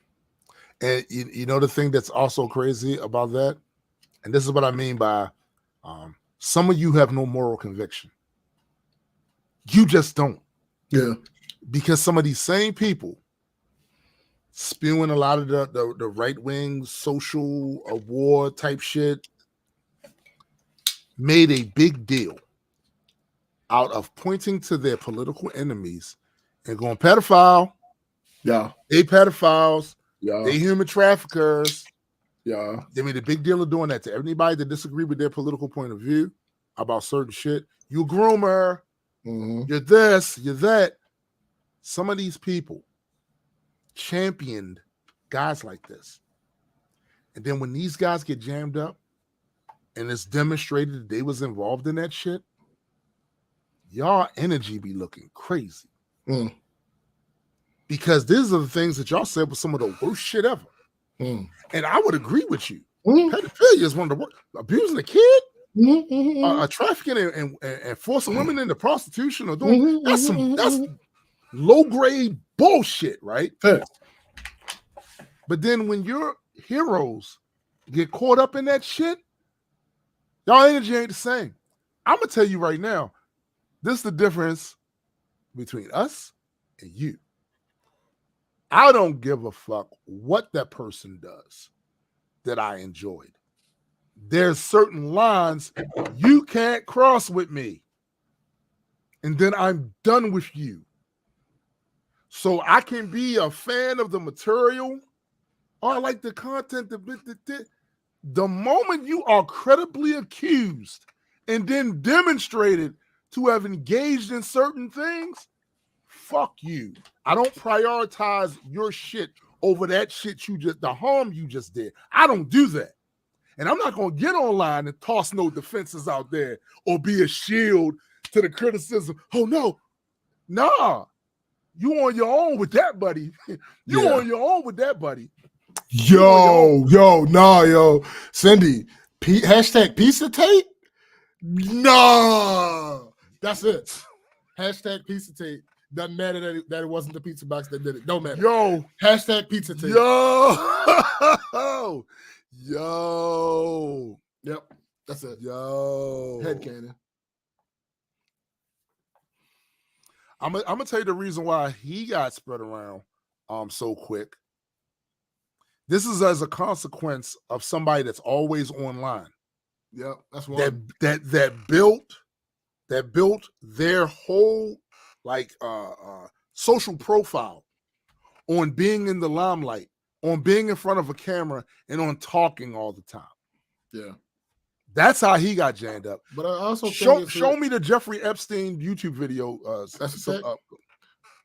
And you know the thing that's also crazy about that, and this is what I mean by some of you have no moral conviction. You just don't. Yeah. Because some of these same people spewing a lot of the right-wing social award type shit made a big deal out of pointing to their political enemies and going, pedophile. Yeah. They pedophiles. Yeah. They human traffickers. Yeah. They made a big deal of doing that to anybody that disagree with their political point of view about certain shit. You a groomer. You're this, you're that. Some of these people championed guys like this. And then when these guys get jammed up and it's demonstrated that they was involved in that shit, y'all energy be looking crazy. Because these are the things that y'all said was some of the worst shit ever. And I would agree with you. Pedophilia is one of the worst. Abusing a kid, trafficking and forcing women into prostitution or doing that's low grade bullshit, right? But then when your heroes get caught up in that shit, y'all energy ain't the same. I'm gonna tell you right now, this is the difference between us and you. I don't give a fuck what that person does that I enjoyed. There's certain lines you can't cross with me. And then I'm done with you. So I can be a fan of the material or I like the content. The moment you are credibly accused and then demonstrated to have engaged in certain things, fuck you. I don't prioritize your shit over that shit the harm you just did. I don't do that. And I'm not going to get online and toss no defenses out there or be a shield to the criticism. Oh, no. Nah. You on your own with that, buddy. You on your own with that, buddy. Yo. Cindy, hashtag pizza tape? No. That's it. Hashtag pizza tape. Doesn't matter that it wasn't the pizza box that did it. Don't matter. Yo. Hashtag pizza tape. Yo. Yep. That's it. Yo. Headcanon. I'm gonna tell you the reason why he got spread around so quick. This is as a consequence of somebody that's always online. Yep, that's one that built their whole social profile on being in the limelight, on being in front of a camera, and on talking all the time. Yeah. That's how he got jammed up. But I also show me the Jeffrey Epstein YouTube video. That's a fact.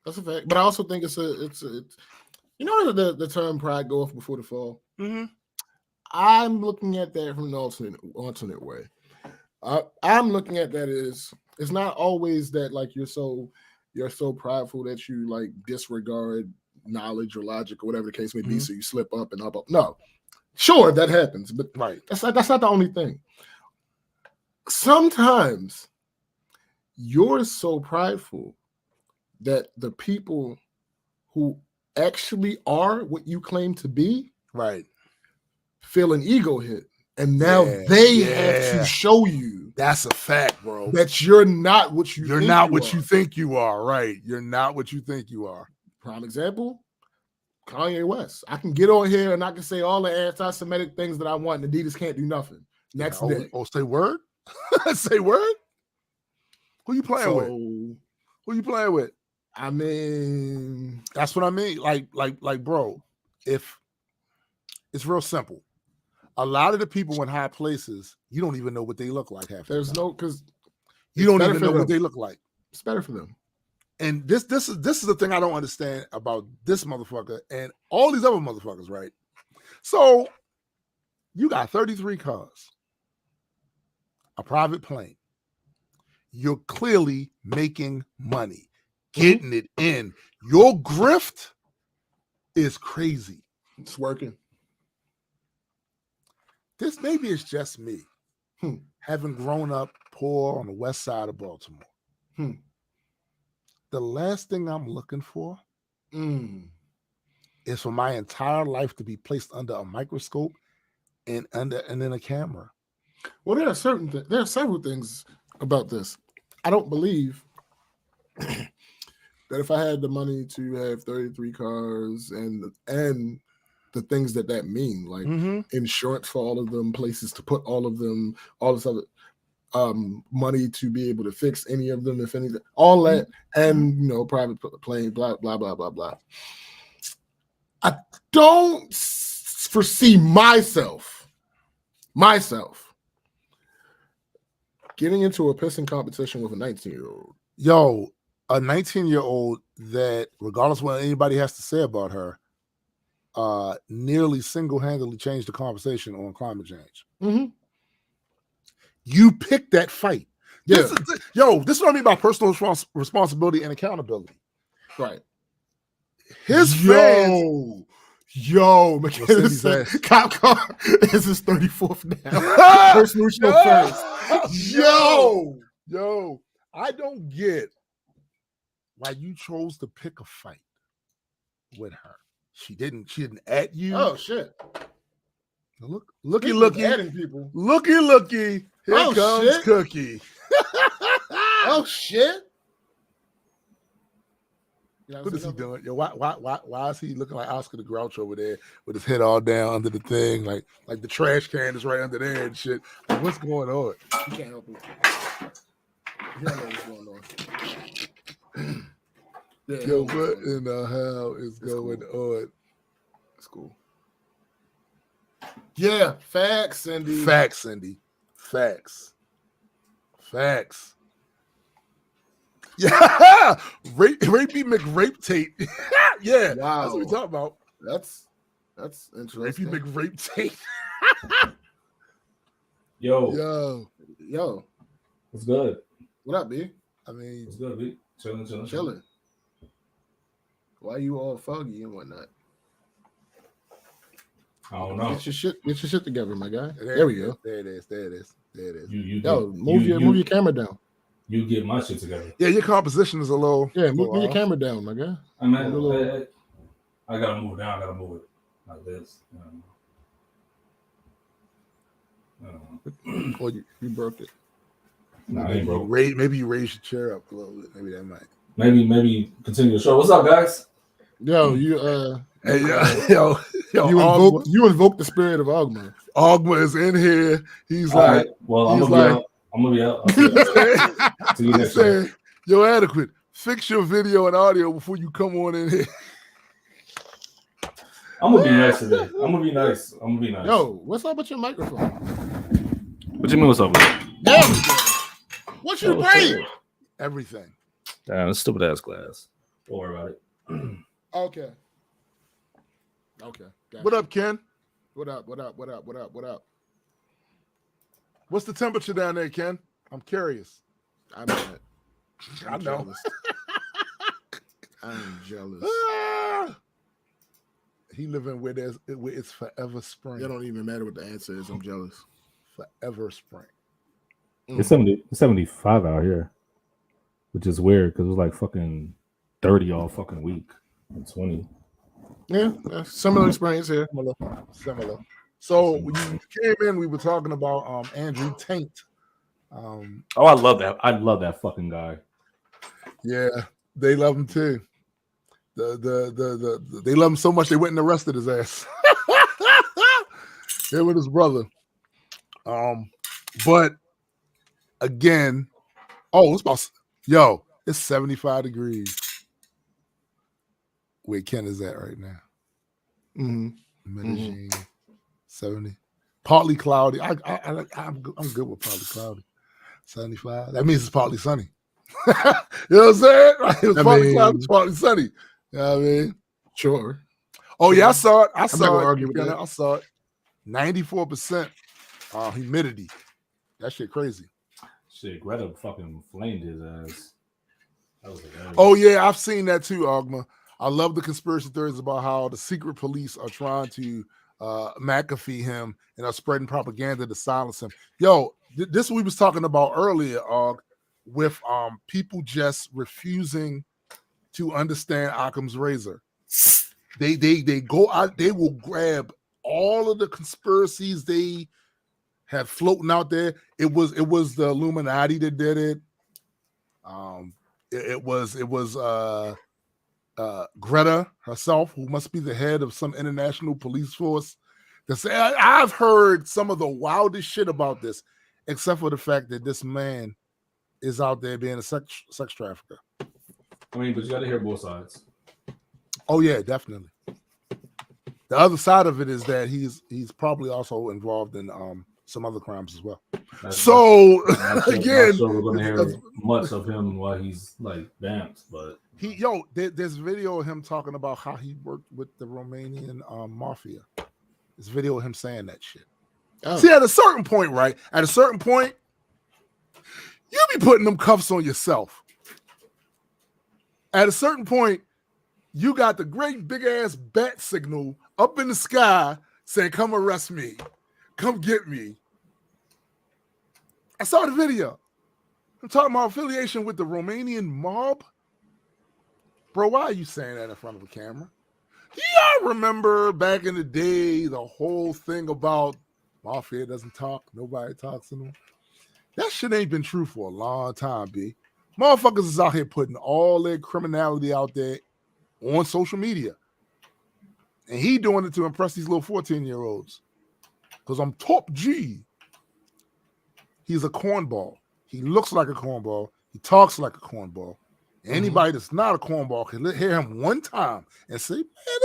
That's a fact. But I also think it's you know the term pride goeth before the fall. Mm-hmm. I'm looking at that from an alternate way. I'm looking at that as it's not always that like you're so prideful that you like disregard knowledge or logic or whatever the case may be, so you slip up and up. No, sure that happens, but that's not the only thing. Sometimes you're so prideful that the people who actually are what you claim to be, feel an ego hit. And now they have to show you. That's a fact, bro. That you're not what you think you are. You're not what you think you are, right? You're not what you think you are. Prime example, Kanye West. I can get on here and I can say all the anti-Semitic things that I want, and Adidas can't do nothing. Next day. Oh, say word? Say word? Who you playing with? Who you playing with? I mean, that's what I mean. Like, bro, if it's real simple. A lot of the people in high places, you don't even know what they look like half the time. Because you don't even know what they look like. It's better for them. And this is the thing I don't understand about this motherfucker and all these other motherfuckers, right? So you got 33 cars, a private plane. You're clearly making money, getting it in. Your grift is crazy. It's working. This maybe it's just me, having grown up poor on the west side of Baltimore. The last thing I'm looking for is for my entire life to be placed under a microscope and in a camera. Well, there are several things about this. I don't believe that if I had the money to have 33 cars and the things that mean, like insurance for all of them, places to put all of them, all this other money to be able to fix any of them, if anything, all that, and private plane, blah blah blah blah blah. I don't foresee myself getting into a pissing competition with a 19-year-old. Yo, a 19-year-old that, regardless of what anybody has to say about her, nearly single-handedly changed the conversation on climate change. You picked that fight. Yeah. This is what I mean by personal responsibility and accountability. Right. His fans. McKenna said, cop car is his 34th now. Personal show first. Yo, I don't get why you chose to pick a fight with her. She didn't at you. Oh shit. Looky. Adding people. Looky. Here comes shit. Cookie. Oh shit. What is he doing? Yo, why is he looking like Oscar the Grouch over there with his head all down under the thing, like the trash can is right under there and shit? Like, what's going on? You can't help it. You don't know what's going on. Yo, what in the hell is going on? That's cool. Yeah, facts, Cindy. Facts. Yeah, rapey McRape Tate. Yeah, wow. That's what we talking about. That's interesting. Rapey McRape Tate. Yo. What's good? What up, B? I mean, what's good, B? Chilling. Why you all foggy and whatnot? I don't know. Get your shit together, my guy. There we go. There it is. Move your camera down. You get my shit together. Yeah, your composition is a little. Yeah, move your camera down, my guy. I mean, I gotta move down. I gotta move it like this. Or you broke it. Nah, I ain't broke. Maybe you raise your chair up a little bit. Maybe that might. Maybe continue the show. What's up, guys? Yo, you invoke the spirit of Ogma. Ogma is in here. He's all like, right. Well, I'm gonna be out. See you next time. Yo, adequate. fix your video and audio before you come on in here. I'm gonna be nice today. I'm gonna be nice. Yo, what's up with your microphone? What you mean? What's up with it? There we go. What you bring? Everything. Damn, stupid ass glass. Don't worry about it. Okay. Okay. Gotcha. What up, Ken? What up? What's the temperature down there, Ken? I'm curious. I'm I know. jealous. I'm jealous. He living where it's forever spring. It don't even matter what the answer is. I'm jealous. Forever spring. It's 75 out here, which is weird because it was like fucking 30 all fucking week and 20. Yeah, similar experience here. Similar. So when you came in, we were talking about Andrew Tate. Oh, I love that. I love that fucking guy. Yeah, they love him too. They love him so much they went and arrested his ass. Him with his brother. But again, it's 75 degrees where Ken is at right now. Mm-hmm. Medellin, 70. Partly cloudy. I'm good with partly cloudy. 75. That means it's partly sunny. You know what I'm saying? Right? It was partly cloudy, it's partly sunny. You know what I mean? Sure. Oh yeah, I saw it. I saw it. 94% humidity. That shit crazy. Shit, Greta fucking flamed his ass. That was hilarious. Oh yeah, I've seen that too, Ogma. I love the conspiracy theories about how the secret police are trying to McAfee him and are spreading propaganda to silence him. Yo, this we was talking about earlier, with people just refusing to understand Occam's razor. They go out, they will grab all of the conspiracies they have floating out there. It was the Illuminati that did it. It was Greta herself, who must be the head of some international police force. I've heard some of the wildest shit about this, except for the fact that this man is out there being a sex trafficker. I mean, but you got to hear both sides. Oh yeah, definitely. The other side of it is that he's probably also involved in some other crimes as well. Again, not sure we're gonna hear much of him while he's like vamped, but there's video of him talking about how he worked with the Romanian mafia. There's video of him saying that shit. Oh. See, at a certain point, right? At a certain point, you be putting them cuffs on yourself. At a certain point, you got the great big ass bat signal up in the sky saying, "Come arrest me, come get me." I saw the video. I'm talking about affiliation with the Romanian mob. Bro, why are you saying that in front of a camera? Do y'all remember back in the day the whole thing about mafia doesn't talk, nobody talks to them? That shit ain't been true for a long time, B. Motherfuckers is out here putting all their criminality out there on social media. And he doing it to impress these little 14-year-olds. Because I'm top G. He's a cornball. He looks like a cornball. He talks like a cornball. Anybody that's not a cornball can hear him one time and say, "Man,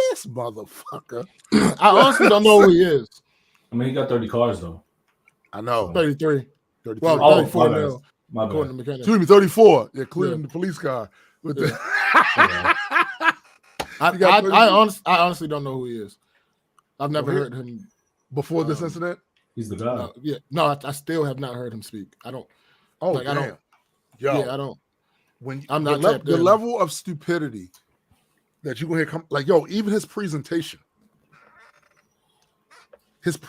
this motherfucker." I honestly don't know who he is. I mean, he got 30 cars though. I know. 33. Well, 34 now. My bad. Excuse me, 34. Yeah, including the police car. With the I honestly don't know who he is. I've never heard him before this incident. He's the guy. I still have not heard him speak. I don't. Oh, like, damn. I don't. When I'm not the level of stupidity that you gonna hear come, like, even his presentation is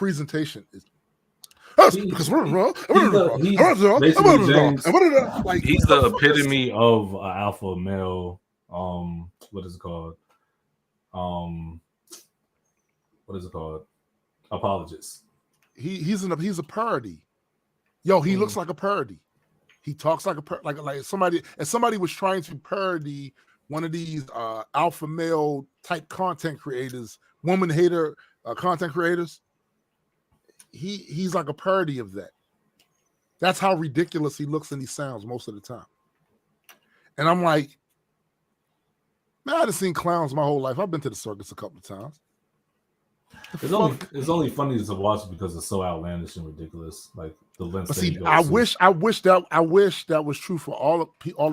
because we're wrong. He's the epitome of an alpha male. What is it called? Apologist. He's a parody. He looks like a parody. He talks like like somebody. And somebody was trying to parody one of these alpha male type content creators, woman hater content creators. He's like a parody of that. That's how ridiculous he looks and he sounds most of the time. And I'm like, Man, I've seen clowns my whole life. I've been to the circus a couple of times. It's only funny to watch because it's so outlandish and ridiculous. Like the lengths. But see, I wish that was true for all the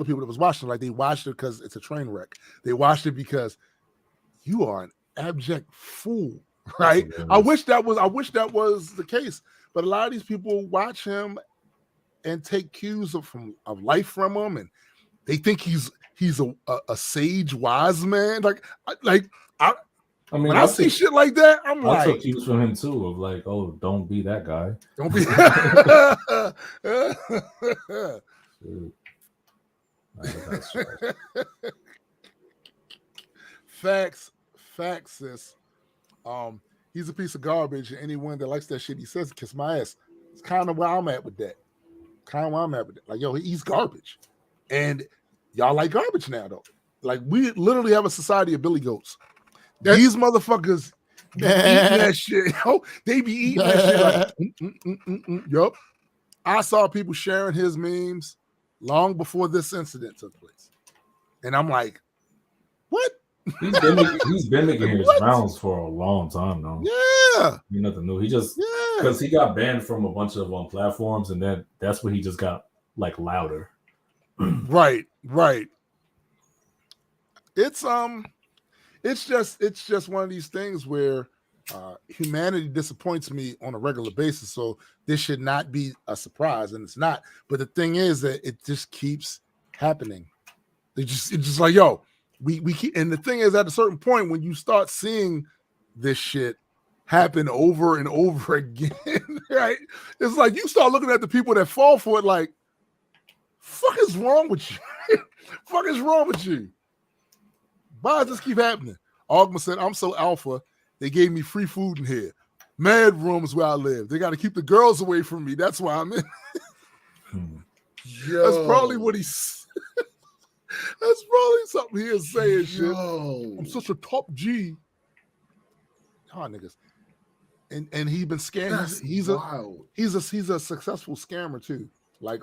people that was watching. Like they watched it because it's a train wreck. They watched it because you are an abject fool, right? I wish that was the case. But a lot of these people watch him and take cues of life from him, and they think he's a sage, wise man. I mean, when I see shit like that, I took cues from him too of like, oh, don't be that guy. Don't be. Facts, sis. He's a piece of garbage, and anyone that likes that shit, he says, kiss my ass. It's kind of where I'm at with that. Like, yo, he's garbage, and y'all like garbage now, though. Like, we literally have a society of billy goats. These motherfuckers be eating that shit. Yo, they be eating that shit like, yup. I saw people sharing his memes long before this incident took place. And I'm like, what? He's been making his rounds for a long time now. Yeah. Nothing new. He just, because he got banned from a bunch of platforms, and that's when he just got like louder. Right. It's just one of these things where humanity disappoints me on a regular basis. So this should not be a surprise, and it's not. But the thing is that it just keeps happening. It's just like, yo, we keep. And the thing is, at a certain point, when you start seeing this shit happen over and over again, right? It's like you start looking at the people that fall for it, like, fuck is wrong with you? Fuck is wrong with you? Why does this keep happening? Ogma said, I'm so alpha, they gave me free food in here. Mad rooms where I live. They got to keep the girls away from me. That's why I'm in. That's probably what he's. That's probably something he is saying. Shit. I'm such a top G. Y'all niggas. And he's been scamming. He's a successful scammer too. Like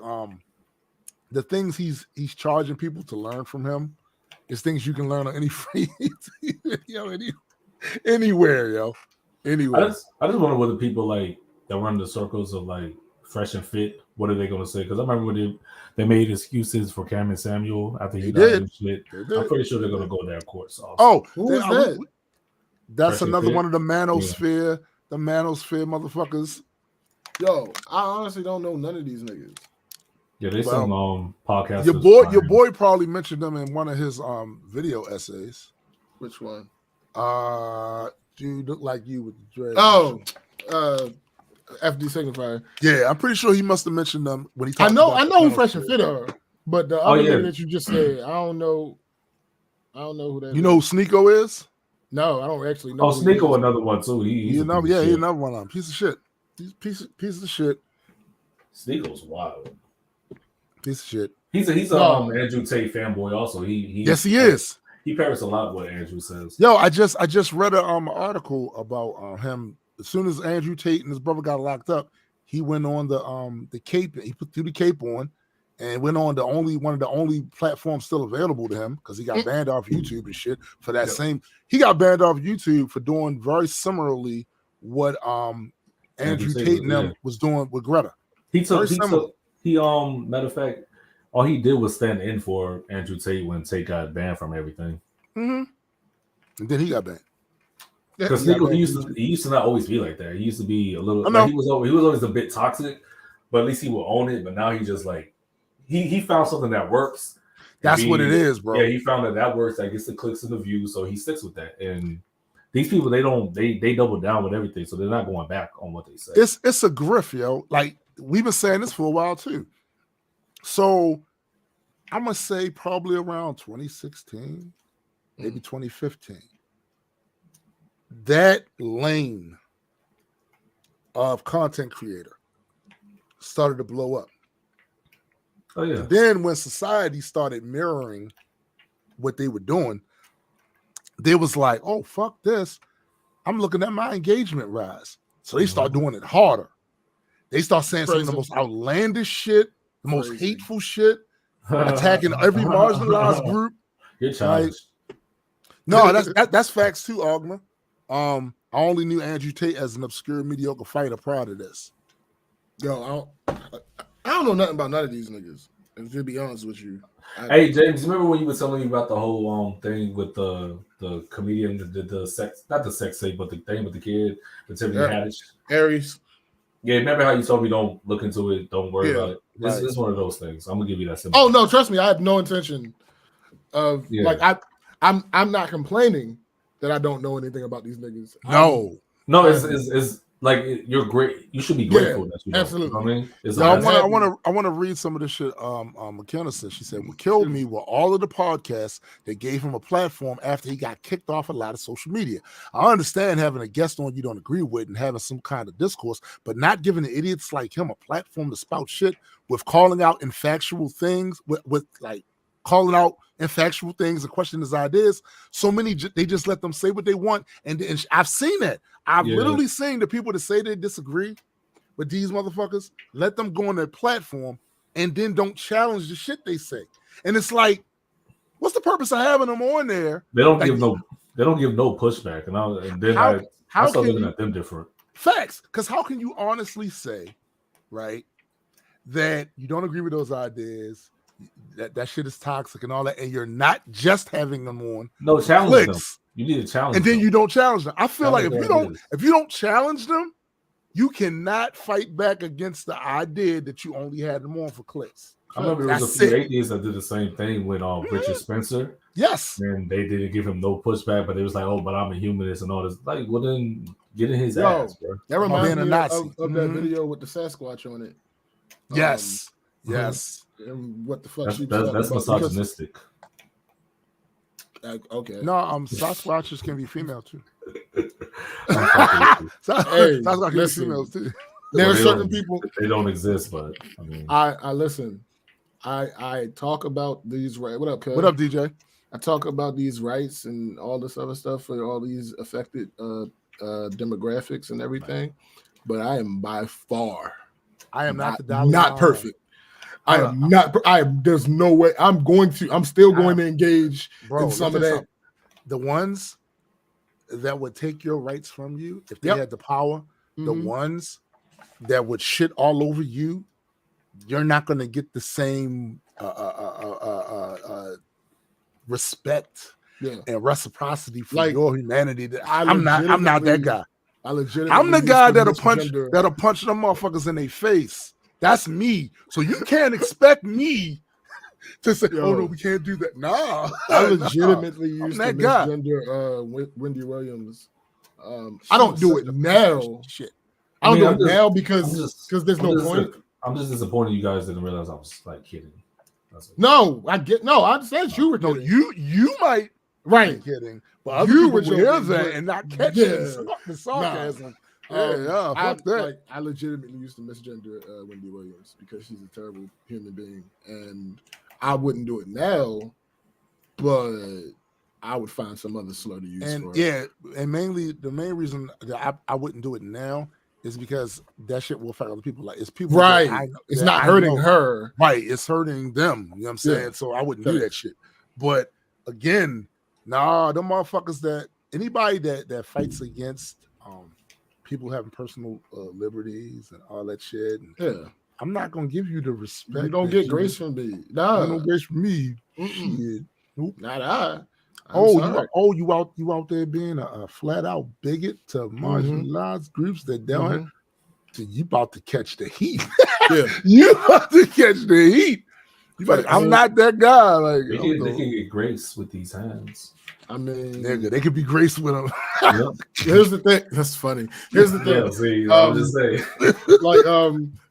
the things he's charging people to learn from him. It's things you can learn on any free, anywhere, yo. Anywhere. I just wonder what the people like that run the circles of like Fresh and Fit, what are they going to say? Because I remember when they made excuses for Cameron Samuel after he died and shit. I'm pretty sure they're going to go to their courts also. Oh, who is that? That's Fresh another one of the Manosphere, the Manosphere motherfuckers. Yo, I honestly don't know none of these niggas. Yeah, there's some podcasts. Your boy probably mentioned them in one of his video essays. Which one? Dude look like you with the dread. Oh, FD Signifier. Yeah, I'm pretty sure he must have mentioned them when he talked. I know who Fresh and Fit are, but the other nigga that you just said, I don't know who that. You know who Sneeko is? No, I don't actually know. Oh, Sneeko, another one too. He's another one of them. Piece of shit. Piece of shit. Sneeko's wild. Piece of shit. He's Andrew Tate fanboy also. Yes, he is. He parrots a lot what Andrew says. Yo, I just read an article about him. As soon as Andrew Tate and his brother got locked up, he went on the cape. He threw the cape on and went on one of the only platforms still available to him because he got banned off YouTube and shit for that same. He got banned off YouTube for doing very similarly what Andrew Tate and them was doing with Greta. Matter of fact, all he did was stand in for Andrew Tate when Tate got banned from everything. Mm-hmm. And then he got banned. Because he used to not always be like that. He used to be a little. Like, he was always a bit toxic, but at least he will own it. But now he just like he found something that works. That's what it is, bro. Yeah, he found that works. That gets the clicks and the views, so he sticks with that. And these people, they double down with everything, so they're not going back on what they say. It's a grift, yo. Like we've been saying this for a while too. So I'm gonna say probably around 2016, maybe 2015. That lane of content creator started to blow up. Oh yeah. And then when society started mirroring what they were doing, they was like, "Oh fuck this! I'm looking at my engagement rise." So they start doing it harder. They start saying some of the most outlandish shit, the most hateful shit, attacking every marginalized group. You're childish. No, that's facts too, Ogma. I only knew Andrew Tate as an obscure, mediocre fighter prior to this. Yo, I don't know nothing about none of these niggas. And to be honest with you, hey James, remember when you were telling me about the whole thing with the comedian that did the sex, not the sex tape, but the thing with the kid, the Tiffany Haddish, Aries. Yeah, remember how you told me don't look into it, don't worry about it. This is one of those things. I'm gonna give you that simple. Oh no, trust me, I have no intention of like I'm not complaining that I don't know anything about these niggas. No, it's like you're great. You should be grateful that you know. Absolutely. You know what I mean, I want to read some of this shit. McKenna said, she said, what killed me were all of the podcasts that gave him a platform after he got kicked off a lot of social media. I understand having a guest on you don't agree with and having some kind of discourse, but not giving idiots like him a platform to spout shit with calling out infactual things, with like calling out infactual things and questioning his ideas. So many, they just let them say what they want. And I've seen that. I've literally seen the people that say they disagree with these motherfuckers, let them go on their platform and then don't challenge the shit they say. And it's like, what's the purpose of having them on there? They don't give no pushback. And then I start looking at them different. Facts. Because how can you honestly say, right, that you don't agree with those ideas, that shit is toxic and all that, and you're not just having them on. No, challenge them. You need to challenge and then them. you don't challenge them. I feel like if you don't challenge them, you cannot fight back against the idea that you only had them on for clicks. I remember there was a few atheists that did the same thing with Richard Spencer. Yes. And they didn't give him no pushback, but it was like, oh, but I'm a humanist and all this. Like, well, then get in his ass, bro. That reminds me of that video with the Sasquatch on it. Yes. Yes. And what the fuck? That's misogynistic. Okay. No, Sasquatches can be female too. Sasquatch can be females too. There are certain people they don't exist, but I mean, I listen. I talk about these rights. What up, cuz? What up, DJ? I talk about these rights and all this other stuff for all these affected demographics and everything, but I am by far. I am not perfect. I am not. There's no way. I'm still going to engage in some of that. The ones that would take your rights from you if they had the power, the ones that would shit all over you, you're not going to get the same respect and reciprocity for your humanity. I'm not that guy. I'm the guy that'll punch them motherfuckers in their face. That's me. So you can't expect me to say, "Oh no, we can't do that." Nah, I legitimately used to misgender Wendy Williams. I don't do it now. Shit, I don't do it now because there's no point. I'm just disappointed you guys didn't realize I was like kidding. No, I understand you were kidding. No, you might be kidding, but other people would hear that and not catch the sarcasm. Fuck that. I legitimately used to misgender Wendy Williams because she's a terrible human being, and I wouldn't do it now, but I would find some other slur to use for it. Yeah, and mainly the main reason that I wouldn't do it now is because that shit will affect other people. Like it's people, right? It's not hurting her, right? It's hurting them. You know what I'm saying? Yeah. So I wouldn't do that shit. But again, them motherfuckers that anybody that fights against people having personal liberties and all that shit. And I'm not gonna give you the respect. You don't get grace from me. Nah, no grace from me. Shit. Nope. Not I. You out there being a flat out bigot to marginalized groups that don't. So you about to catch the heat. You about to catch the heat. I'm not that guy. Like they can get grace with these hands. I mean, nigga, they could be graced with them. Here's the thing. That's funny. Here's the thing. Yeah, see, I'm just saying. Like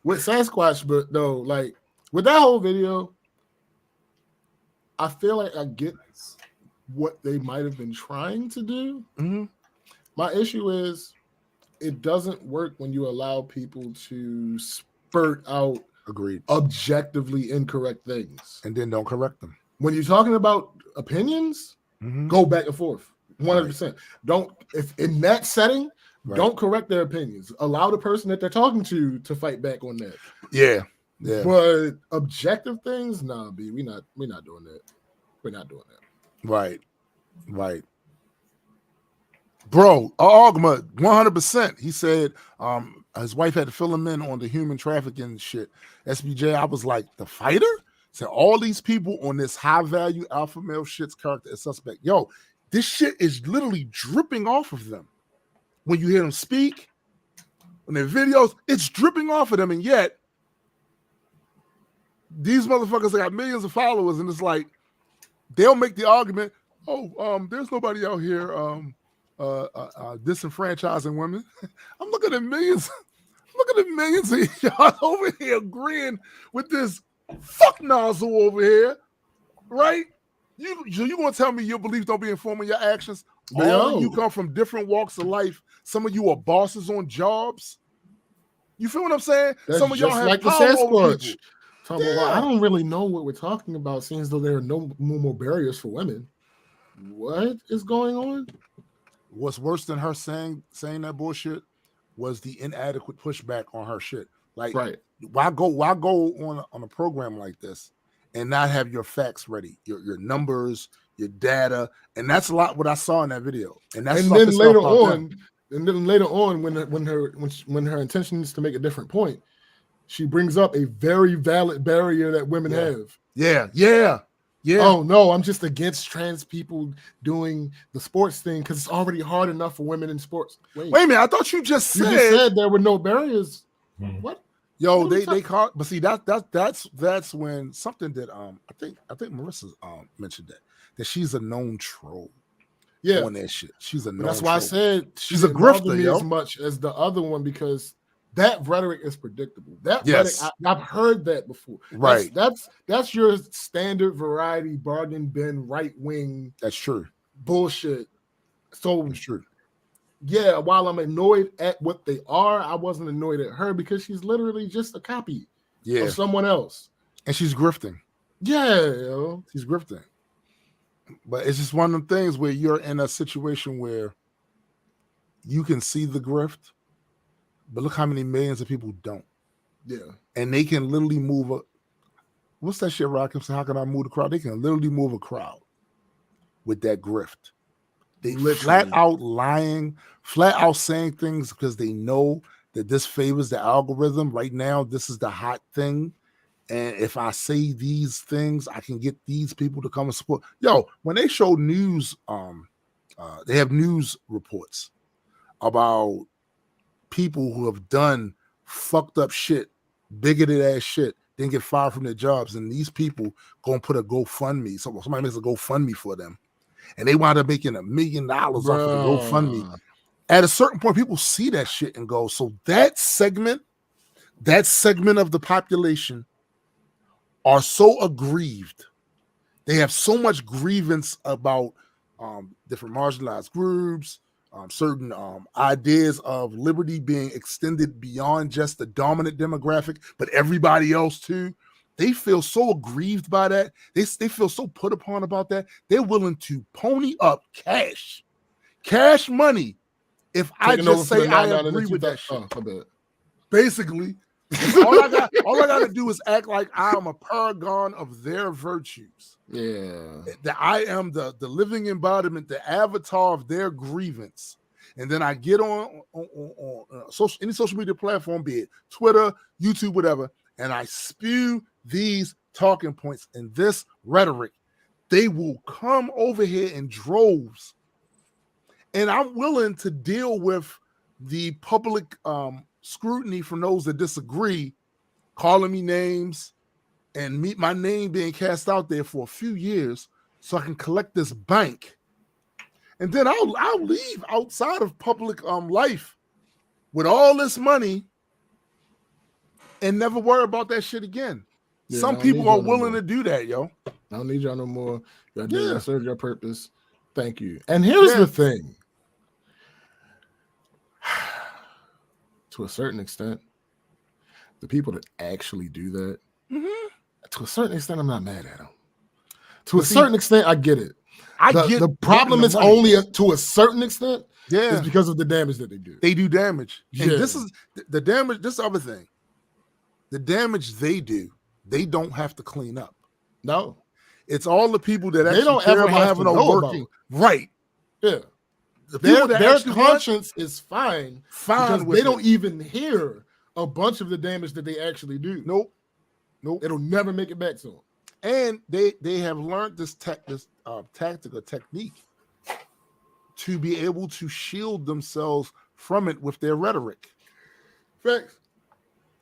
with Sasquatch, but no, like with that whole video, I feel like I get what they might have been trying to do. Mm-hmm. My issue is it doesn't work when you allow people to spurt out objectively incorrect things and then don't correct them. When you're talking about opinions, go back and forth 100%. Don't, if in that setting, don't correct their opinions. Allow the person that they're talking to fight back on that. Yeah. But objective things, nah, B, we're not doing that. We're not doing that. Right. Bro, Ogma, 100%. He said his wife had to fill him in on the human trafficking shit. SBJ, I was like, the fighter? Said all these people on this high value alpha male shit's character is suspect. Yo, this shit is literally dripping off of them. When you hear them speak, when their videos, it's dripping off of them. And yet, these motherfuckers got millions of followers, and it's like, they'll make the argument, there's nobody out here disenfranchising women. I'm looking at millions. Look at the millions of y'all over here agreeing with this fuck nozzle over here, right? You gonna tell me your beliefs don't be informing your actions? All of you come from different walks of life. Some of you are bosses on jobs. You feel what I'm saying? Some of y'all have like power over people. Well, I don't really know what we're talking about, seeing as though there are no more barriers for women. What is going on? What's worse than her saying that bullshit was the inadequate pushback on her shit. Like, why go on a program like this and not have your facts ready, your numbers, your data, and that's a lot what I saw in that video. And then later on, when her intention is to make a different point, she brings up a very valid barrier that women have. Yeah. Oh no, I'm just against trans people doing the sports thing because it's already hard enough for women in sports. Wait a minute, I thought you just said there were no barriers. What? Yo, they caught, but see that's when something that I think Marissa mentioned that she's a known troll. Yeah, on that shit. She's a known that's troll. why I said she's a grifter, as much as the other one because that rhetoric is predictable. Rhetoric, I've heard that before. Right. That's your standard variety bargain bin right wing. That's true. Bullshit. So that's true. Yeah, while I'm annoyed at what they are, I wasn't annoyed at her because she's literally just a copy of someone else. And she's grifting. Yeah, she's grifting. But it's just one of them things where you're in a situation where you can see the grift, but look how many millions of people don't. Yeah. And they can literally move what's that shit, Rock? How can I move the crowd? They can literally move a crowd with that grift. They flat out lying, flat out saying things because they know that this favors the algorithm. Right now, this is the hot thing. And if I say these things, I can get these people to come and support. Yo, when they show news, they have news reports about people who have done fucked up shit, bigoted ass shit, then get fired from their jobs. And these people go and put a GoFundMe. Somebody makes a GoFundMe for them. And they wind up making $1 million off of the GoFundMe. At a certain point, people see that shit and go, so that segment of the population are so aggrieved. They have so much grievance about different marginalized groups, certain ideas of liberty being extended beyond just the dominant demographic, but everybody else too. They feel so aggrieved by that. They feel so put upon about that. They're willing to pony up cash money if I just say I agree with that shit. Basically, all I got to do is act like I'm a paragon of their virtues. Yeah. That I am the living embodiment, the avatar of their grievance. And then I get on any social media platform, be it Twitter, YouTube, whatever, and I spew these talking points and this rhetoric. They will come over here in droves. And I'm willing to deal with the public scrutiny from those that disagree, calling me names and my name being cast out there for a few years so I can collect this bank. And then I'll leave outside of public life with all this money and never worry about that shit again. Yeah, some people are willing to do that, yo. I don't need y'all no more. Y'all did that, served your purpose. Thank you. And here's the thing. To a certain extent, the people that actually do that, to a certain extent, I'm not mad at them. To a certain extent, I get it. The problem is only to a certain extent. Yeah, is because of the damage that they do. They do damage. And this is the damage. This other thing. The damage they do, they don't have to clean up. No. It's all the people that actually care about having a working. Right. Yeah. their conscience is fine because with they don't even hear a bunch of the damage that they actually do. Nope. It'll never make it back to them. And they have learned this tactical technique to be able to shield themselves from it with their rhetoric. Facts.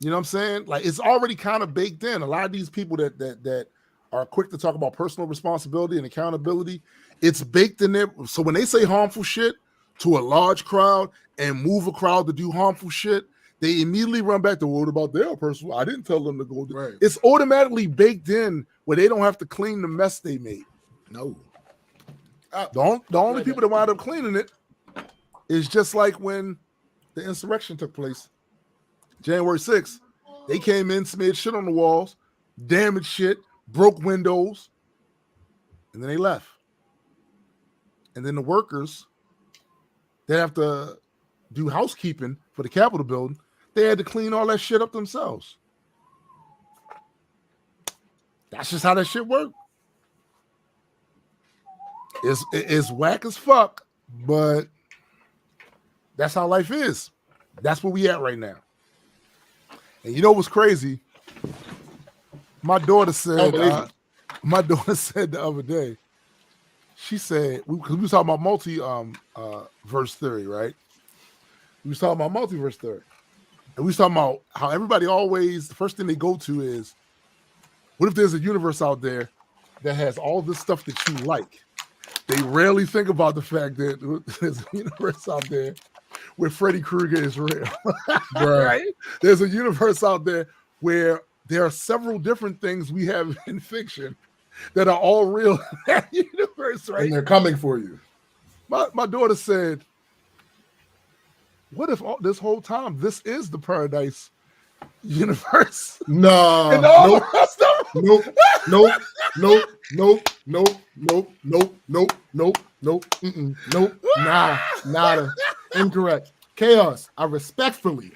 You know what I'm saying? Like, it's already kind of baked in. A lot of these people that are quick to talk about personal responsibility and accountability, it's baked in there. So when they say harmful shit to a large crowd and move a crowd to do harmful shit, they immediately run back to, what about their personal? I didn't tell them to go. Right. It's automatically baked in where they don't have to clean the mess they made. No. The only people that wind up cleaning it is just like when the insurrection took place, January 6th. They came in, smeared shit on the walls, damaged shit, broke windows, and then they left. And then the workers, they have to do housekeeping for the Capitol building. They had to clean all that shit up themselves. That's just how that shit worked. It's whack as fuck, but that's how life is. That's where we at right now. And you know what's crazy? My daughter said the other day, she said, because we was talking about multi-verse theory, right? We was talking about multiverse theory. And we was talking about how everybody always, the first thing they go to is, what if there's a universe out there that has all this stuff that you like? They rarely think about the fact that there's a universe out there where Freddy Krueger is real. Right? There's a universe out there where there are several different things we have in fiction that are all real in that universe, right? And they're coming for you. My daughter said, what if this whole time this is the paradise universe? No. And all the rest of them? Nope. Nada. Incorrect. Chaos. I respectfully,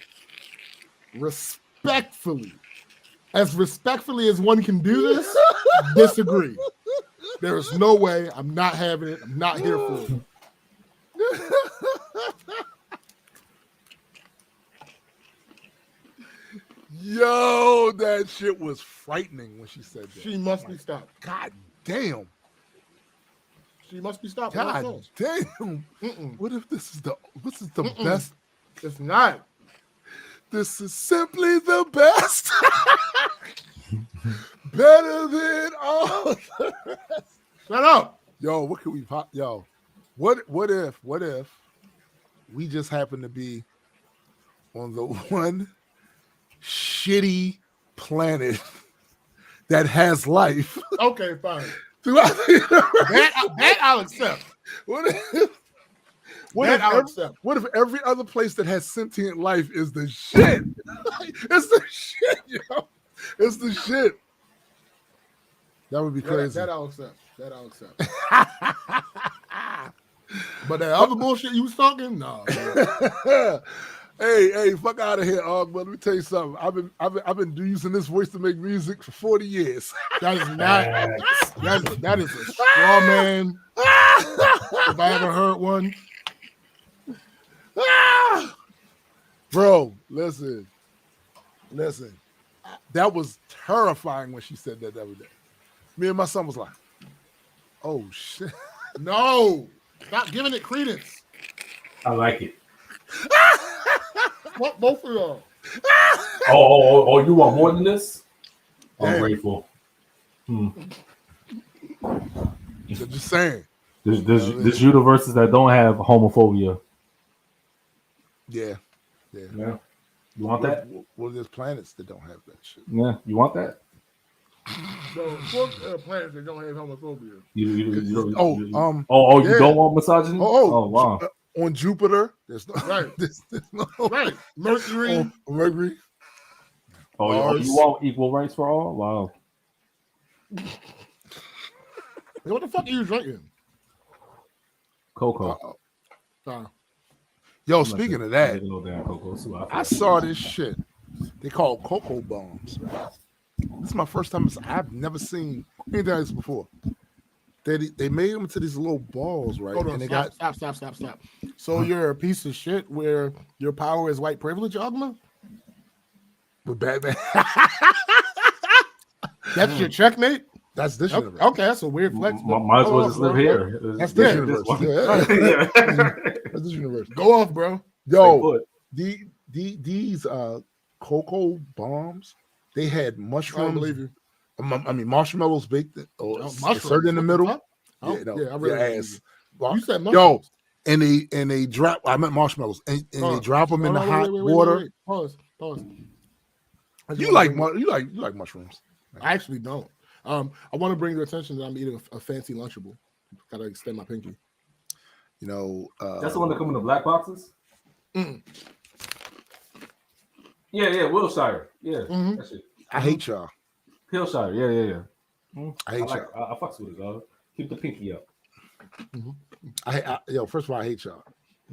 as respectfully as one can do this, disagree. There is no way. I'm not having it. I'm not here for it. Yo, that shit was frightening when she said that. She must be stopped. God damn. She must be stopped. God damn. What if this is the best? It's not. This is simply the best. Better than all the rest. Shut up. Yo, what can we pop? Yo, what if we just happen to be on the one shitty planet that has life? Okay, fine. Throughout the universe? That I'll accept. What if every other place that has sentient life is the shit? It's the shit, yo. It's the shit. That would be crazy. That I'll accept. But that other bullshit you was talking, no. Hey, fuck out of here, Og. But let me tell you something. I've been using this voice to make music for 40 years. That is not. that is a straw man. If I ever heard one. Bro, listen. That was terrifying when she said that the other day. Me and my son was like, oh shit. No. Stop giving it credence. I like it. What, both of y'all? Oh, you want more than this? I'm grateful. Just saying. There's universes that don't have homophobia. Yeah. You want that? Well, there's planets that don't have that shit. Yeah, you want that? No, planets that don't have homophobia. You you don't want misogyny? Oh, wow. On Jupiter, there's no right. There's no Right. Mercury. Mercury. Oh, you want equal rights for all? Wow. What the fuck are you drinking? Cocoa. Yo, speaking of that, I saw this shit. They call cocoa bombs. This is my first time. I've never seen anything like this before. They made them into these little balls, right? Hold on, and they stop. So you're a piece of shit where your power is white privilege, Ugma? With Batman. That's your checkmate? That's this universe. Okay, that's a weird flex. Might as well just live here. That's this universe. That's this universe. Go off, bro. Yo, these cocoa bombs, they had mushrooms. I believe you. I mean, marshmallows baked inserted in the middle. I really ass. You said mushrooms. Yo, and they drop. I meant marshmallows, and they drop them in the hot water. Wait. Pause. You like mushrooms? I actually don't. I want to bring your attention that I'm eating a fancy Lunchable. Gotta extend my pinky. You know, that's the one that come in the black boxes. Mm. Yeah, Wilshire. Yeah, mm-hmm. That shit. I hate y'all. Hillshire. Yeah. I hate y'all. I fucks with it, dog. Keep the pinky up. Mm-hmm. First of all, I hate y'all.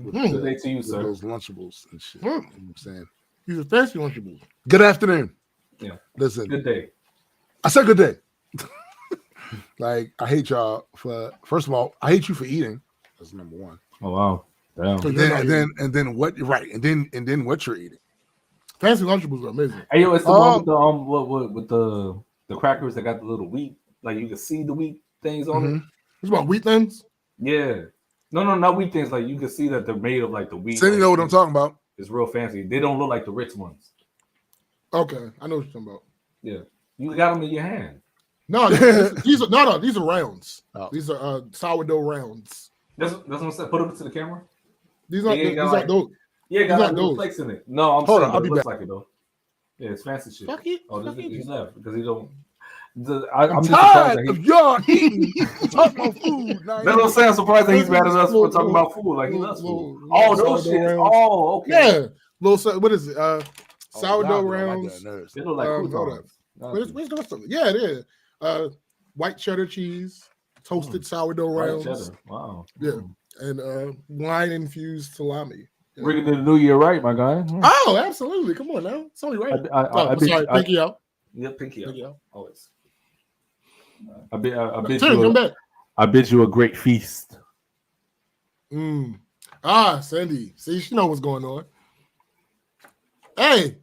Good day to you, sir. Those Lunchables and shit. You know what I'm saying? These are fancy Lunchables. Good afternoon. Yeah. Listen. Good day. I said good day. Like, I hate y'all for, first of all, I hate you for eating. That's number one. Oh wow. Damn. And then what? Right. And then what you're eating. Fancy Lunchables are amazing. Hey, yo, it's the one with the crackers that got the little wheat, like you can see the wheat things on it. It's about wheat things. Yeah. No, not wheat things. Like you can see that they're made of like the wheat. So you know what I'm talking about? It's real fancy. They don't look like the Ritz ones. Okay, I know what you're talking about. Yeah, you got them in your hand. No, these are rounds. Oh. These are sourdough rounds. That's what I'm saying. Put them to the camera. These aren't those. Yeah, got like flakes in it. No, I'm Hold saying on, I'll be looks back. like it though. Yeah, it's fancy shit. Fuck it. He left because he don't. I'm tired of y'all eating. Talk about food. That's what I'm saying. I'm surprised that he's mad at us for talking about food. Like he loves food. Oh, those shit. Oh, okay. Yeah. What is it? Sourdough rounds. They look like croutons. Where's the rest of it? Yeah, it is. White cheddar cheese, toasted sourdough rounds. Cheddar. Wow. Yeah, and wine infused salami. Yeah. Bringing in the new year right, my guy. Oh, absolutely. Come on now. It's only right. Sorry, pinky out. Yeah, pinky out. Always. I bid you a great feast. Sandy. See, she know what's going on. Hey,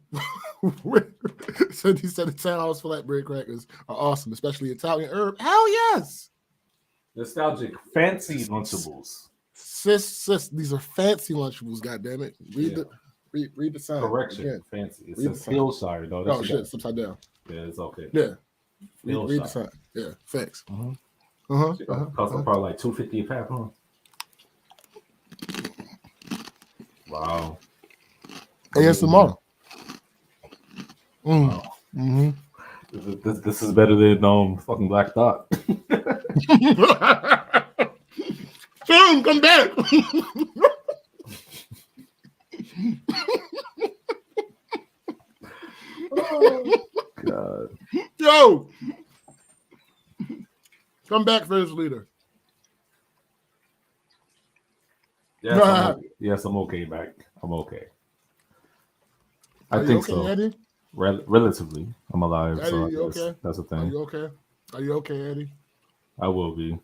Sandy said Italian flatbread crackers are awesome, especially Italian herb. Hell yes. Nostalgic, fancy Lunchables. Sis, these are fancy Lunchables. God damn it! Read the sign. Correction, again. Fancy. It says Hillshire, though. Oh shit, it's upside down. Yeah, it's okay. Yeah, read the sign. Yeah, thanks. Cost probably like $2.50 a pack, huh? Wow. ASMR. Wow. Mm-hmm. This is better than fucking Black Thought. Film, come back. Oh, God. Yo, come back, first leader. Yes, I'm okay back. I'm okay. I Are think you okay, so. Eddie? Relatively, I'm alive. Eddie, so you okay? That's a thing. Are you okay? Are you okay, Eddie? I will be.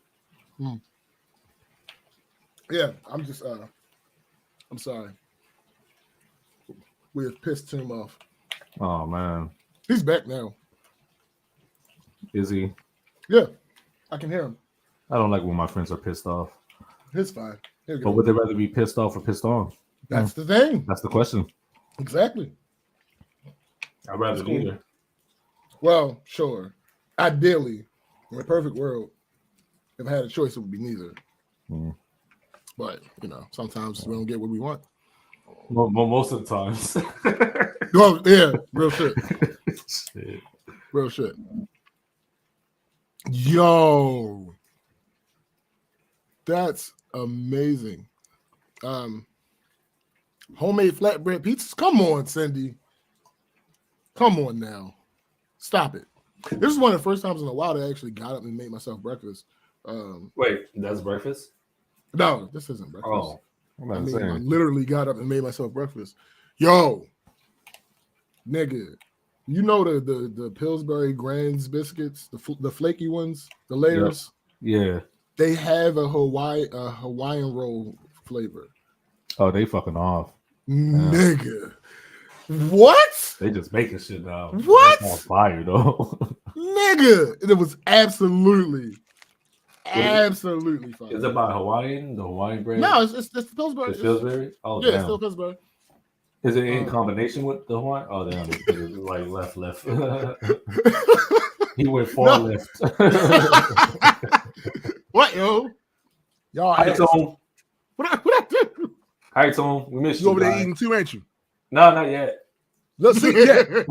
Yeah, I'm just. I'm sorry. We have pissed him off. Oh man, he's back now. Is he? Yeah, I can hear him. I don't like when my friends are pissed off. It's fine. But would they rather be pissed off or pissed on? That's the thing. That's the question. Exactly. I'd rather neither. Well, sure. Ideally, in a perfect world, if I had a choice, it would be neither. But, sometimes we don't get what we want. Well, most of the times. Oh, yeah, real shit. Real shit. Yo. That's amazing. Homemade flatbread pizzas? Come on, Cindy. Come on now. Stop it. This is one of the first times in a while that I actually got up and made myself breakfast. Wait, that's breakfast? No, this isn't breakfast. Oh, I literally got up and made myself breakfast. Yo, nigga, you know the Pillsbury Grands biscuits, the flaky ones, the layers? Yeah. They have a Hawaiian roll flavor. Oh, they fucking off. Nigga. What? They just making shit now. What? That's on fire though. Nigga. It was absolutely fire. Is it by Hawaiian? The Hawaiian brand? No, it's Pillsbury. It's Pillsbury? Oh, yeah, damn. it's still Pillsbury. Is it in combination with the Hawaiian? Oh, damn. It's like left. He went far left. What, yo? Y'all, Hi, Tom. What I do? Hi, Tom. We missed you. You over there eating too, ain't you? No, not yet. Let's see. Yeah.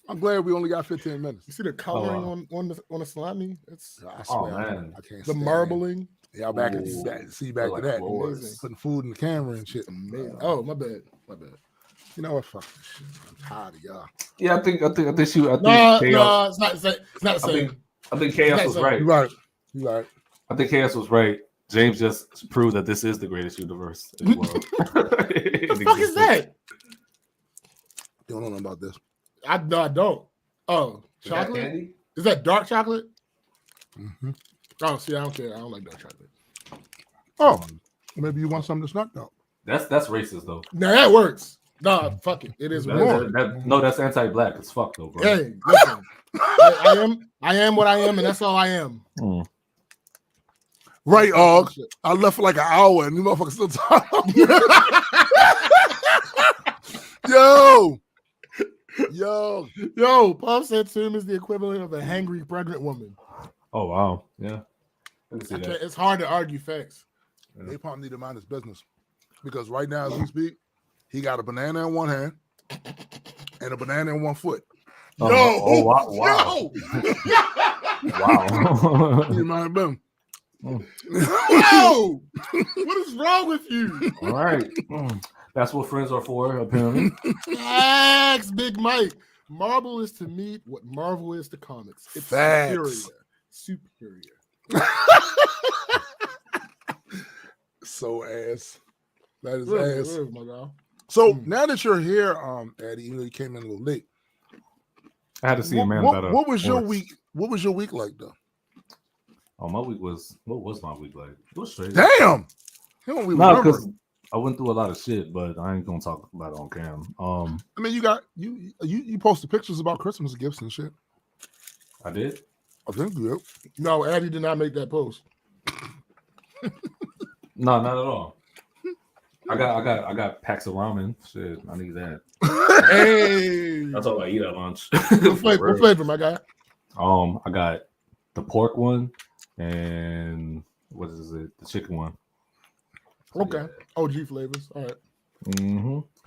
I'm glad we only got 15 minutes. You see the coloring on the salami? It's I swear, man. I can't. The marbling. Y'all back to that. Amazing. Putting food in the camera and shit. Amazing. Oh, my bad. You know what? Fuck this shit. I'm tired of y'all. Yeah, I think no, it's not the same. I think Chaos was right. You're right. I think Chaos was right. James just proved that this is the greatest universe in the world. What the fuck is that? You don't know nothing about this. I don't. Oh, chocolate? Is that dark chocolate? Mm-hmm. Oh, see, I don't care. I don't like dark chocolate. Oh, maybe you want something that's not dark. That's racist though. Now that works. No, fuck it. It is more. That's anti-black. It's fuck though, bro. Hey, listen. I am what I am, and that's all I am. Right, Og. I left for like an hour, and you motherfuckers still talking. Yo. Puff said to him is the equivalent of a hangry pregnant woman. Oh wow, yeah. It's hard to argue facts. They probably need to mind his business because right now, as we speak, he got a banana in one hand and a banana in one foot. Wow. Wow. You mind him? Yo, what is wrong with you? All right. That's what friends are for, apparently. Facts, Big Mike. Marvel is to me what Marvel is to comics. It's superior. So ass. That is ass. My guy. So now that you're here, Eddie, you came in a little late. I had to see a man better. What was your week? What was your week like though? Oh, my week was. What was my week like? It was straight. Damn. No, because I went through a lot of shit, but I ain't gonna talk about it on cam. I mean, you posted pictures about Christmas gifts and shit. I did. I think you did. No, Eddie did not make that post. No, not at all. I got packs of ramen. Shit, I need that. Hey, that's all I eat at lunch. What flavor, my guy? I got the pork one and what is it? The chicken one. Okay, yeah. OG flavors. All right.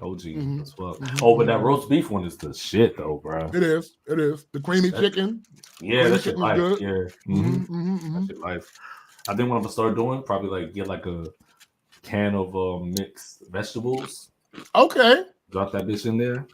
OG as well. Oh, but that roast beef one is the shit though, bro. It is. The creamy chicken. Yeah, that shit life. Good. Yeah. That shit life. I think what I'm gonna start doing, probably like get like a can of mixed vegetables. Okay. Drop that bitch in there.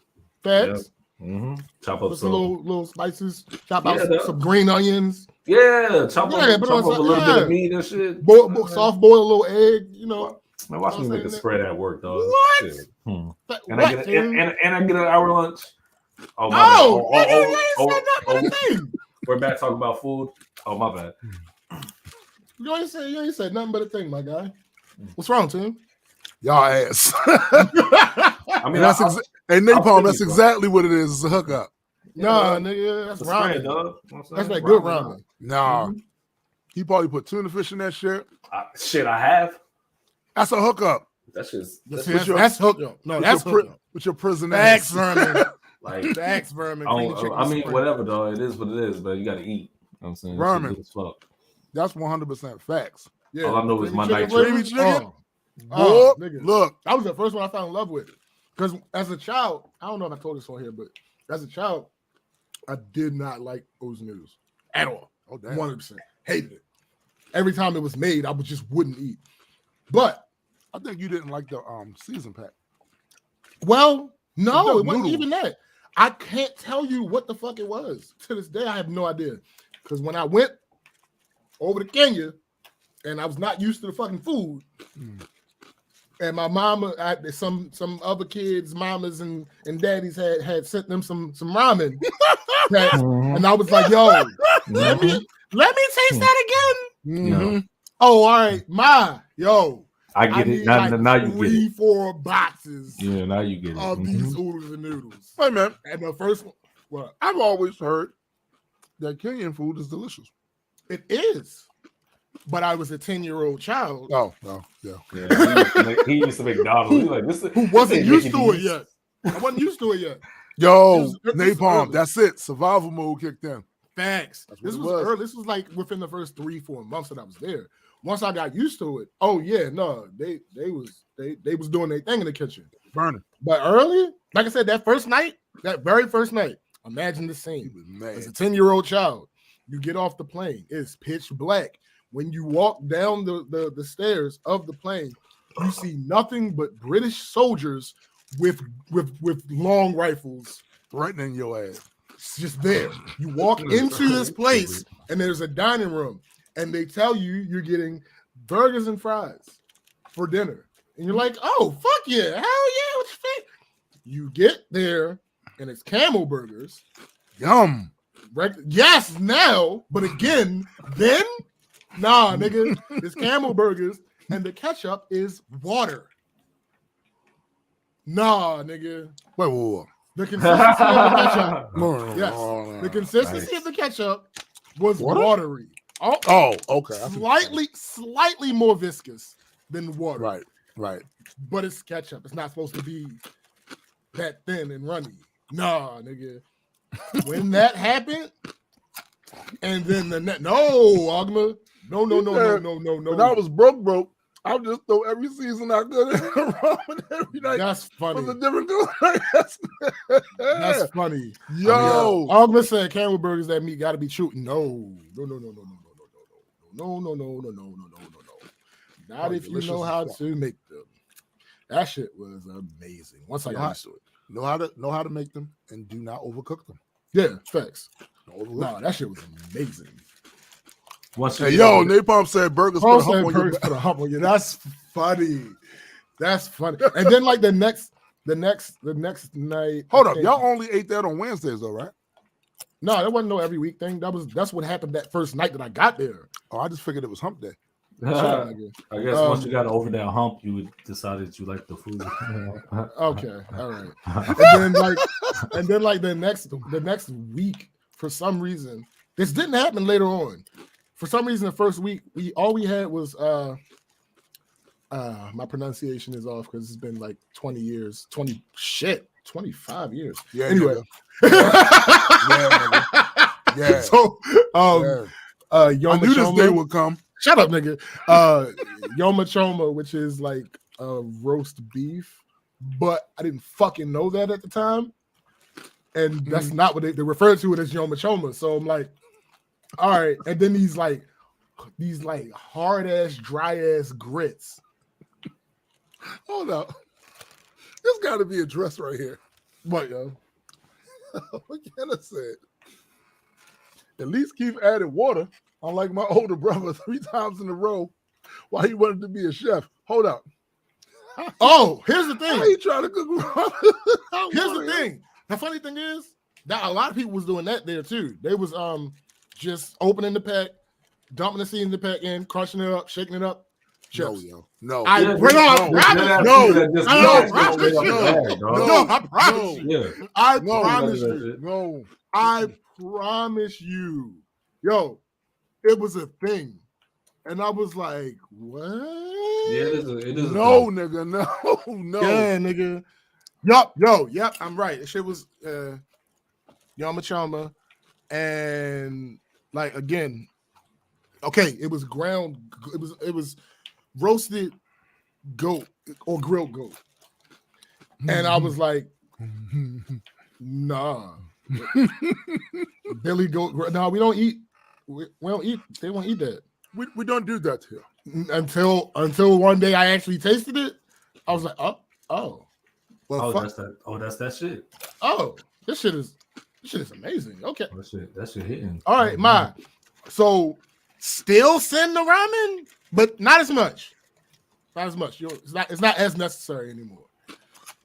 Facts. Yeah. Chop up some little spices. Chop out some green onions. Yeah. Chop up a little bit of meat and shit. Soft boil a little egg. You know. Man, watch me make a spread at work, dog. What? And I get an hour lunch. We're back talking about food. Oh, my bad. You ain't said nothing but a thing, my guy. What's wrong, Tim? Y'all ass. I mean, Napalm, that's exactly what it is. It's a hookup. Nah, nigga, that's ramen. Dog. That's like good ramen. Nah. He probably put tuna fish in that shit. I have. That's a hookup. That's hookup. No, that's hookup. With your prison ass. vermin. Like facts, vermin. I mean, whatever, though. It is what it is, but you got to eat. You know what I'm saying? Vermin. That's 100% facts. Yeah. All I know is my night creamy chicken. Look, that was the first one I fell in love with. Because as a child, I don't know if I told this on here, but as a child, I did not like those noodles at all. Oh, damn. 100%. Hated it. Every time it was made, I just wouldn't eat. But I think you didn't like the season pack. Well, no, it wasn't even that. I can't tell you what the fuck it was. To this day, I have no idea. Because when I went over to Kenya, and I was not used to the fucking food, and my mama, some other kids' mamas and daddies had sent them some ramen, and I was like, "Yo, let me taste that again." Mm-hmm. Oh, all right, I get it. Now you get it. 3-4 boxes. Yeah, now you get it. Of these oodles and noodles. Hey man, and the first one. Well, I've always heard that Kenyan food is delicious. It is. But I was a 10-year-old child. Oh, yeah. He used to make McDonald's. Like, who wasn't used to it yet. I wasn't used to it yet. Yo, napalm. That's it. Survival mode kicked in. Facts. This was early. This was like within the first 3-4 months that I was there. Once I got used to it, they was doing their thing in the kitchen. Burning. But early, like I said, that very first night, imagine the scene. As a 10-year-old child, you get off the plane. It's pitch black. When you walk down the stairs of the plane, you see nothing but British soldiers with long rifles threatening your ass. It's just there. You walk into this place and there's a dining room and they tell you you're getting burgers and fries for dinner. And you're like, oh, fuck yeah. Hell yeah. What's your favorite? You get there and it's camel burgers. Yum. Yes, now. But again, then, nah, nigga. It's camel burgers and the ketchup is water. Nah, nigga. Wait. The consistency of the ketchup. Yes. The consistency of the ketchup was watery. Oh, okay. Slightly more viscous than water. Right. But it's ketchup. It's not supposed to be that thin and runny. Nah, nigga. When that happened, and then Agma. No. When I was broke, I would just throw every season I could in ramen every night. That's funny. Was a different girl. That's funny. Yo, Agma said camel burgers that meat got to be true. No. Not if you know how to make them. That shit was amazing. Once I got used to it. Know how to make them and do not overcook them. Yeah, facts. No, that shit was amazing. Napalm said burgers put a hump on you. That's funny. And then like the next night. Hold up, y'all only ate that on Wednesdays though, right? No, that wasn't no every week thing. That's what happened that first night that I got there. Oh, I just figured it was hump day. I guess once you got over that hump, you decided you liked the food. Okay, all right. And then the next week, for some reason, this didn't happen later on. For some reason, the first week, all we had was my pronunciation is off because it's been like 20 years, 25 years. Yeah. Anyway. Yeah. So, I knew this day would come. Shut up, nigga. Yoma Choma, which is like roast beef, but I didn't fucking know that at the time. And that's not what they refer to it as Yoma Choma. So I'm like, all right. And then these hard ass, dry ass grits. Hold up. There's got to be a dress right here. What, yo? What can I say? At least keep adding water. Unlike my older brother 3 times in a row while he wanted to be a chef. Hold up. Oh, here's the thing. How you trying to cook ramen? Here's the thing. The funny thing is that a lot of people was doing that there too. They was just opening the pack, dumping the seed in the pack in, crushing it up, shaking it up. Chips. No. I promise you. Yo, it was a thing. And I was like, what? Yeah, it is. No, nigga, no. Yeah, nigga. Yep, I'm right. The shit was Yama Chama. And like again, okay, it was ground, it was roasted goat or grilled goat. And I was like, nah. Billy goat. No, we don't eat. We don't eat. They won't eat that. We don't do that here. Until one day I actually tasted it. I was like, oh. Well, that's that shit. Oh, this shit is amazing. Okay. That shit hitting. All right, Ma. So still send the ramen, but not as much. Not as much. It's not as necessary anymore.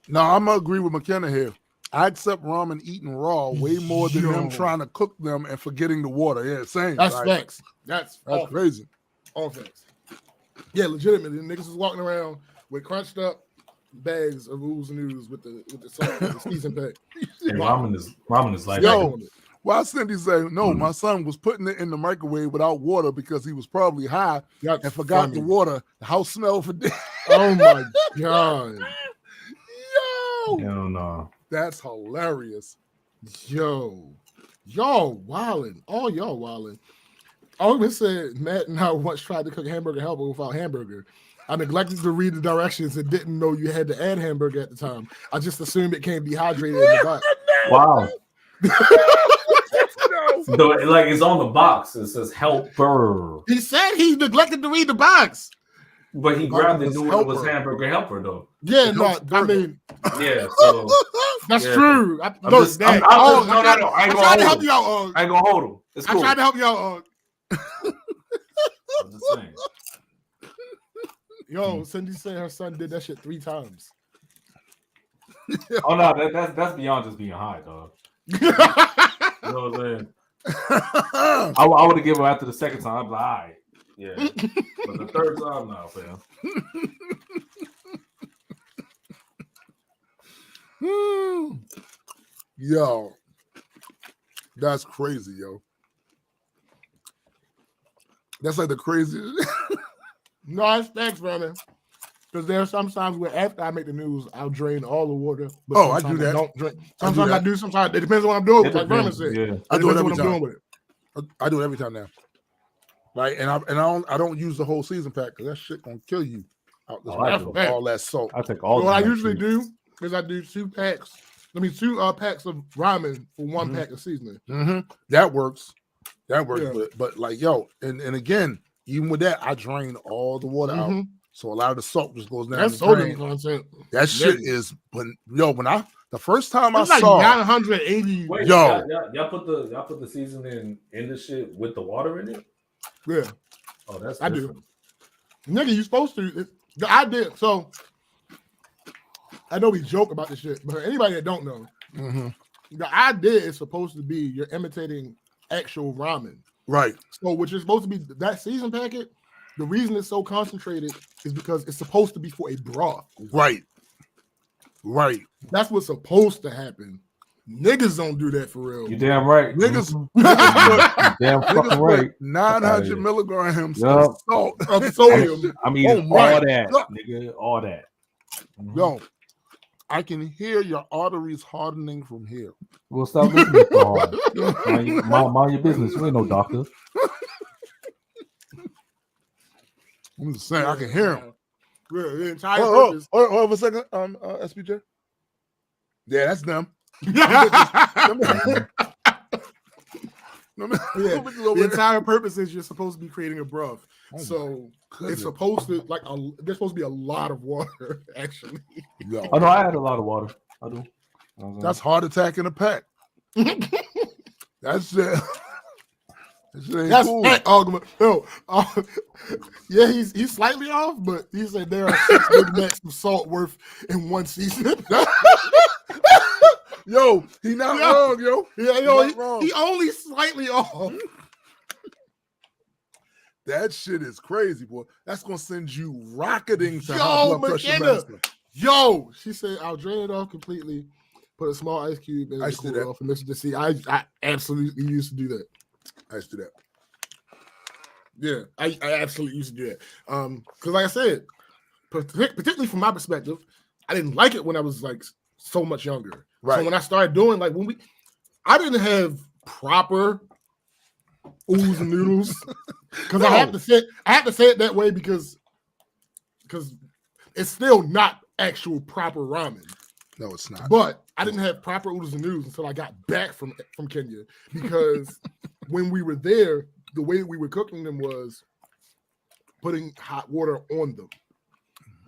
No, I'm gonna agree with McKenna here. I accept ramen eaten raw way more than them trying to cook them and forgetting the water. Yeah, same. That's facts. That's crazy. All facts. Yeah, legitimately, the niggas was walking around with crunched up bags of oodles and noodles with the salt, the season pack. And ramen is like why Cindy say no? My son was putting it in the microwave without water because he was probably high and forgot the water. The house smelled for days. Oh my god! Hell no. That's hilarious. Yo, y'all wildin'. All y'all wildin'. Always said Matt and I once tried to cook hamburger helper without hamburger. I neglected to read the directions and didn't know you had to add hamburger at the time. I just assumed it came dehydrated in the box. Wow. So, like it's on the box. It says helper. He said he neglected to read the box. But he grabbed it, knew it was hamburger helper though. Yeah, no, I mean, yeah, so that's true. I ain't gonna help you out. I ain't gonna hold him. It's cool. I tried to help you out. I'm just saying. Yo, Cindy said her son did that shit 3 times. Oh no, that's beyond just being high, dog. You know what I'm saying? I would have given him after the second time. I'm like, all right. Yeah. But the third time now, fam. Yo. That's crazy, yo. That's like the craziest. No, it's thanks, brother. Because there are some times where after I make the news, I'll drain all the water. But I do that. I don't drink. Sometimes I do. Sometimes it depends on what I'm doing. Like Vernon said, yeah. I do it every time. Doing with it. I do it every time now. Right, and I don't use the whole season pack because that shit gonna kill you. All that salt. I take all. What I usually do is I do 2 packs. I mean 2 packs of ramen for 1 pack of seasoning. Mm-hmm. That works. That works. Yeah. But like yo, and again, even with that, I drain all the water out. So a lot of the salt just goes down. That's sodium content. That shit is when the first time I like saw 980. Wait, y'all put the seasoning in the shit with the water in it? Yeah. Oh, that's I different. do. Nigga, you supposed to. The idea. So I know we joke about this shit, but anybody that don't know, the idea is supposed to be you're imitating actual ramen. Right. So which is supposed to be that season packet. The reason it's so concentrated is because it's supposed to be for a broth. Right. Right. That's what's supposed to happen. Niggas don't do that for real. You damn right. Niggas damn fucking right. 900 milligrams of salt of sodium. I'm eating all that, nigga. All that. Yo, I can hear your arteries hardening from here. Well, stop listening so hard. Mind your business. You ain't no doctor. I'm just saying, I can hear him. The entire purpose. Hold on a second, SPJ. Yeah, that's them. The entire purpose is you're supposed to be creating a broth. So it's supposed to there's supposed to be a lot of water, actually. No, I had a lot of water. I do. That's heart attack in a pack. That's it. That's cool. Argument. No, yeah, he's slightly off, but he said there are 6 big macs of salt worth in 1 season. Yo, he not wrong, yo. Yeah, he only slightly off. That shit is crazy, boy. That's gonna send you rocketing to high blood pressure medicine. Yo, she said I'll drain it off completely, put a small ice cube in the cooler off and mix it to see. I absolutely used to do that. I used to do that. Yeah, I absolutely used to do that. Because like I said, particularly from my perspective, I didn't like it when I was like so much younger. Right. So when I started doing I didn't have proper oodles and noodles because I have to say it that way because it's still not actual proper ramen. No, it's not. But I didn't have proper oodles and noodles until I got back from Kenya because when we were there, the way we were cooking them was putting hot water on them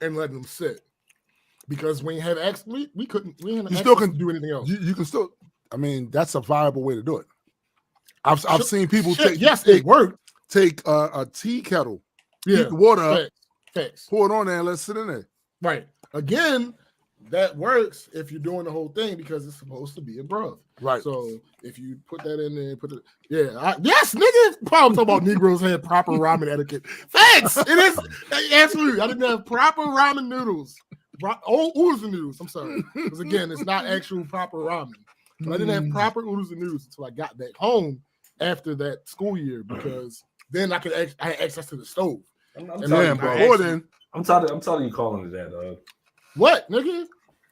and letting them sit. Because when you have access, we couldn't. You still can do anything else. You can still. I mean, that's a viable way to do it. I've seen people it worked. Take a tea kettle, heat the water up, pour it on there, and let it sit in there. Right. Again, that works if you're doing the whole thing because it's supposed to be a broth. Right. So if you put that in there, yes, nigga. Problem talking about Negroes had proper ramen etiquette. Thanks. It is absolutely. I didn't have proper ramen noodles. Oodles and noodles. I'm sorry. Because again, it's not actual proper ramen. But I didn't have proper oodles and noodles until I got back home after that school year because then I had access to the stove. I'm tired of you calling it that, dog. What, nigga?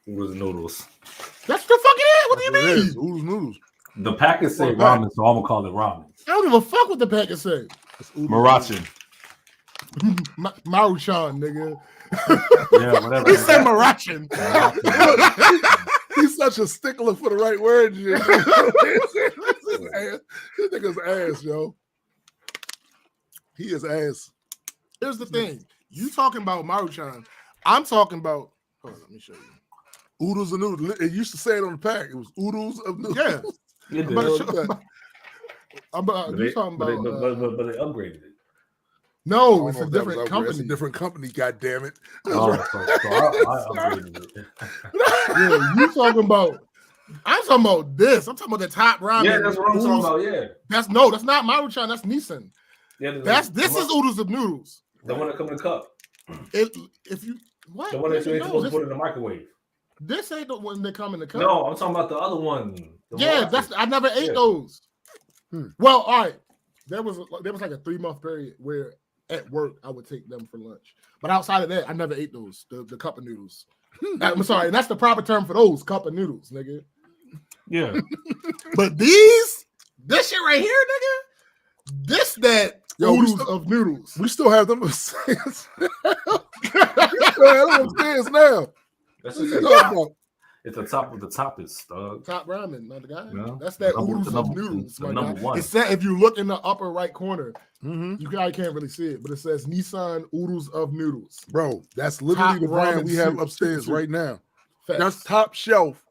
Oodles and noodles. That's the fucking it. What do you mean? Oodles noodles. The packets say ramen, so I'm gonna call it ramen. I don't give a fuck what the packet say. Marachin. Maruchan, nigga. Yeah, whatever. He said Marachin. He's such a stickler for the right word. This nigga's ass, yo. He is ass. Here's the thing. You talking about Maruchan. I'm talking about. Hold on, let me show you. Oodles and noodles. It used to say it on the pack. It was oodles of noodles. Yeah. You talking about. But they upgraded it. No, it's a different company. It's a different company, goddamn it. Oh, so I upgraded it. Yeah, you talking about. I'm talking about this. I'm talking about the top ramen. Yeah, that's what I'm talking about. Yeah. That's not Maruchan. That's Nissan. Yeah, this is oodles of noodles. The one that come in the cup. If you what? The one that you ain't supposed to put in the microwave. This ain't the one that come in the cup. No, I'm talking about the other one. I never ate those. Well, all right. There was like a 3-month period where at work I would take them for lunch. But outside of that, I never ate those. The cup of noodles. I'm sorry, and that's the proper term for those cup of noodles, nigga. Yeah. But this shit right here, nigga, that oodles of noodles. We still have them upstairs. Now. That's just it's the top of the toppest, dog. Top ramen, not the guy. No. That's that oodles of noodles. The number one. It said if you look in the upper right corner, you probably can't really see it, but it says Nissan oodles of noodles. Bro, that's literally the brand we have upstairs right now. Facts. That's top shelf.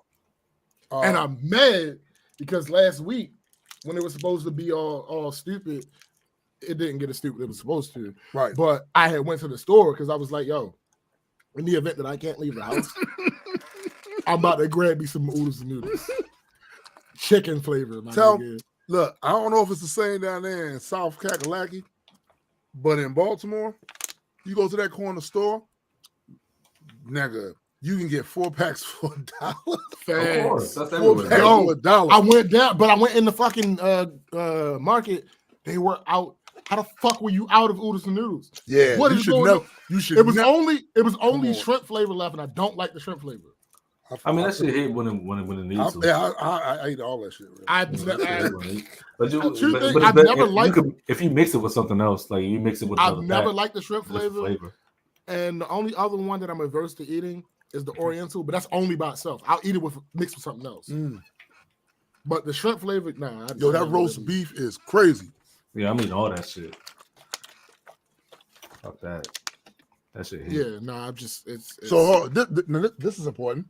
And I'm mad because last week when it was supposed to be all stupid, it didn't get as stupid as it was supposed to. Right. But I had went to the store because I was like, yo, in the event that I can't leave the house, I'm about to grab me some oodles and noodles. Chicken flavor, my nigga. Look, I don't know if it's the same down there in South Kakalaki, but in Baltimore, you go to that corner store, nigga, you can get 4 packs for $1. Of course, that's $4 for $1. I went down, but I went in the fucking market. They were out. How the fuck were you out of oodles and noodles? Yeah, what you should know. You should. It was only shrimp flavor left, and I don't like the shrimp flavor. I mean, that shit hit when it needs to. Yeah, I eat all that shit. Really. I've never liked it. If you mix it with something else, like you mix it with. I've never liked the shrimp flavor. And the only other one that I'm averse to eating is the Oriental, but that's only by itself. I'll eat it mixed with something else. But the shrimp flavor, nah. That roast beef is crazy. Yeah, I'm eating all that shit. Fuck that. That shit hit. Yeah, nah, I'm just so this is important.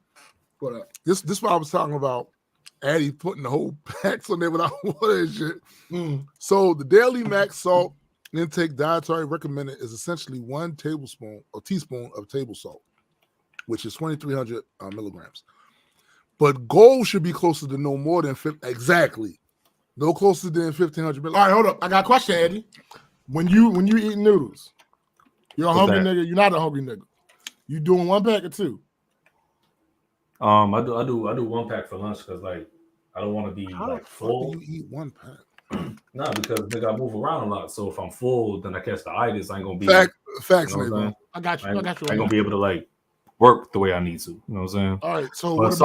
What up? This is what I was talking about. Addie putting the whole packs on there without water and shit. So the daily max salt intake dietary recommended is essentially 1 tablespoon or teaspoon of table salt, which is 2,300 milligrams. But goal should be closer to no more than 50. Exactly. No closer than 1,500 milligrams. All right, hold up. I got a question, Eddie. When you eat noodles, you're a hungry nigga. You're not a hungry nigga. You doing 1 pack or 2? I do 1 pack for lunch because like I don't want to be full. Do you eat 1 pack? Nah, because nigga, I move around a lot. So if I'm full, then I catch the itis. I ain't gonna be facts, you know man. I got you. I ain't gonna be able to like work the way I need to. You know what I'm saying? All right. So but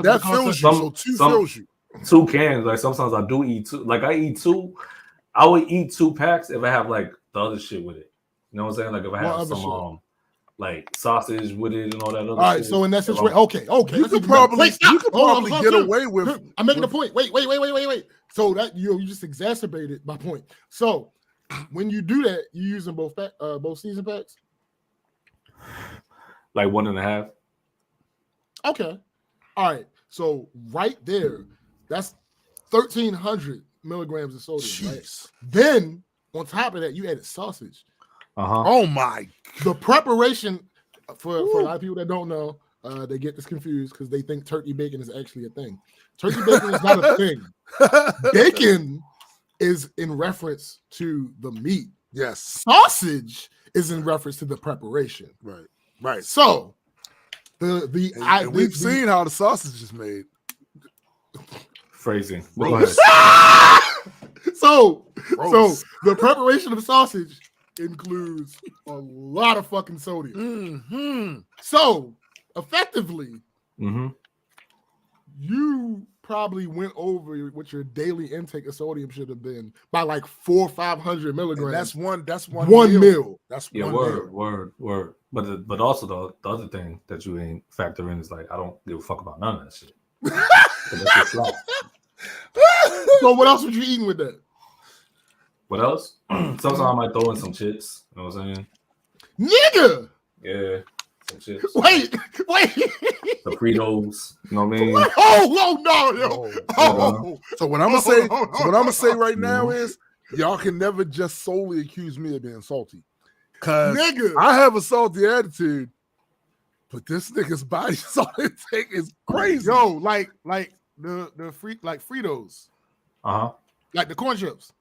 that fills you. So 2 fills you. 2 cans. Like sometimes I do eat 2. Like I eat 2. I would eat 2 packs if I have like the other shit with it. You know what I'm saying? Like if I have some like sausage with it and all that other shit. All right. So in that situation, okay. You could probably get away with. I'm making a point. Wait. So that you just exacerbated my point. So when you do that, you using both season packs? Like 1.5. Okay. All right. So right there, that's 1,300 milligrams of sodium. Right? Then on top of that, you added sausage. Oh my! The preparation for a lot of people that don't know, they get this confused because they think turkey bacon is actually a thing. Turkey bacon is not a thing. Bacon is in reference to the meat. Yes. Sausage is in reference to the preparation. Right. So we've seen how the sausage is made. Phrasing. So the preparation of sausage includes a lot of fucking sodium. Mm-hmm. So effectively, you probably went over what your daily intake of sodium should have been by like 400 or 500 milligrams. And that's one meal. That's one word. But also the other thing that you ain't factor in is like I don't give a fuck about none of that shit. So what else would you eating with that? What else? Sometimes I might throw in some chips. You know what I'm saying? Nigga! Yeah, some chips. Wait. The Fritos. You know what I mean? No. So what I'm gonna say right now is y'all can never just solely accuse me of being salty. Cause I have a salty attitude, but this nigga's body salt intake is crazy. Yo, like the Fritos. Like the corn chips.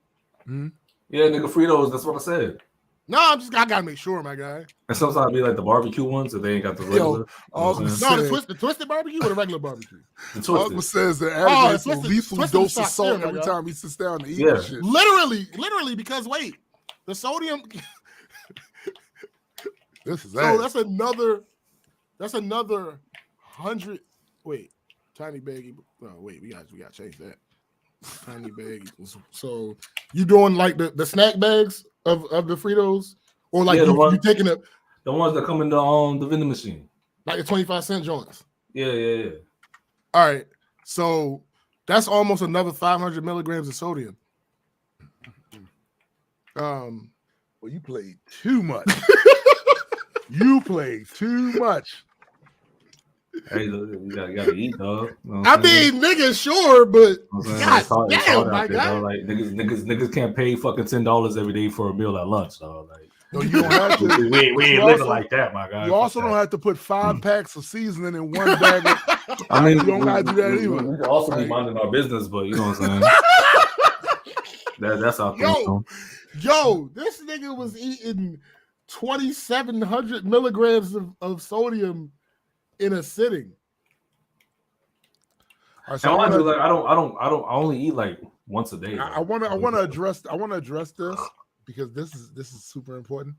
Mm-hmm. Yeah, nigga, Fritos. That's what I said. No, I gotta make sure, my guy. And sometimes it be like the barbecue ones if they ain't got the regular. The twisted barbecue or the regular barbecue? The twisted. Ugma says that adds a lethal dose of salt every time he sits down to eat shit. Literally, because wait, the sodium. This is that's another 100. Wait, tiny baggy. No, wait, we got to change that. Tiny bag. So you doing like the snack bags of the Fritos, or like you taking the ones that come in the vending machine, like the 25-cent joints. Yeah. All right, so that's almost another 500 milligrams of sodium. Well, you played too much. You played too much. Hey, you gotta eat, dog. You know I mean, niggas, sure, but God damn, my guy. Like niggas can't pay fucking $10 every day for a meal at lunch, dog. Like, no, you don't have to. we ain't living like that, my guy. You also don't have to put 5 packs of seasoning in one bag. I mean, you don't gotta do that either. We can also be minding our business, but you know what I'm saying. That's our thing. Yo, this nigga was eating 2,700 milligrams of sodium in a sitting. Right, so I only eat like once a day. I want to address this because this is super important.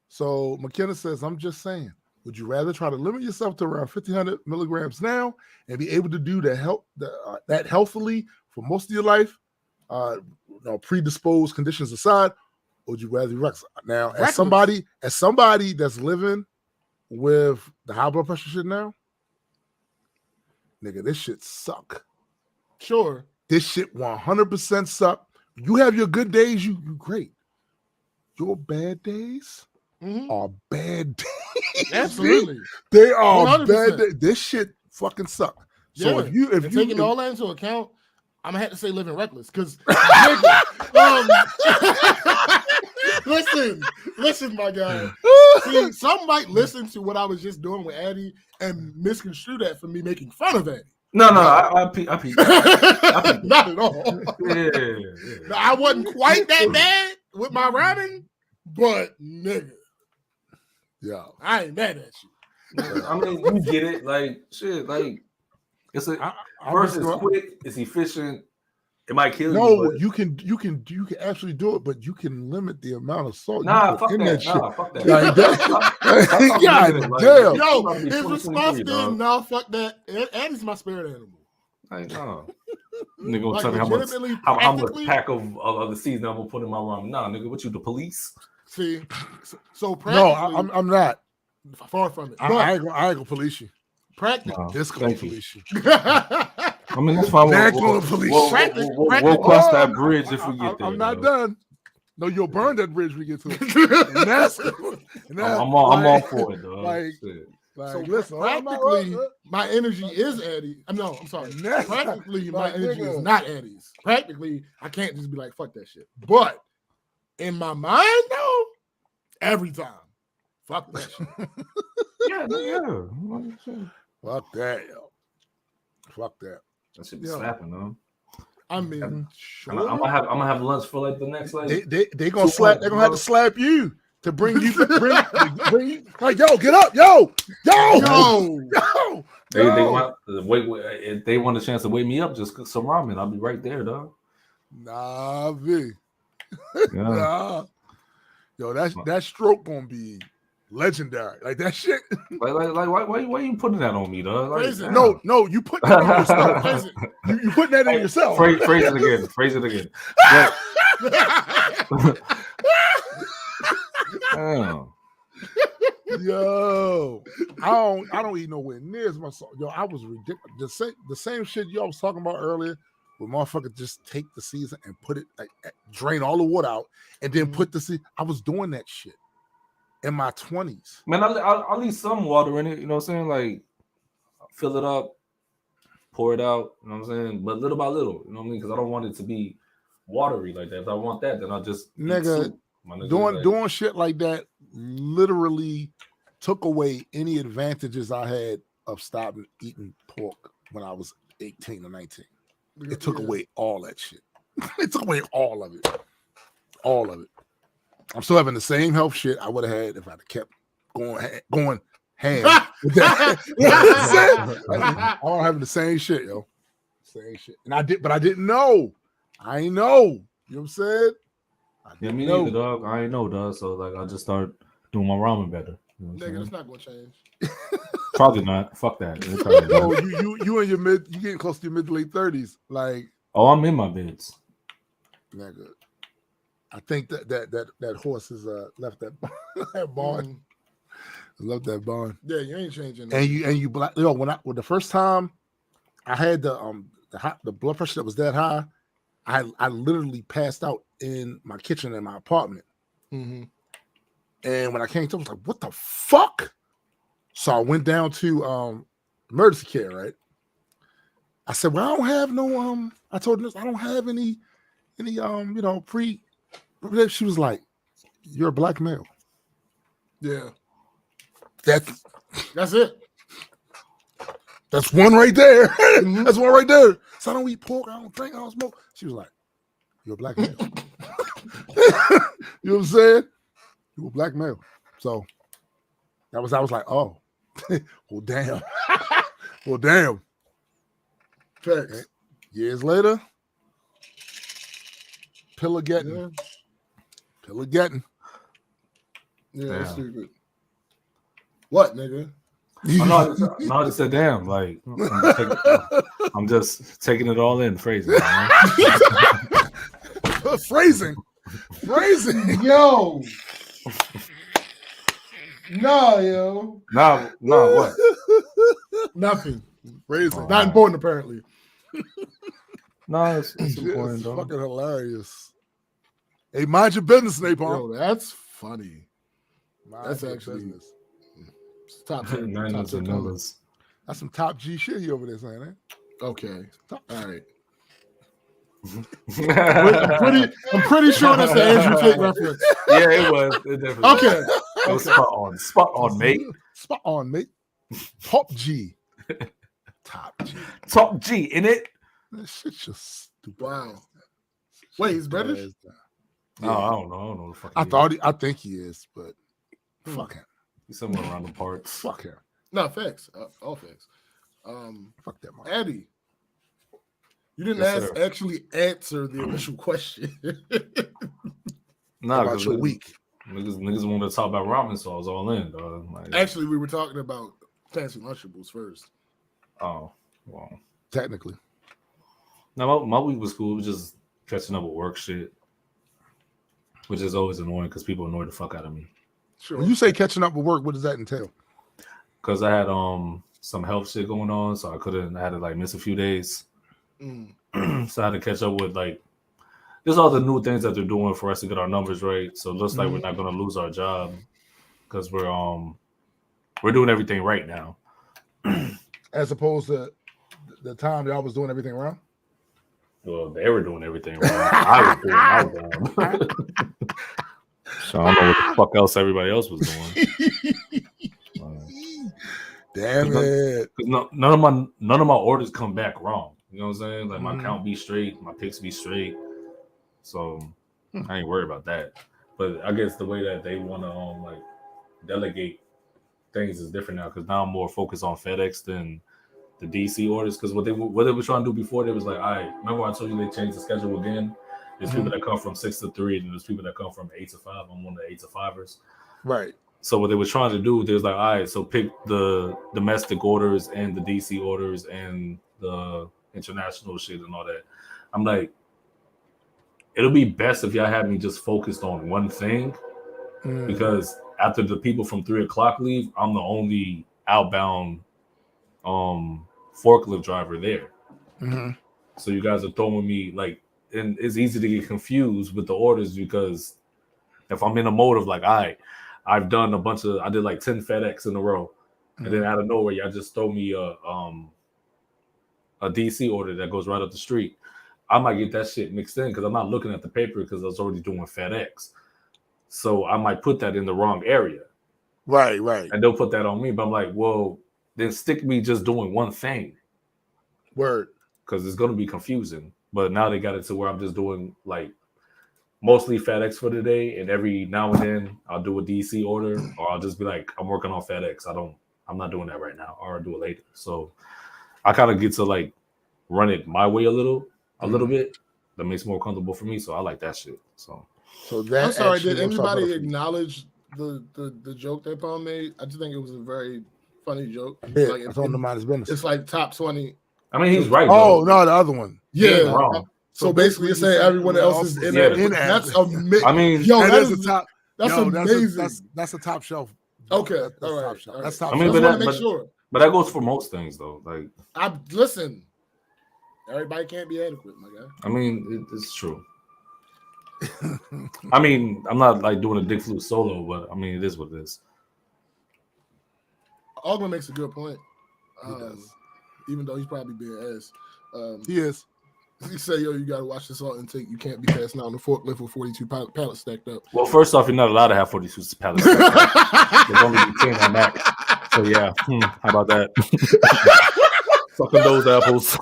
So McKenna says, I'm just saying, would you rather try to limit yourself to around 1,500 milligrams now and be able to do that healthily for most of your life, predisposed conditions aside, or would you rather be reckless? Now, as somebody that's living with the high blood pressure shit now, nigga, this shit suck. Sure. This shit 100% suck. You have your good days, you great. Your bad days are bad days. Absolutely. They are 100%. Bad days. This shit fucking suck. So if you taking all that into account, I'm gonna have to say living reckless because listen, my guy. See, some might listen to what I was just doing with Addie and misconstrue that for me making fun of Addie. No, I peeped. Not at all. Yeah. No, I wasn't quite that bad with my rhyming, but nigga, I ain't mad at you. I mean, you get it, like shit, like it's first it's quick, it's efficient. It might kill you. No, you can actually do it, but you can limit the amount of salt. Fuck that. Fuck that. God damn. Yo, his response then, no, fuck that. Addie's my spirit animal. Like, no. Nigga gonna tell me how much pack of the season I'm gonna put in my rum. Nah, nigga, what you, the police? See, so no, I'm not. Far from it. I ain't gonna police you. Practically. This gonna police you. I mean, that's fine. We'll cross that bridge if we get there. I'm not done. No, you'll burn that bridge when we get to it. I'm all for it, dog. So listen, practically, my energy is Addie. I'm sorry. Practically, my energy is not Addie's. Practically, I can't just be like, fuck that shit. But in my mind, though, every time, fuck that shit. Yeah. Fuck that, yo. Fuck that. That should be slapping, though. I mean, sure. I'm gonna have lunch for like the next like. They gonna slap. They're gonna have to slap you to bring you. bring like, yo, get up, yo. They want a chance to wake me up. Just cook some ramen. I'll be right there, dog. Nah, V. Yeah. Nah. Yo, that stroke gonna be legendary. Like that shit. Like why you putting that on me, dog? Like, no, you put that on yourself. You put that in yourself. Phrase it again. Damn. Yo, I don't eat nowhere near as much. Yo, I was ridiculous. The same shit y'all was talking about earlier. Where motherfuckers just take the season and put it like drain all the water out and then put the season. I was doing that shit in my 20s. Man, I'll leave some water in it. You know what I'm saying? Like fill it up, pour it out. You know what I'm saying? But little by little. You know what I mean? Because I don't want it to be watery like that. If I want that, then I'll just doing shit like that literally took away any advantages I had of stopping eating pork when I was 18 or 19. It took away all that shit. It took away all of it. All of it. I'm still having the same health shit I would have had if I'd kept going ham. You know I'm having the same shit, yo. Same shit. And I didn't know. I ain't know. You know what I'm saying? Yeah, me neither, dog. I ain't know, dog. So like I just start doing my ramen better. You know Nigga, it's not gonna change. Probably not. Fuck that. You in your you getting close to your mid to late 30s. Like, oh, I'm in my bids. Nigga. I think that horse has left that barn. Left that barn. Yeah, you ain't changing. And you black. Yo, when the first time I had the blood pressure that was that high, I literally passed out in my kitchen in my apartment. Mm-hmm. And when I came to, I was like, "What the fuck?" So I went down to emergency care. Right. I said, "Well, I don't have no I told her I don't have any pre." She was like, "You're a black male." Yeah. That's it. That's one right there. Mm-hmm. That's one right there. So I don't eat pork. I don't drink. I don't smoke. She was like, "You're a black male." You know what I'm saying? You a black male. So I was like, oh, well, damn. Well, damn. Facts. Years later, pillar getting. Yeah, that's stupid. What, nigga? I just said, damn, like, I'm just taking it all in, phrasing. Phrasing. Yo. No, yo. No, what? Nothing. Phrasing. Not important, apparently. No, it's important, though. Fucking hilarious. Hey, mind your business, Napalm. Yo, that's funny. That's actually business. Top That's some top G shit he over there saying, eh? Okay. All right. I'm pretty sure that's the Andrew Tate reference. Yeah, it was. It definitely okay. It was spot on, mate. Spot on, mate. Top G. Top G in it. That shit's just stupid. Wow. Wait, he's British? No, I don't know. I don't know the fuck. I think he is, but fuck him. He's somewhere around the parts. Fuck him. No, facts. All facts. Fuck that, man. Eddie. You didn't actually answer the initial question. Nah, about your week. Niggas wanted to talk about ramen, so I was all in, dog. Like, actually, we were talking about fancy Lunchables first. Oh, well. Technically. No, my week was cool. It was just catching up with work shit, which is always annoying because people annoy the fuck out of me. Sure. When you say catching up with work, what does that entail? Because I had some health shit going on, so I had to like miss a few days. So I had to catch up with like just all the new things that they're doing for us to get our numbers right. So it looks like we're not gonna lose our job because we're doing everything right now. As opposed to the time y'all was doing everything wrong? Well, they were doing everything wrong. I was doing my job. So I don't know what the fuck else everybody else was doing. Damn it! None of my orders come back wrong. You know what I'm saying? Like my count be straight, my picks be straight. So I ain't worried about that. But I guess the way that they want to like delegate things is different now because now I'm more focused on FedEx than the DC orders. Because what they were trying to do before, they was like, all right, remember I told you they changed the schedule again? There's people that come from 6 to 3, and there's people that come from 8 to 5. I'm one of the 8 to 5ers. Right. So what they were trying to do, they was like, all right, so pick the domestic orders and the DC orders and the international shit and all that. I'm like, it'll be best if y'all have me just focused on one thing because after the people from 3 o'clock leave, I'm the only outbound forklift driver there. So you guys are throwing me like, and it's easy to get confused with the orders because if I'm in a mode of like, all right, I've done I did like 10 FedEx in a row. And then out of nowhere, y'all just throw me a DC order that goes right up the street. I might get that shit mixed in because I'm not looking at the paper because I was already doing FedEx. So I might put that in the wrong area. Right. And they'll put that on me. But I'm like, well, then stick me just doing one thing. Word. Because it's going to be confusing. But now they got it to where I'm just doing like mostly FedEx for the day, and every now and then I'll do a DC order, or I'll just be like, I'm working on FedEx. I'm not doing that right now, or I'll do it later. So I kind of get to like run it my way a little bit. That makes it more comfortable for me. So I like that shit. So that. I'm sorry. Did anybody acknowledge the joke that Paul made? I just think it was a very funny joke. Yeah, like it's on the mind's business. It's like top 20. I mean, he's right. Oh no, the other one. Yeah, wrong. So basically, you're saying everyone else is in it. That's amazing. I mean, that is a top. That's amazing. That's a top shelf. Okay, all right. That's top. I mean, but that goes for most things, though. Like, listen. Everybody can't be adequate, my guy. I mean, it's true. I mean, I'm not like doing a dick flute solo, but I mean, it is what it is. Ogman makes a good point. Even though he's probably being ass. He is. He say, yo, you got to watch the salt intake. You can't be passing out on the forklift with 42 pallets stacked up. Well, first off, you're not allowed to have 42 pallets stacked up. There's only 10 on that. So, yeah. How about that? Sucking those apples.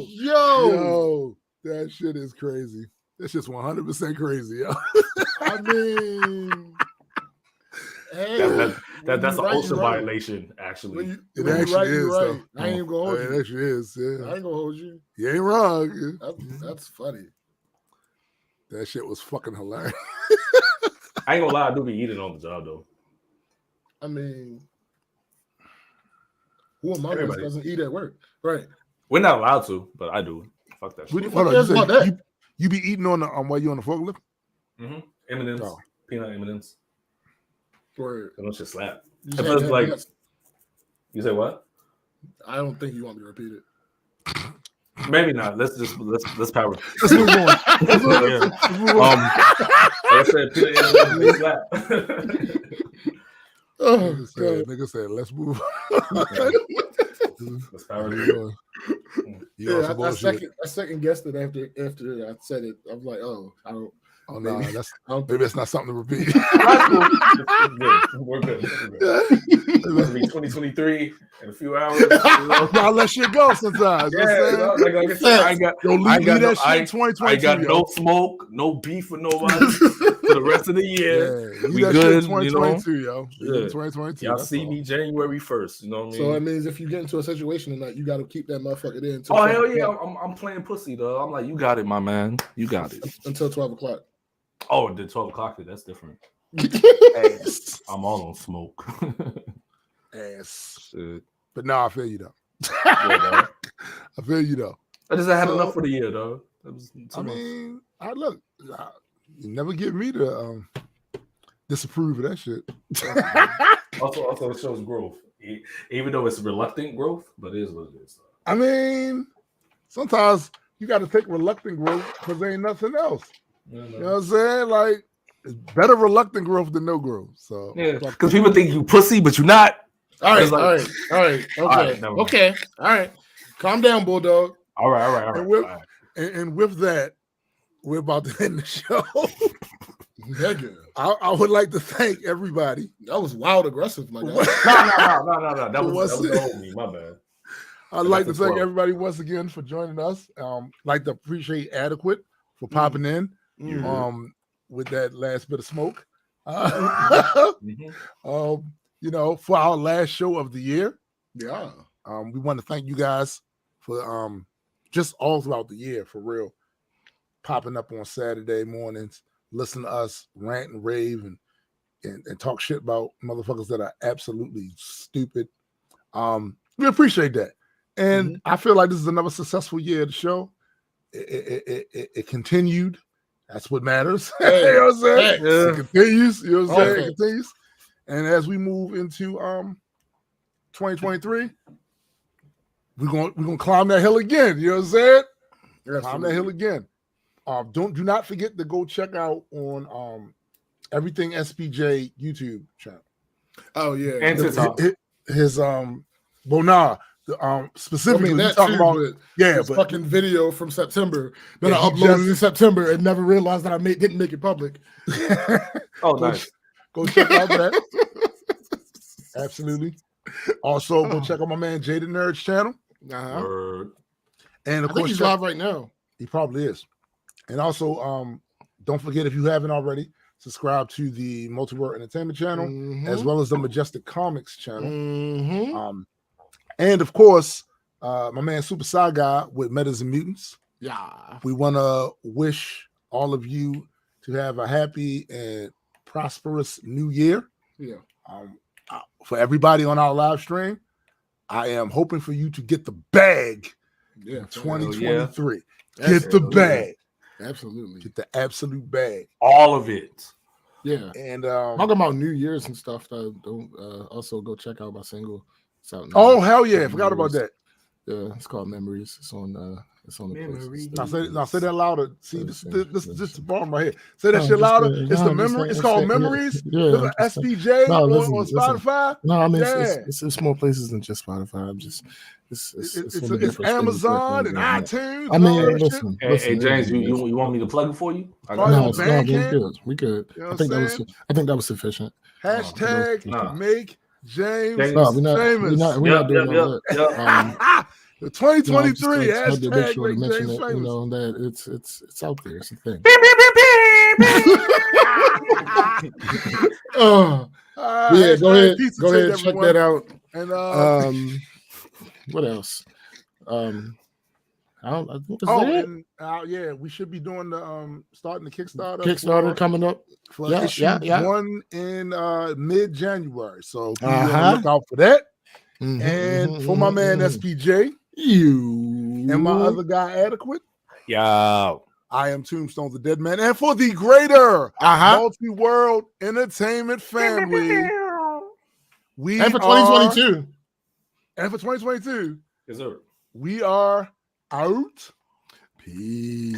Yo. That shit is crazy. That's just 100% crazy, yo. I mean... Hey, that's an OSHA violation, actually. It actually is. Right. I ain't gonna hold you. It actually is. Yeah. I ain't gonna hold you. You ain't wrong. That's funny. That shit was fucking hilarious. I ain't gonna lie, I do be eating on the job though. I mean, who among us doesn't eat at work? Right. We're not allowed to, but I do. Fuck that shit. You be eating on the while you on the forklift? M&Ms, peanut M&Ms. Word. That shit slap. Like, you say what? I don't think you want me to repeat it. Maybe not. Let's power. Let's move on. I said peanut M&Ms slap. Nigga said, let's move on. Let's power. I second guessed it after I said it. I was like, oh, I don't. Oh no, maybe it's not something to repeat. We're good. It'll be 2023 in a few hours. I'll let shit go sometimes. Yeah, like I said, I got no smoke, no beef with nobody for the rest of the year. Yeah, we good, 2022, yo. Yeah. 2022. Y'all see me January 1st. You know what I mean? So that means if you get into a situation tonight, you got to keep that motherfucker there until. Oh hell yeah, I'm playing pussy though. I'm like, you got it, my man. You got it until 12 o'clock. Oh, the 12 o'clock, that's different. Ass. I'm all on smoke. Ass. Shit. But no, I feel you though. Yeah, I feel you though. I just had enough for the year though. You never get me to disapprove of that shit. also, it shows growth, even though it's reluctant growth, but it is what it is. I mean, sometimes you got to take reluctant growth because there ain't nothing else. You know what I'm saying? Like, it's better reluctant growth than no growth. So yeah, because people think you pussy, but you're not. All right, okay. All right. Calm down, Bulldog. All right. And with that, we're about to end the show. Nigga. I would like to thank everybody. That was wild aggressive. Like that. No. That was the old me. My bad. I'd like to thank everybody once again for joining us. Like to appreciate Adequate for popping in with that last bit of smoke. You know, for our last show of the year. Yeah. We want to thank you guys for just all throughout the year, for real. Popping up on Saturday mornings, listen to us rant and rave and talk shit about motherfuckers that are absolutely stupid. We appreciate that. And I feel like this is another successful year of the show. It continued. That's what matters. Hey, you know what I'm saying? Yeah. It continues. You know what I'm saying? It continues. And as we move into 2023, we're gonna climb that hill again. You know what I'm saying? Climb that hill again. Do not forget to go check out on Everything SPJ YouTube channel. Oh yeah, and his specifically that talking about but fucking video from September that I uploaded in September and never realized that I didn't make it public. Nice. Go check out that. Absolutely. Also, go check out my man Jada Nerd's channel. And of course, he's live right now. He probably is. And also, don't forget, if you haven't already, subscribe to the Multiverse Entertainment channel as well as the Majestic Comics channel. And of course, my man Super Sci Guy with Metas and Mutants. Yeah. We want to wish all of you to have a happy and prosperous new year. Yeah. For everybody on our live stream, I am hoping for you to get the bag in 2023. Get the bag. Absolutely. Get the absolute bag. All of it. Yeah. And talking about New Year's and stuff, don't also go check out my single. It's out now. Oh hell yeah! I forgot about that. Yeah, it's called Memories. It's on the Memories. Now say that louder. See this the bomb right here. Say that shit louder. It's the memory. It's called Memories. Yeah. SPJ on Spotify. No, I mean it's more places than just Spotify. I'm just it's Amazon and iTunes. I mean, listen, hey James, you want me to plug it for you? We could. I think that was sufficient. Hashtag make James no, we're not doing that. The 2023 hashtag make sure to mention it, you know, that it's out there. It's a thing. Yeah, go ahead, check that out. And what else? We should be doing the starting the Kickstarter coming up for issue 1 in mid-January. So look out for that. And for my man SPJ, and my other guy Adequate. Yo. I am Tombstone the Dead Man. And for the greater multi-world entertainment family, and for 2022. And for 2022. Yes, sir. We are out. Peace.